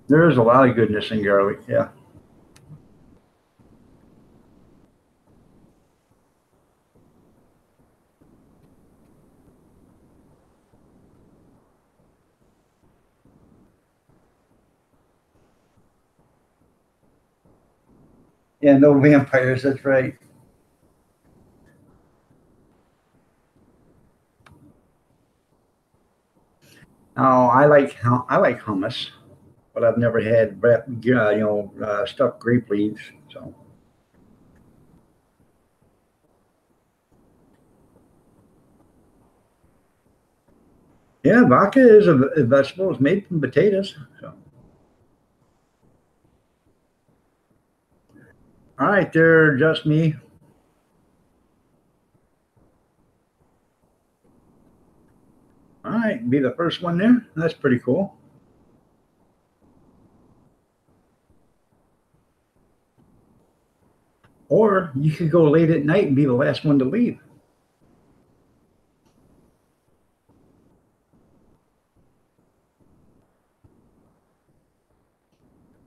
There is a lot of goodness in garlic. Yeah. Yeah, no vampires. That's right. Oh, I like hummus, but I've never had stuffed grape leaves. So yeah, vodka is a vegetable. It's made from potatoes. So all right, there, just me. All right, be the first one there. That's pretty cool. Or you could go late at night and be the last one to leave.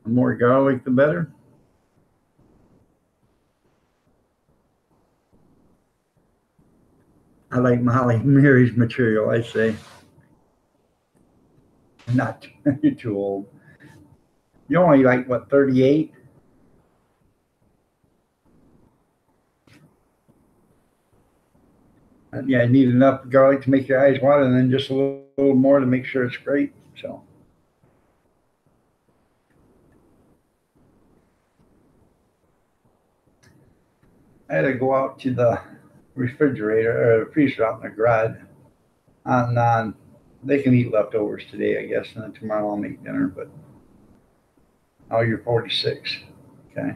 The more garlic, the better. I like Molly Mary's material, I say. Not you're too old. You're only like what, 38? Yeah, you need enough garlic to make your eyes water, and then just a little more to make sure it's great. So I had to go out to the refrigerator or freezer out in the garage. And they can eat leftovers today, I guess, and then tomorrow I'll make dinner. But oh, you're 46. Okay.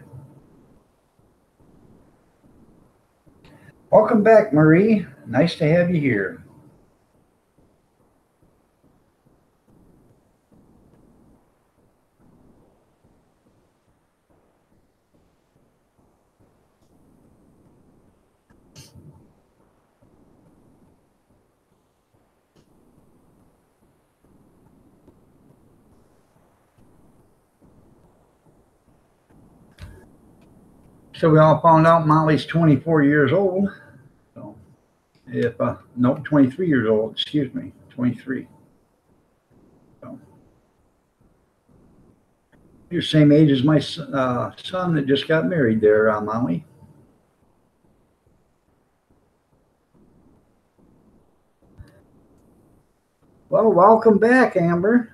Welcome back, Marie. Nice to have you here. So we all found out Molly's 24 years old. So if nope, 23 years old. Excuse me, 23. So you're the same age as my son that just got married there, Molly. Well, welcome back, Amber.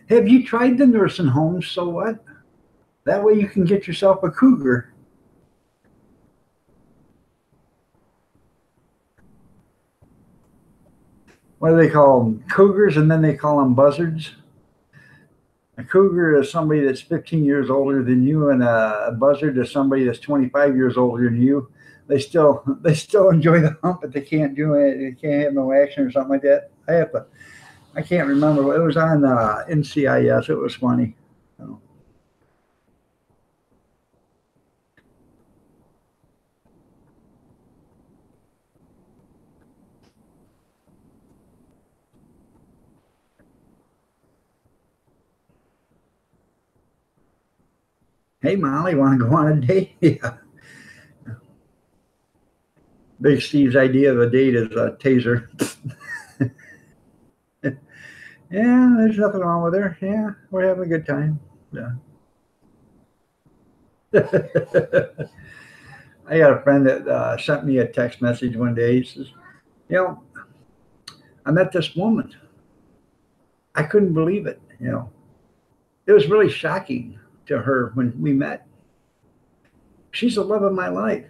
Have you tried the nursing homes? So what? That way you can get yourself a cougar. What do they call them? Cougars, and then they call them buzzards. A cougar is somebody that's 15 years older than you, and a buzzard is somebody that's 25 years older than you. They still enjoy the hump, but they can't do it. They can't have no action or something like that. I can't remember. It was on NCIS. It was funny. So, hey, Molly, want to go on a date? Yeah. Big Steve's idea of a date is a taser. Yeah, there's nothing wrong with her. Yeah, we're having a good time. Yeah. I got a friend that sent me a text message one day. He says, "You know, I met this woman. I couldn't believe it. It was really shocking to her when we met. She's the love of my life.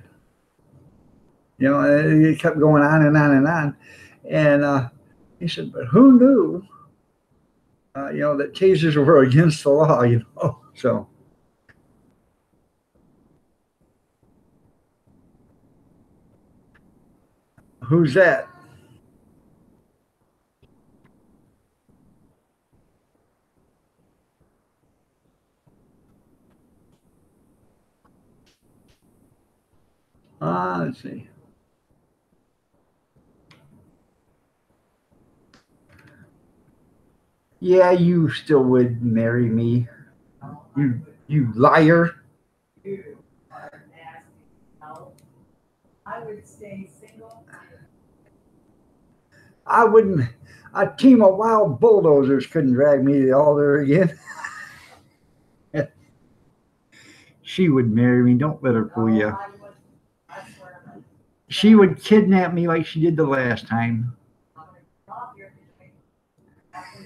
And it kept going on and on and on. And he said, but who knew, that tasers were against the law. So, who's that? Let's see. Yeah, you still would marry me. You liar. You are nasty. No, I would stay single. I wouldn't. A team of wild bulldozers couldn't drag me to the altar again. She would marry me. Don't let her fool you. I would. I swear to She would kidnap me like she did the last time. I'm gonna get off here between after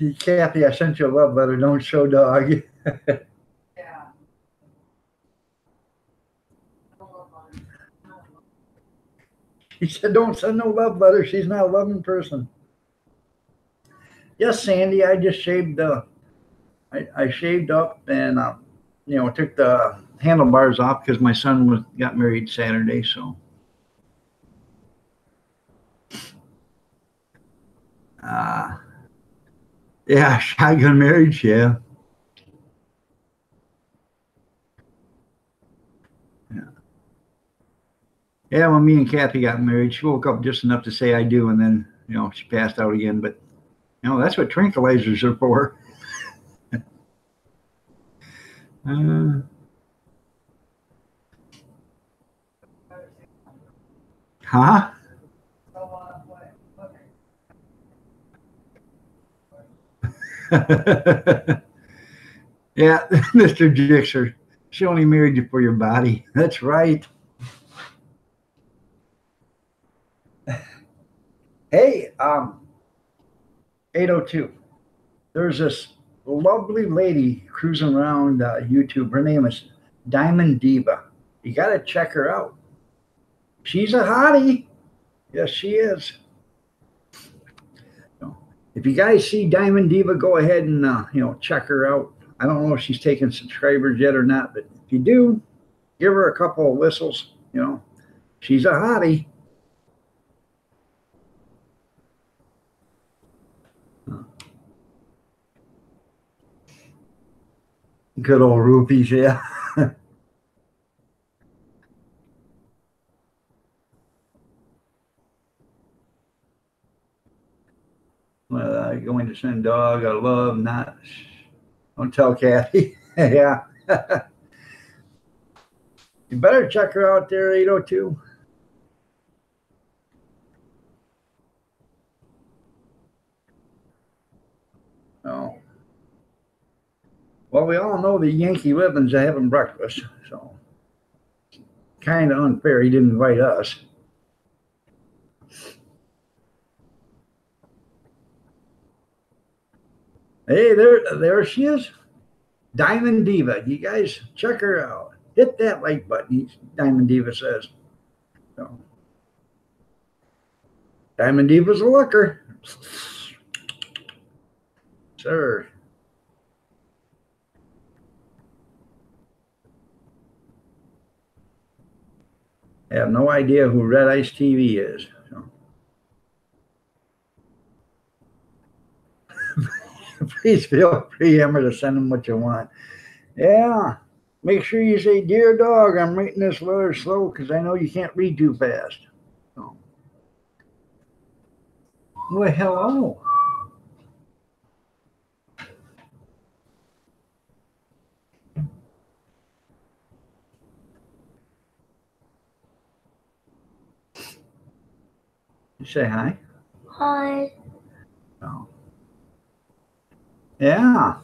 6. Kathy, I sent you a love letter. Don't show dog. Yeah. I don't know about it. She said, don't send no love letter. She's not a loving person. Yes, Sandy, I just shaved. I shaved up and took the handlebars off because my son got married Saturday. So, yeah, shotgun marriage. Yeah. Yeah, when me and Kathy got married, she woke up just enough to say I do, and then she passed out again. But that's what tranquilizers are for. Huh? So, what? Yeah, Mr. Jixer, she only married you for your body. That's right. Hey, 802. There's this lovely lady cruising around YouTube. Her name is Diamond Diva. You got to check her out. She's a hottie. Yes, she is. If you guys see Diamond Diva, go ahead and check her out. I don't know if she's taking subscribers yet or not, but if you do, give her a couple of whistles. She's a hottie. Good old rupees, yeah. Going to send dog a love, not. Don't tell Kathy. Yeah. You better check her out there, 802. Oh. Well, we all know the Yankee Living's having breakfast, so kind of unfair he didn't invite us. Hey, there she is. Diamond Diva. You guys check her out. Hit that like button, Diamond Diva says. So, Diamond Diva's a looker. Sir. I have no idea who Red Ice TV is. So. Please feel free, Emma, to send them what you want. Yeah. Make sure you say, dear dog, I'm writing this letter slow because I know you can't read too fast. So. Well, hello. You say hi. Hi. Oh. Yeah.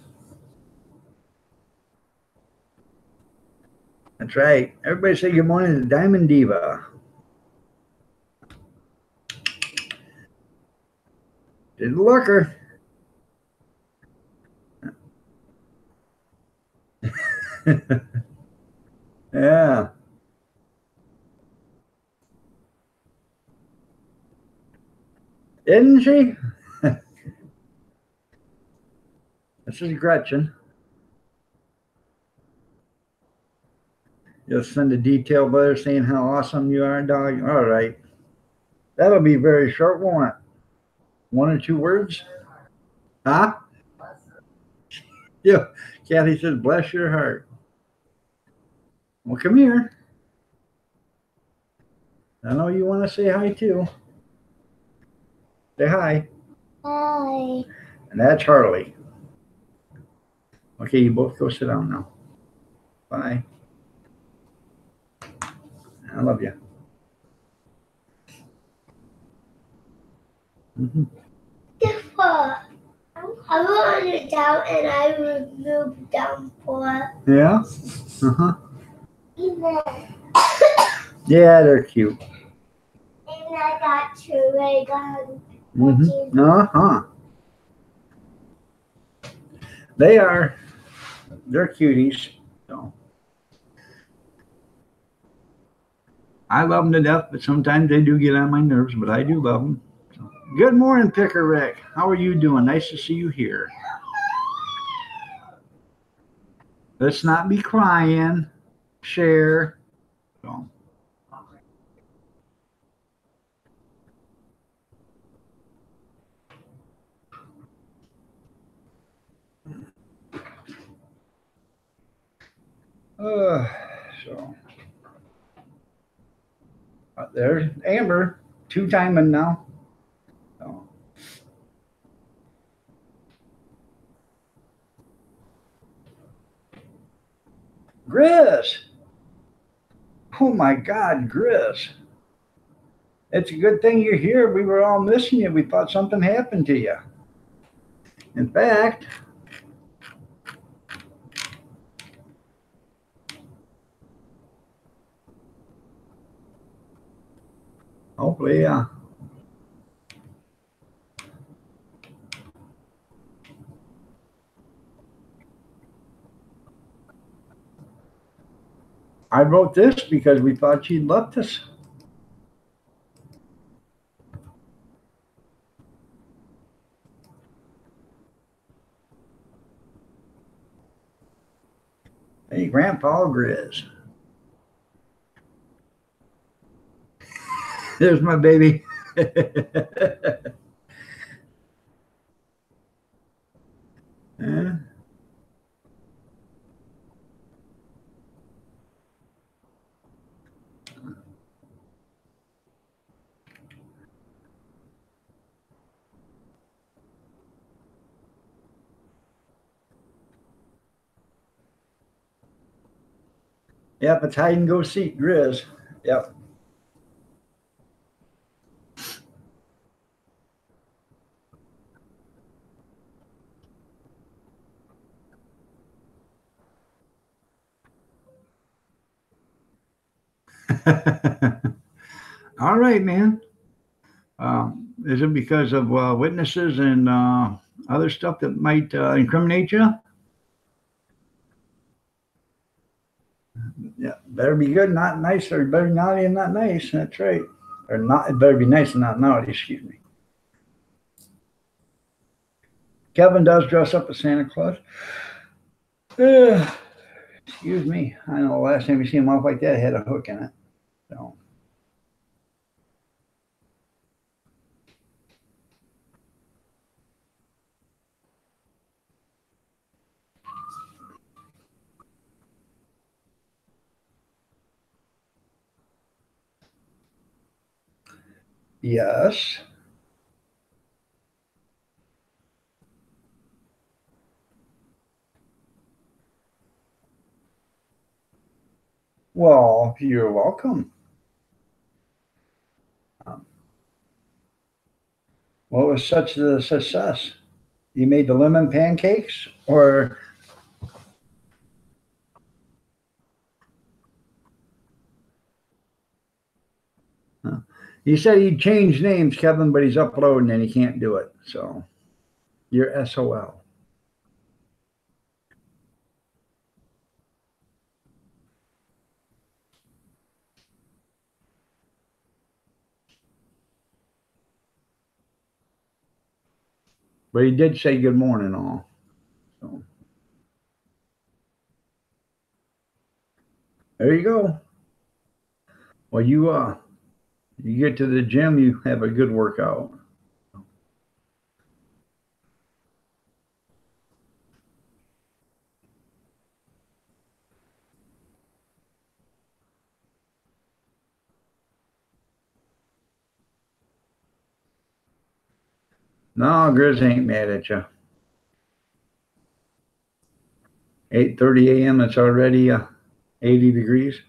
That's right. Everybody say good morning to Diamond Diva. Didn't look her. Yeah. Isn't she? This is Gretchen. You'll send a detailed letter saying how awesome you are, dog. All right. That'll be very short, won't it? 1 or 2 words? Huh? Yeah. Kathy says, bless your heart. Well, come here. I know you want to say hi too. Say hi. Hi. And that's Harley. Okay, you both go sit down now. Bye. I love you. Papa, I wanted down and I would move down for Yeah? Uh-huh. even. Yeah, they're cute. And I got two ray guns. Mm-hmm. Uh-huh. They are. They're cuties. So. I love them to death, but sometimes they do get on my nerves, but I do love them. So. Good morning, Picker Rick. How are you doing? Nice to see you here. Let's not be crying. Share. So. So. There's Amber, two-timing now. So. Grizz. Oh my God, Grizz. It's a good thing you're here. We were all missing you. We thought something happened to you. In fact, hopefully, I wrote this because we thought she'd left us. Hey, Grandpa Grizz. There's my baby. Yeah. Yep, it's hide and go seek, Grizz. Yep. All right, man. Is it because of witnesses and other stuff that might incriminate you? Yeah, better be good, not nice, or better naughty and not nice. That's right. Or not, it better be nice and not naughty, excuse me. Kevin does dress up as Santa Claus. Excuse me. I know the last time you see him off like that, it had a hook in it. So. Yes. Well, you're welcome. What was such a success? You made the lemon pancakes, or he said he'd change names, Kevin, but he's uploading and he can't do it. So you're SOL. But he did say good morning, all. So there you go. Well, you get to the gym, you have a good workout. No, Grizz ain't mad at you. 8:30 a.m. It's already 80 degrees.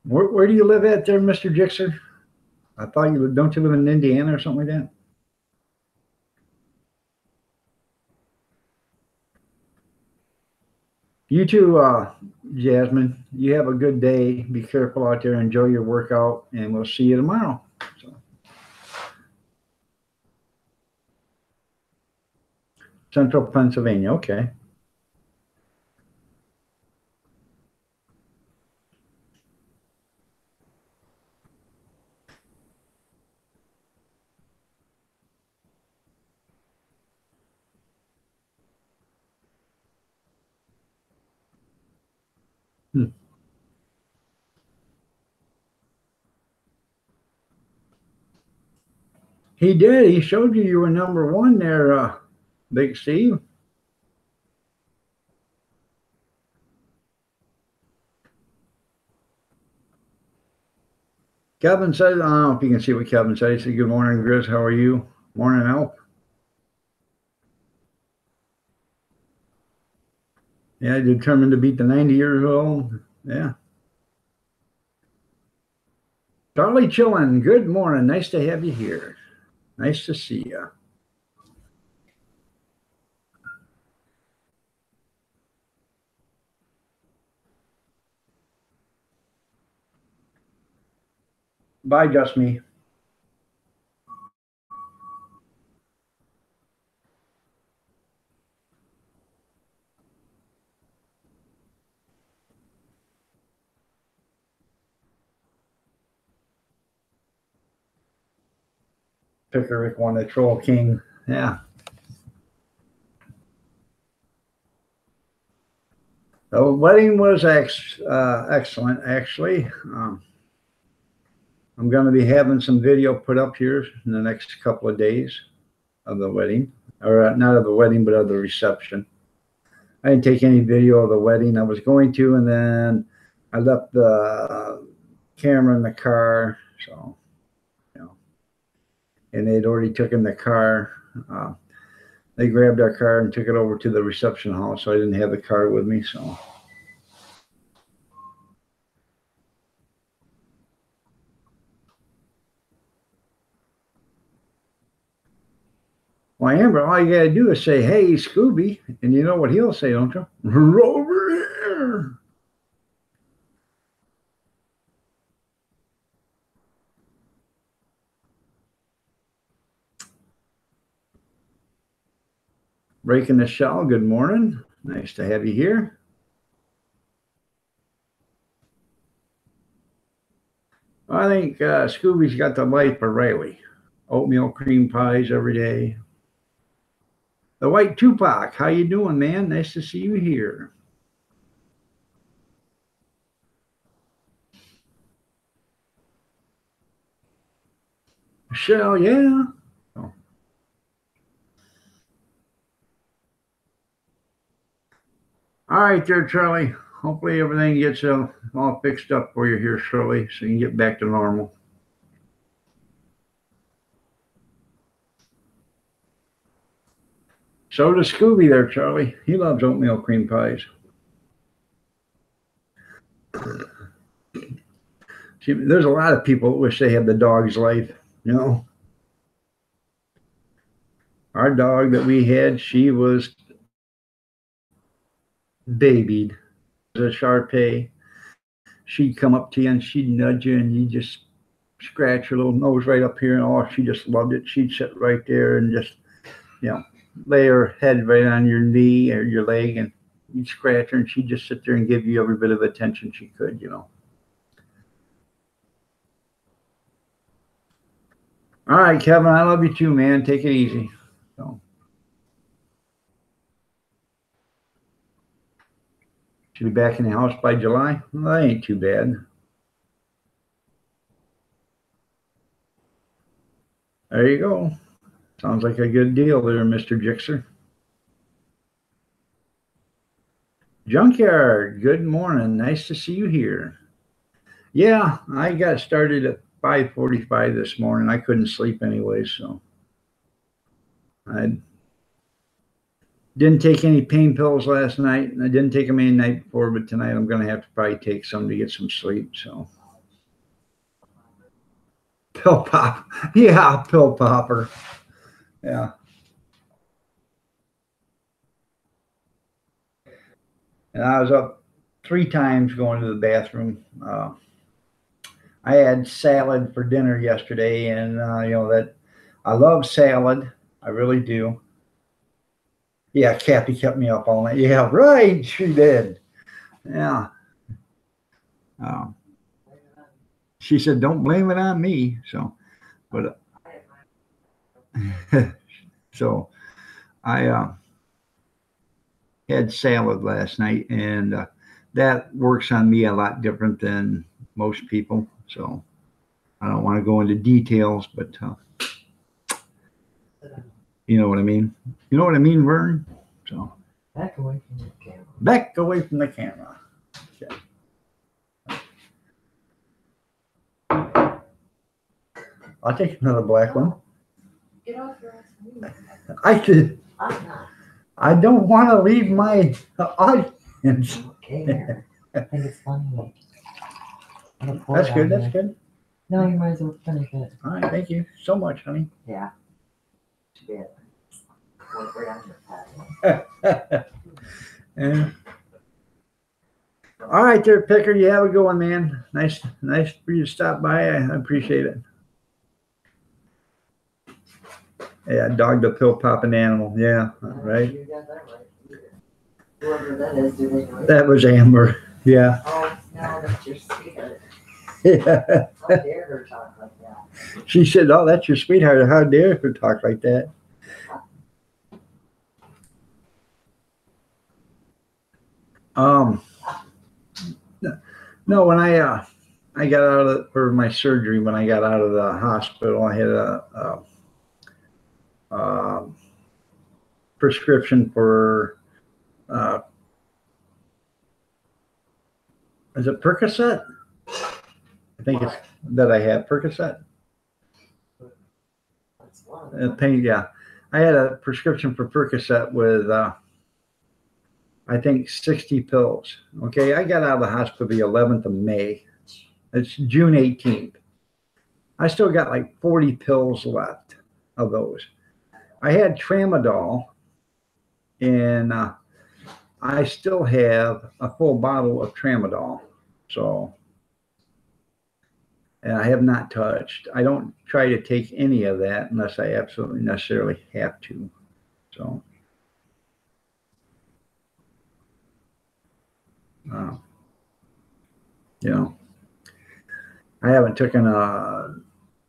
Where do you live at there, Mr. Jixer? I thought don't you live in Indiana or something like that? You too, Jasmine. You have a good day. Be careful out there. Enjoy your workout, and we'll see you tomorrow. So. Central Pennsylvania. Okay. He did. He showed you were number one there, Big Steve. Kevin said, I don't know if you can see what Kevin said. He said, good morning, Grizz. How are you? Morning, Elf. Yeah, determined to beat the 90-year-old. Yeah. Charlie Chillin, good morning. Nice to have you here. Nice to see you. Bye, just me. Pickerick won the Troll King. Yeah. The wedding was excellent, actually. I'm going to be having some video put up here in the next couple of days of the wedding, or not of the wedding, but of the reception. I didn't take any video of the wedding. I was going to, and then I left the camera in the car. So, you know, and they'd already taken the car. They grabbed our car and took it over to the reception hall. So I didn't have the car with me. So. Well, Amber, all you got to do is say, hey, Scooby. And you know what he'll say, don't you? Over here. Breaking the shell, good morning. Nice to have you here. I think Scooby's got the life of Riley. Oatmeal cream pies every day. The White Tupac, how you doing, man? Nice to see you here. Michelle, yeah. Oh. All right there, Charlie. Hopefully everything gets all fixed up for you here shortly so you can get back to normal. So does Scooby there, Charlie. He loves oatmeal cream pies. See, there's a lot of people that wish they had the dog's life, you know. Our dog that we had, she was babied. It was a Shar-Pei. She'd come up to you and she'd nudge you and you just scratch her little nose right up here, and oh, she just loved it. She'd sit right there and just, you know, lay her head right on your knee or your leg, and you'd scratch her and she'd just sit there and give you every bit of attention she could, you know. All right, Kevin, I love you too, man. Take it easy. So, should be back in the house by July. Well, that ain't too bad. There you go. Sounds like a good deal there, Mr. Jixer. Junkyard, good morning. Nice to see you here. Yeah, I got started at 5:45 this morning. I couldn't sleep anyway, so I didn't take any pain pills last night, and I didn't take them any night before, but tonight I'm going to have to probably take some to get some sleep. So, pill pop. Yeah, pill popper. Yeah. And I was up 3 times going to the bathroom. I had salad for dinner yesterday, and that I love salad. I really do. Yeah, Kathy kept me up all night. Yeah, right. She did. Yeah. She said, "Don't blame it on me." So, but so I had salad last night, and that works on me a lot different than most people. So I don't want to go into details, but you know what I mean. You know what I mean, Vern? So Back away from the camera. back away from the camera. Okay. I'll take another black one. Get off your ass. I could. I'm not. I don't want to leave my audience. I don't care. I think it's funny. That's good. That's good. No, you might as well finish it. All right. Thank you so much, honey. Yeah. Yeah. Well, we're on your path. Yeah. All right, there, Picker. You have a good one, man. Nice for you to stop by. I appreciate it. Yeah, dog the pill popping animal. Yeah, right. You got that right. Whoever that is, do they know? That was Amber. Yeah. Oh, no, that's your sweetheart. Yeah. How dare her talk like that? She said, "Oh, that's your sweetheart. How dare her talk like that?" No, when I got out of for my surgery, when I got out of the hospital, I had a prescription for is it Percocet? I think it's that I have Percocet. That's one. Yeah, I had a prescription for Percocet with I think 60 pills. Okay, I got out of the hospital the 11th of May. It's June 18th. I still got like 40 pills left of those. I had Tramadol, and I still have a full bottle of Tramadol. So, and I have not touched. I don't try to take any of that unless I absolutely necessarily have to. So, I haven't taken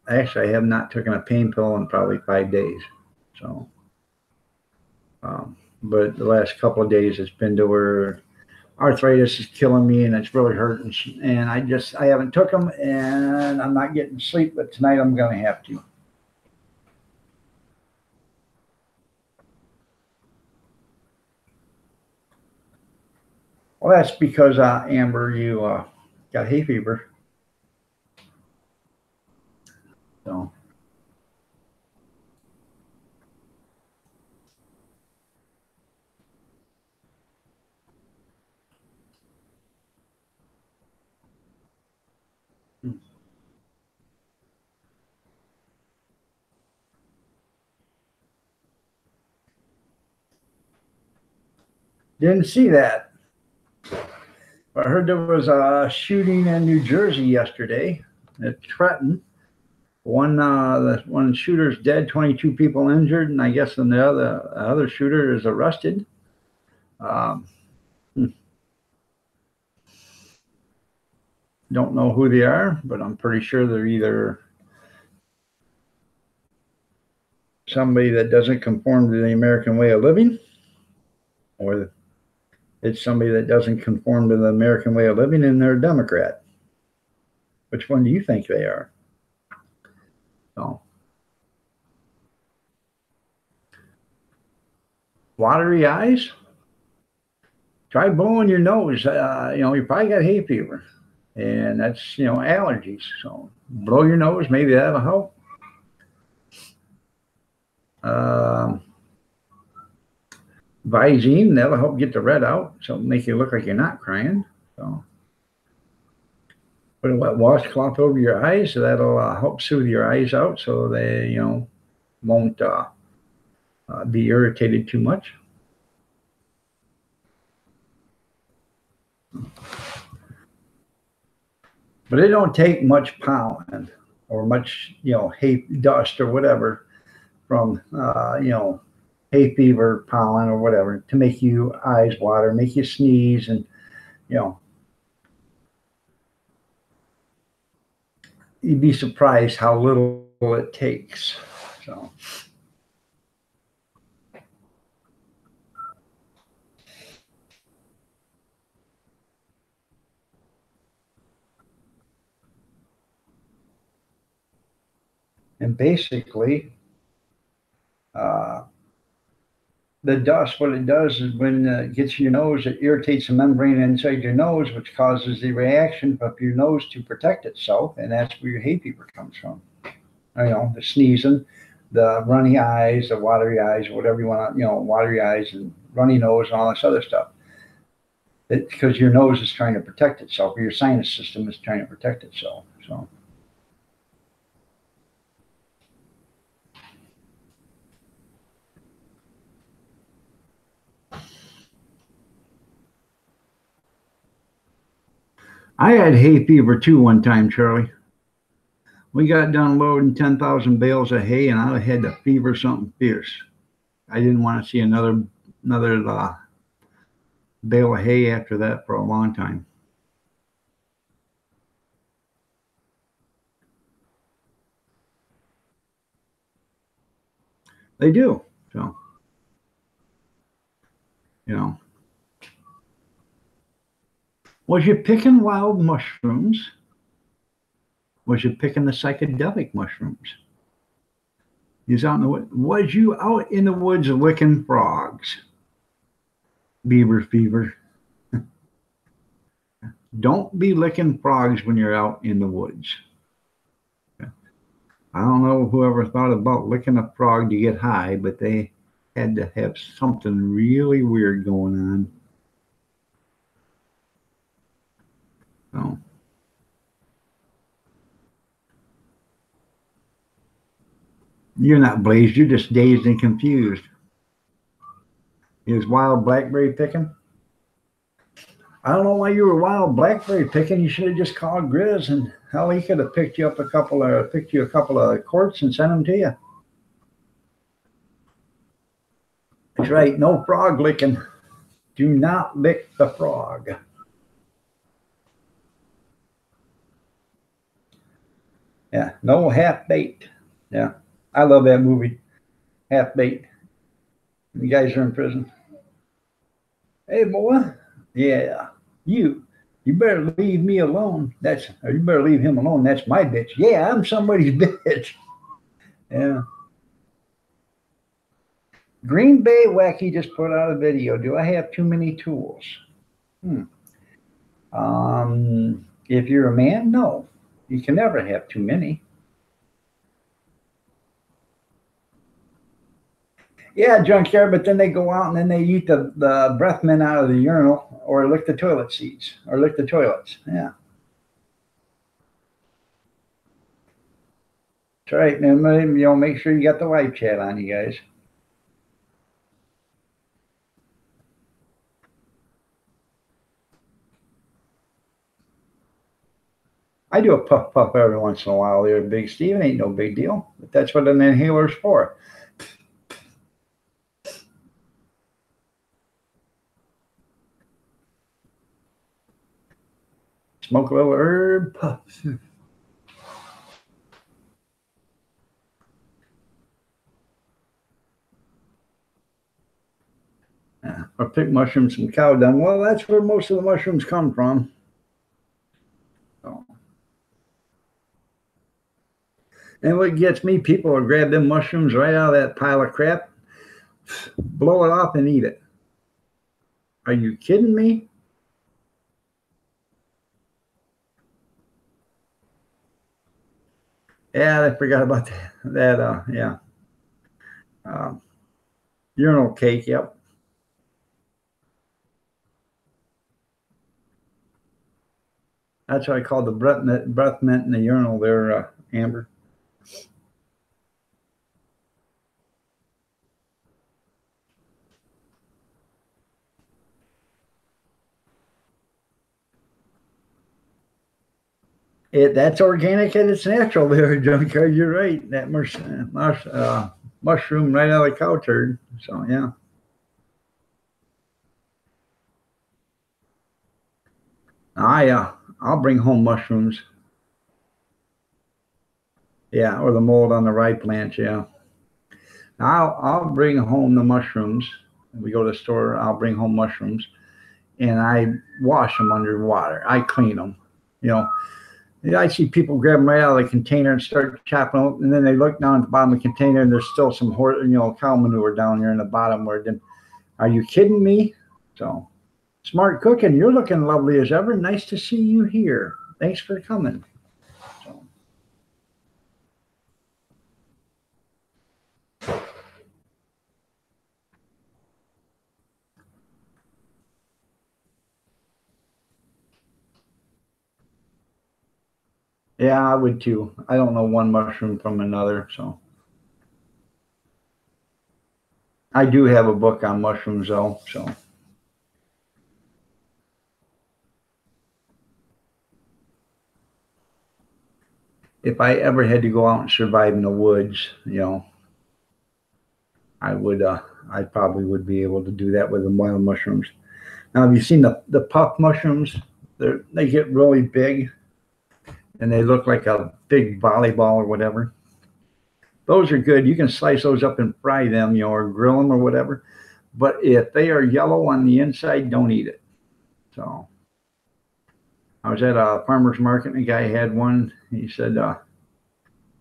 actually, I have not taken a pain pill in probably 5 days. So, but the last couple of days it's been to where arthritis is killing me and it's really hurting. And I haven't took them and I'm not getting sleep, but tonight I'm going to have to. Well, that's because, Amber, you got hay fever. So. Didn't see that. I heard there was a shooting in New Jersey yesterday at Trenton. One shooter's dead, 22 people injured, and I guess the other shooter is arrested. Don't know who they are, but I'm pretty sure they're either somebody that doesn't conform to the American way of living, or it's somebody that doesn't conform to the American way of living and they're a Democrat. Which one do you think they are? So, watery eyes? Try blowing your nose. You probably got hay fever. And that's, allergies. So blow your nose. Maybe that'll help. Visine, that'll help get the red out, so make you look like you're not crying. So put a wet washcloth over your eyes, so that'll help soothe your eyes out, so they won't be irritated too much. But it don't take much pollen or much hay dust or whatever from hay fever pollen or whatever to make you eyes water, make you sneeze, and you'd be surprised how little it takes. So and basically the dust, what it does is when it gets your nose, it irritates the membrane inside your nose, which causes the reaction of your nose to protect itself, and that's where your hay fever comes from. The sneezing, the runny eyes, the watery eyes, whatever you want to, watery eyes and runny nose and all this other stuff. It's because your nose is trying to protect itself, or your sinus system is trying to protect itself. So. I had hay fever too one time, Charlie. We got done loading 10,000 bales of hay, and I had the fever something fierce. I didn't want to see another bale of hay after that for a long time. They do. So, Was you picking wild mushrooms? Was you picking the psychedelic mushrooms? Was you out in the woods licking frogs? Beaver fever. Don't be licking frogs when you're out in the woods. I don't know whoever thought about licking a frog to get high, but they had to have something really weird going on. So. You're not blazed, you're just dazed and confused. Is wild blackberry picking? I don't know why you were wild blackberry picking. You should have just called Grizz, and hell, he could have picked you a couple of quarts and sent them to you. That's right, no frog licking. Do not lick the frog. Yeah, no half-baked. Yeah, I love that movie, Half-Baked. The guys are in prison. Hey, boy. Yeah, you better leave me alone. You better leave him alone. That's my bitch. Yeah, I'm somebody's bitch. Yeah. Green Bay Wacky just put out a video. Do I have too many tools? If you're a man, no. You can never have too many. Yeah, junkyard, but then they go out and then they eat the breath mint out of the urinal, or lick the toilet seats, or lick the toilets. Yeah. That's right. And make sure you got the live chat on, you guys. I do a puff puff every once in a while there, Big Steve. It ain't no big deal, but that's what an inhaler's for. Smoke a little herb puff. Or pick mushrooms from cow dung. Well, that's where most of the mushrooms come from. So. And what gets me, people will grab them mushrooms right out of that pile of crap, blow it off, and eat it. Are you kidding me? Yeah, I forgot about that. Yeah. Urinal cake, yep. That's what I call the breath mint in the urinal there, Amber. That's organic and it's natural there, Junkyard. You're right. That mushroom right out of the cow turd. So yeah. I'll bring home mushrooms. Yeah, or the mold on the rye plant. Yeah. I'll bring home the mushrooms. When we go to the store, I'll bring home mushrooms, and I wash them under water. I clean them. You know, I see people grab them right out of the container and start chopping them, and then they look down at the bottom of the container, and there's still some cow manure down there in the bottom. Are you kidding me? So, smart cooking. You're looking lovely as ever. Nice to see you here. Thanks for coming. So. Yeah, I would too. I don't know one mushroom from another, so. I do have a book on mushrooms though, so. If I ever had to go out and survive in the woods, I probably would be able to do that with the wild mushrooms. Now, have you seen the puff mushrooms? They get really big and they look like a big volleyball or whatever. Those are good. You can slice those up and fry them, or grill them or whatever. But if they are yellow on the inside, don't eat it. So I was at a farmer's market and a guy had one. He said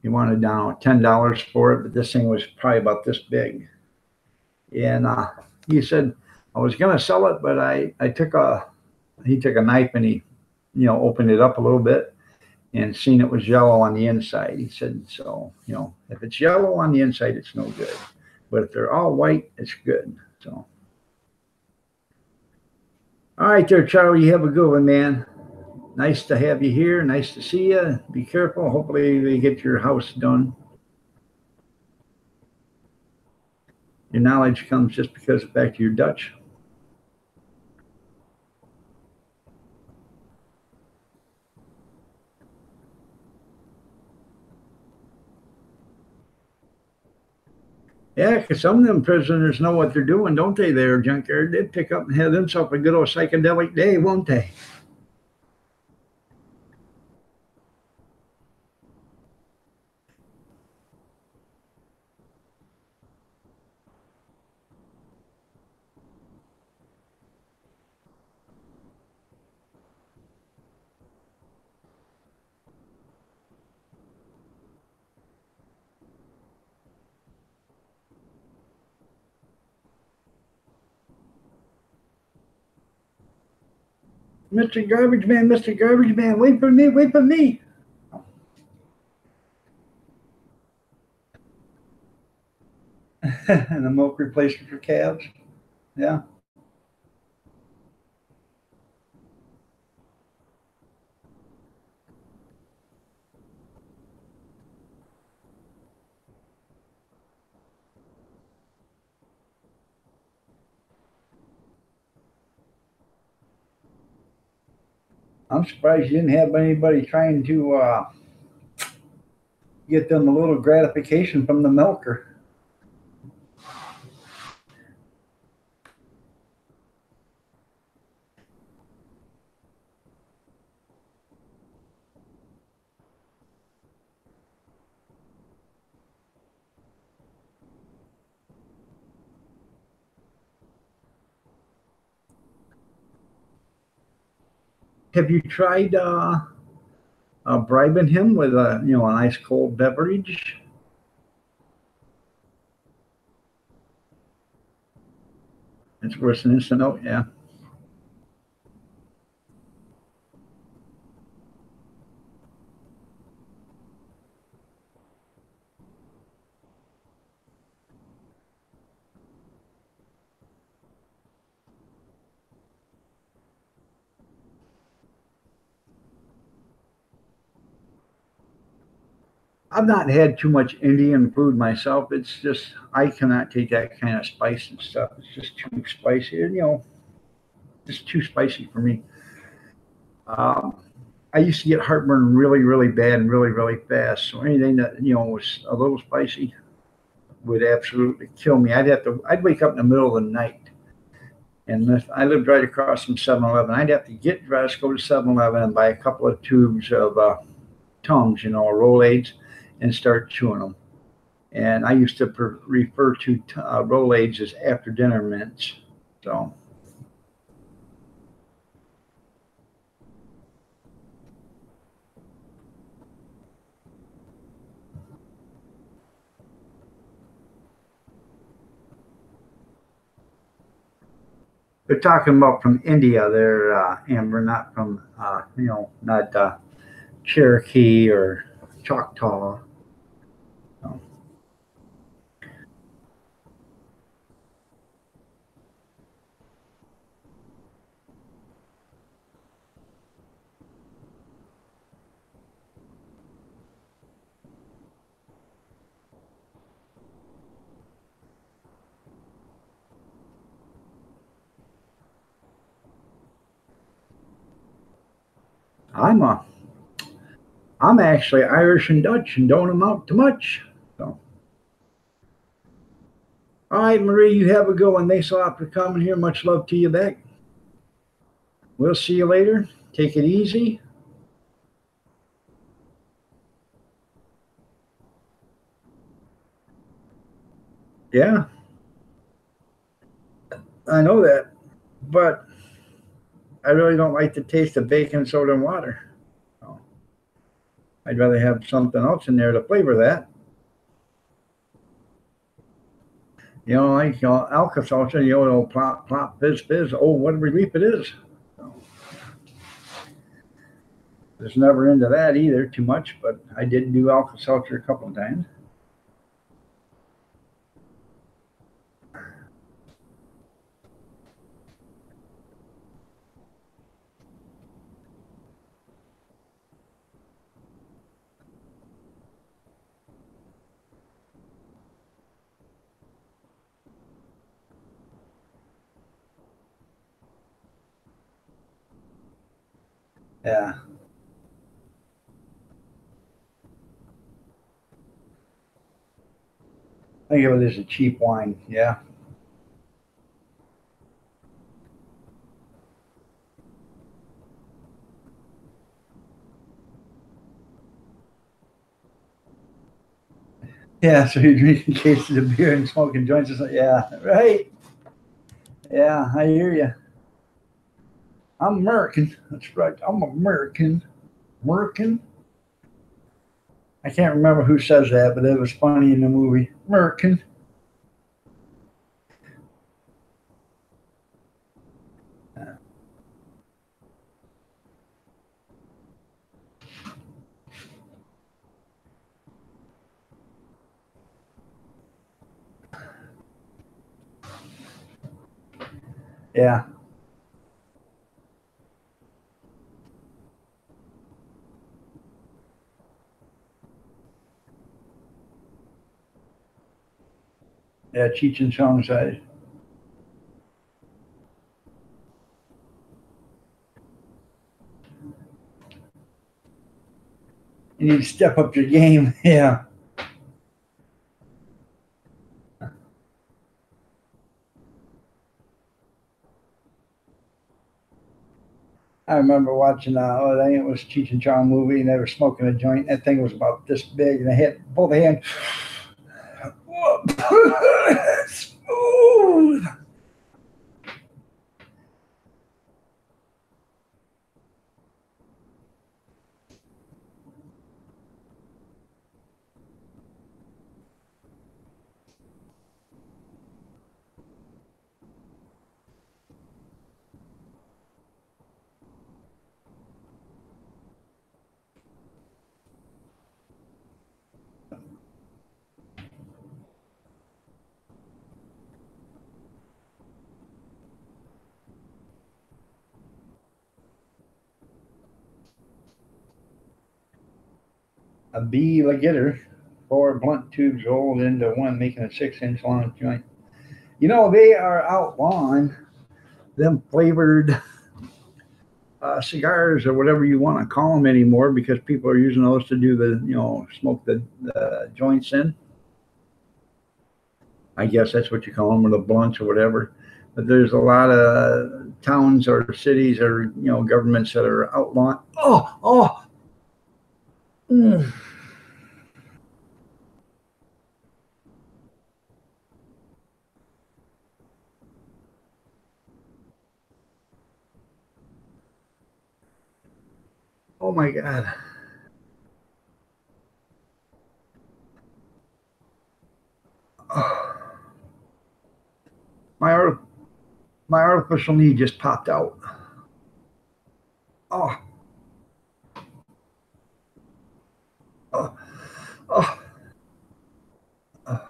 he wanted down $10 for it, but this thing was probably about this big. And he said, I was going to sell it, but he took a knife and he, opened it up a little bit and seen it was yellow on the inside. He said, so, if it's yellow on the inside, it's no good. But if they're all white, it's good. So, all right there, Charlie, you have a good one, man. Nice to have you here. Nice to see you. Be careful. Hopefully they get your house done. Your knowledge comes just because back to your Dutch. Yeah, because some of them prisoners know what they're doing, don't they, there, Junkyard? They'd pick up and have themselves a good old psychedelic day, won't they? Mr. Garbage Man, wait for me, wait for me. And a milk replacement for calves. Yeah. I'm surprised you didn't have anybody trying to get them a little gratification from the milker. Have you tried bribing him with a nice cold beverage? It's worse than instant note, yeah. I've not had too much Indian food myself. It's just I cannot take that kind of spice and stuff. It's just too spicy. Just too spicy for me. I used to get heartburn really, really bad and really, really fast. So anything that was a little spicy would absolutely kill me. I'd wake up in the middle of the night, and if I lived right across from 7-Eleven. I'd have to get dressed, go to 7-Eleven, and buy a couple of tubes of Tums, or Rolaids, and start chewing them. And I used to refer to Rolaids as after dinner mints. So. They're talking about from India. They're Amber, not from not Cherokee or Choctaw. So. I'm actually Irish and Dutch and don't amount to much. So. All right, Marie, you have a good one. Thanks a lot for coming here. Much love to you back. We'll see you later. Take it easy. Yeah, I know that, but I really don't like the taste of baking soda and water. So I'd rather have something else in there to flavor that. Like Alka-Seltzer, plop, plop, fizz, fizz. Oh, what a relief it is. So, was never into that either too much, but I did do Alka-Seltzer a couple of times. Yeah. Think of it as a cheap wine. Yeah. Yeah, so you're drinking cases of beer and smoking joints. Yeah, right. Yeah, I hear you. I'm American. That's right. I'm American. American. I can't remember who says that, but it was funny in the movie. American. Yeah. Yeah, Cheech and Chong said. You need to step up your game. Yeah. I remember watching, I think it was Cheech and Chong movie, and they were smoking a joint. That thing was about this big, and they hit both hands. Smooth. A bee, like, get her. 4 blunt tubes rolled into one, making a 6-inch long joint. You know, they are outlawing them flavored cigars or whatever you want to call them anymore, because people are using those to do the, smoke the joints in. I guess that's what you call them, or the blunts or whatever. But there's a lot of towns or cities or, governments that are outlawing. Mm. Oh my God. Oh. My artificial knee just popped out. Oh. Oh. Oh. Oh.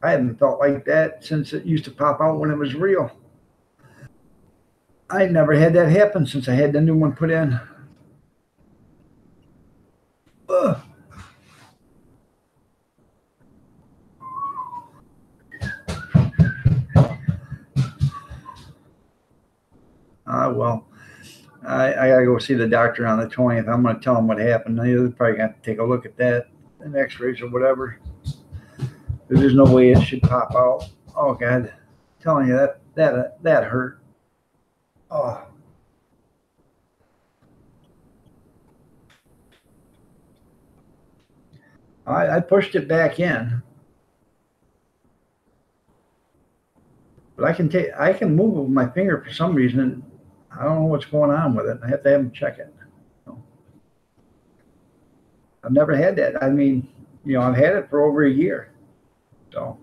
I haven't felt like that since it used to pop out when it was real. I never had that happen since I had the new one put in. Ugh. Well, I gotta go see the doctor on the 20th. I'm gonna tell him what happened. They're probably gonna take a look at that and X-rays or whatever. There's no way it should pop out. Oh God, I'm telling you that hurt. Oh. I pushed it back in, but I can move with my finger for some reason. And I don't know what's going on with it. I have to have them check it. I've never had that. I mean, I've had it for over a year. So.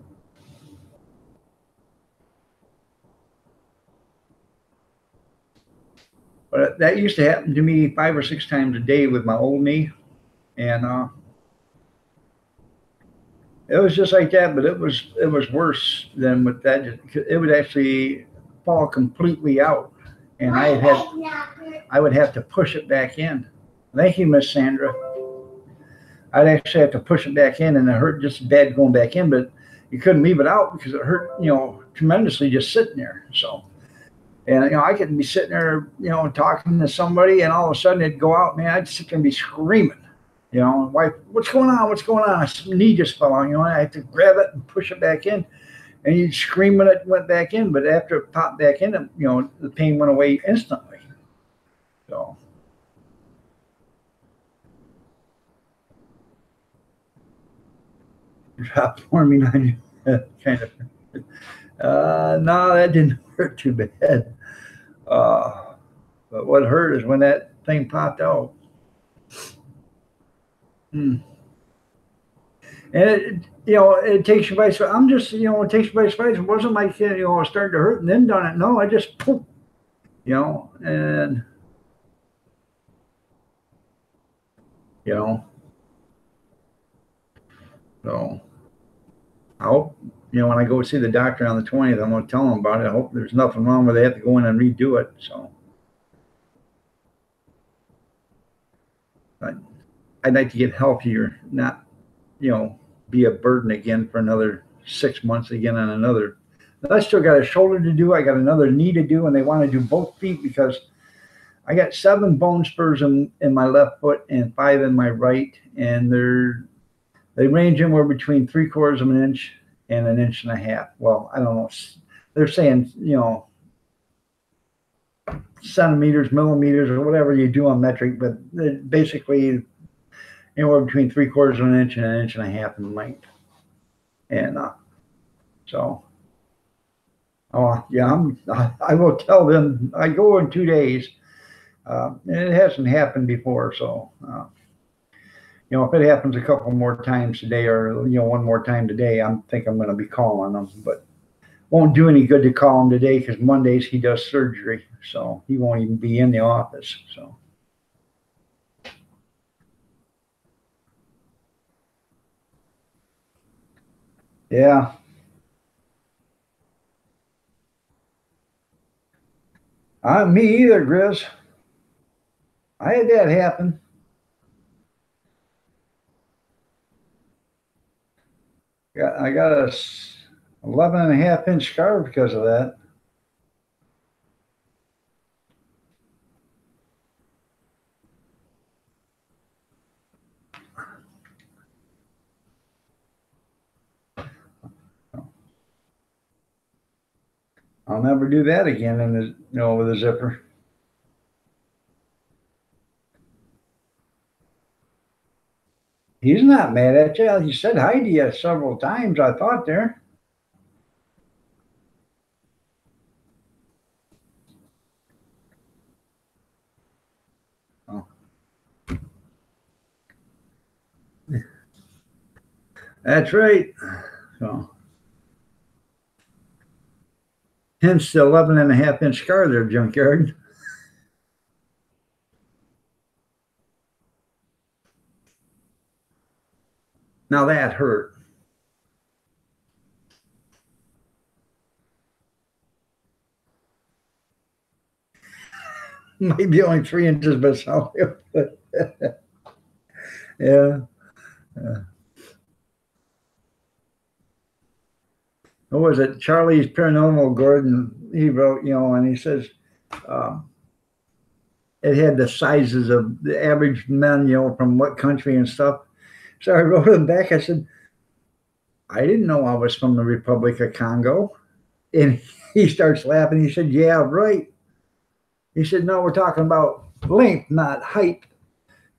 But that used to happen to me 5 or 6 times a day with my old knee. And it was just like that, but it was worse than with that. It would actually fall completely out. And I would have to push it back in. Thank you, Miss Sandra. I'd actually have to push it back in, and it hurt just bad going back in, but you couldn't leave it out because it hurt, tremendously just sitting there. So, and I could be sitting there, talking to somebody, and all of a sudden it'd go out, man. I'd sit there and be screaming, wife, what's going on? What's going on? My knee just fell on, I had to grab it and push it back in, and you'd scream when it went back in, but after it popped back in, the pain went away instantly. So. Dropped warming on you, kind of. No, that didn't hurt too bad. But what hurt is when that thing popped out. And it takes you by surprise. I'm just, it takes you by surprise. It wasn't like, it started to hurt and then done it. No, I just poof, and, so I hope, when I go see the doctor on the 20th, I'm going to tell them about it. I hope there's nothing wrong with it. They have to go in and redo it. So I'd like to get healthier, not, be a burden again for another 6 months again on another. But I still got a shoulder to do. I got another knee to do, and they want to do both feet because I got 7 bone spurs in my left foot and 5 in my right, and they range anywhere between 3/4 of an inch and 1.5 inches. Well, I don't know. They're saying, centimeters, millimeters, or whatever you do on metric, but basically anywhere between 3/4 of an inch and 1.5 inches in length. And so, yeah, I will tell them I go in 2 days. And it hasn't happened before, so if it happens a couple more times today, or one more time today, I think I'm going to be calling them. But won't do any good to call him today because Mondays he does surgery, so he won't even be in the office. So. Yeah. Me either, Grizz. I had that happen. I got a 11.5 inch scar because of that. I'll never do that again in the with a zipper. He's not mad at you. He said hi to you several times, I thought there. Oh. That's right. So hence the 11.5 inch scar there, Junkyard. Now that hurt. Maybe only 3 inches, but so. Yeah. What was it? Charlie's Paranormal Gordon. He wrote, and he says it had the sizes of the average men, from what country and stuff. So I wrote him back. I said, I didn't know I was from the Republic of Congo. And he starts laughing. He said, yeah, right. He said, no, we're talking about length, not height.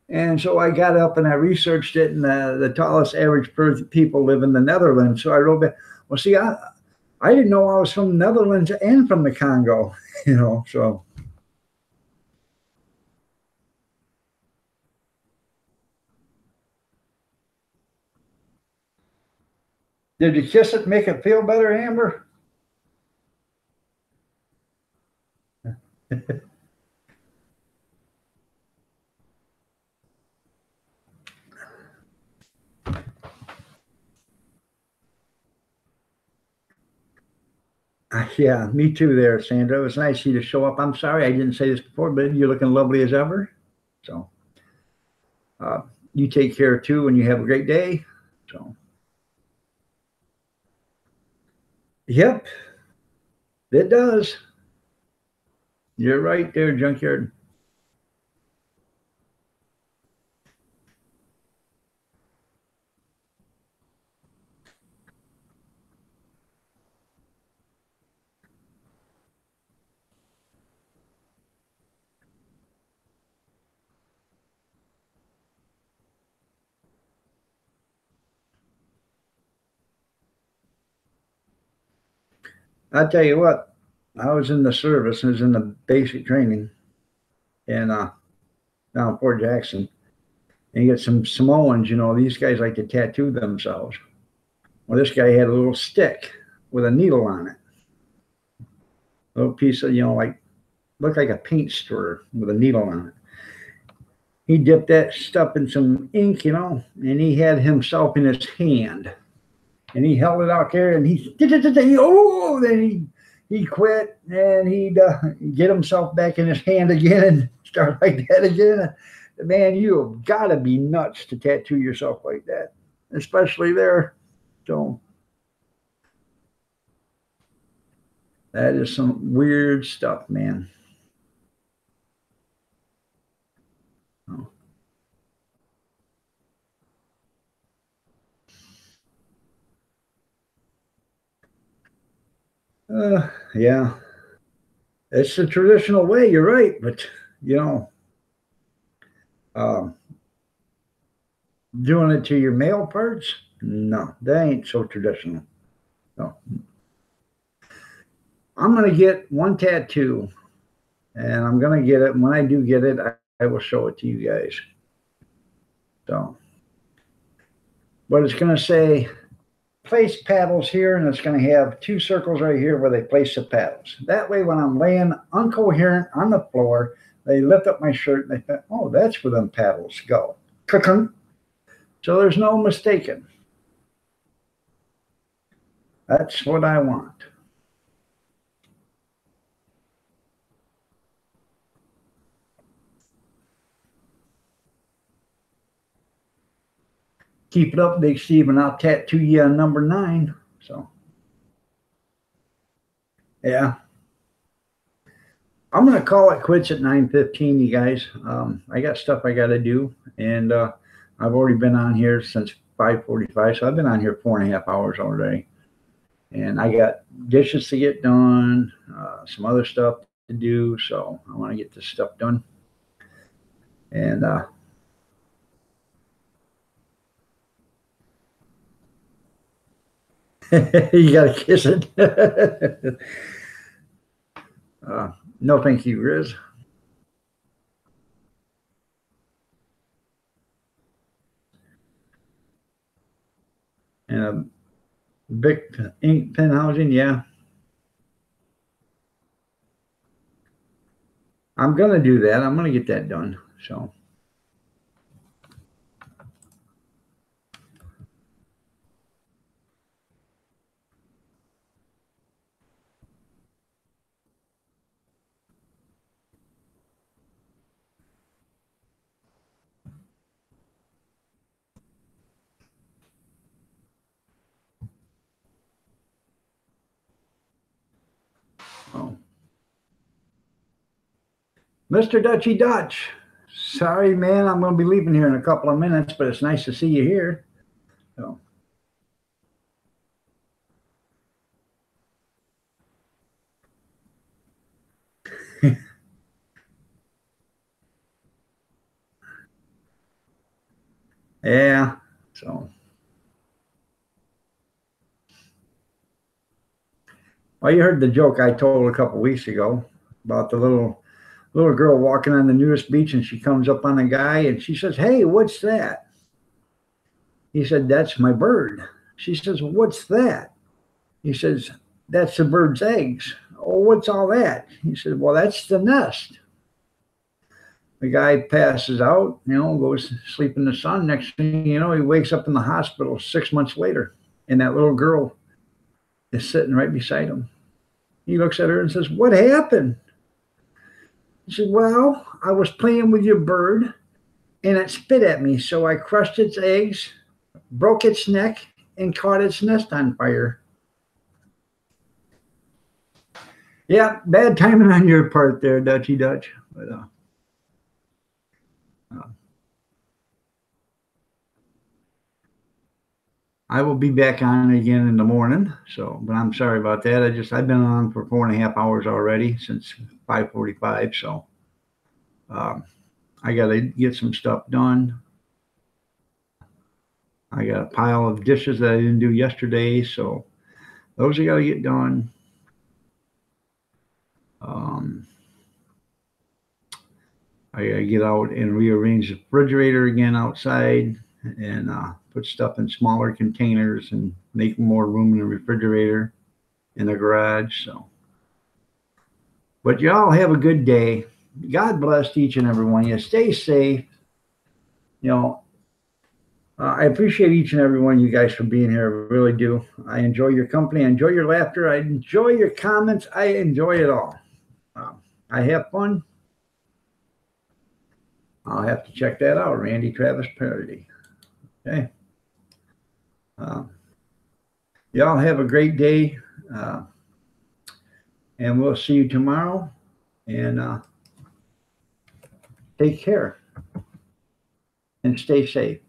And so I got up and I researched it, and the tallest average people live in the Netherlands. So I wrote back, well, see, I didn't know I was from the Netherlands and from the Congo, so. Did you kiss it, make it feel better, Amber? Yeah, me too there, Sandra. It was nice of you to show up. I'm sorry I didn't say this before, but you're looking lovely as ever. So you take care too, and you have a great day. So, yep, it does. You're right there, Junkyard. I'll tell you what, I was in the service. I was in the basic training and down in Fort Jackson. And you get some Samoans, these guys like to tattoo themselves. Well, this guy had a little stick with a needle on it. A little piece of, looked like a paint stirrer with a needle on it. He dipped that stuff in some ink, and he had himself in his hand. And he held it out there, and then he quit, and he'd get himself back in his hand again and start like that again. Man, you have got to be nuts to tattoo yourself like that, especially there. So that is some weird stuff, man. Yeah, it's the traditional way. You're right, but um, doing it to your male parts, no, that ain't so traditional. No, I'm gonna get one tattoo, and I'm gonna get it. And when I do get it, I will show it to you guys. So, but it's gonna say place paddles here, and it's going to have 2 circles right here where they place the paddles. That way, when I'm laying uncoherent on the floor, they lift up my shirt and they think, oh, that's where them paddles go. So there's no mistaking. That's what I want. Keep it up, Big Steve, and I'll tattoo you on number 9. So, yeah. I'm going to call it quits at 9:15, you guys. I got stuff I got to do, and I've already been on here since 5:45, so I've been on here 4.5 hours already. And I got dishes to get done, some other stuff to do, so I want to get this stuff done. And you got to kiss it. No, thank you, Riz. And big ink pen housing, yeah. I'm going to do that. I'm going to get that done. So. Oh. Mr. Dutchy Dutch, sorry, man, I'm going to be leaving here in a couple of minutes, but it's nice to see you here. So. Yeah, so. Well, you heard the joke I told a couple weeks ago about the little girl walking on the nudist beach, and she comes up on a guy and she says, "Hey, what's that?" He said, "That's my bird." She says, "What's that?" He says, "That's the bird's eggs." "Oh, what's all that?" He said, "Well, that's the nest." The guy passes out, goes to sleep in the sun. Next thing you know, he wakes up in the hospital 6 months later, and that little girl is sitting right beside him. He looks at her and says, "What happened?" He said, "Well, I was playing with your bird, and it spit at me, so I crushed its eggs, broke its neck, and caught its nest on fire." Yeah, bad timing on your part there, Dutchy Dutch. But I will be back on again in the morning. So, but I'm sorry about that. I've been on for 4.5 hours already since 5:45. So, I got to get some stuff done. I got a pile of dishes that I didn't do yesterday, so those I got to get done. I got to get out and rearrange the refrigerator again outside and put stuff in smaller containers and make more room in the refrigerator in the garage. So, but y'all have a good day. God bless each and every one of you. Stay safe. I appreciate each and every one of you guys for being here. I really do. I enjoy your company. I enjoy your laughter. I enjoy your comments. I enjoy it all. I have fun. I'll have to check that out. Randy Travis Parody. Okay. Y'all have a great day. And we'll see you tomorrow. And take care. And stay safe.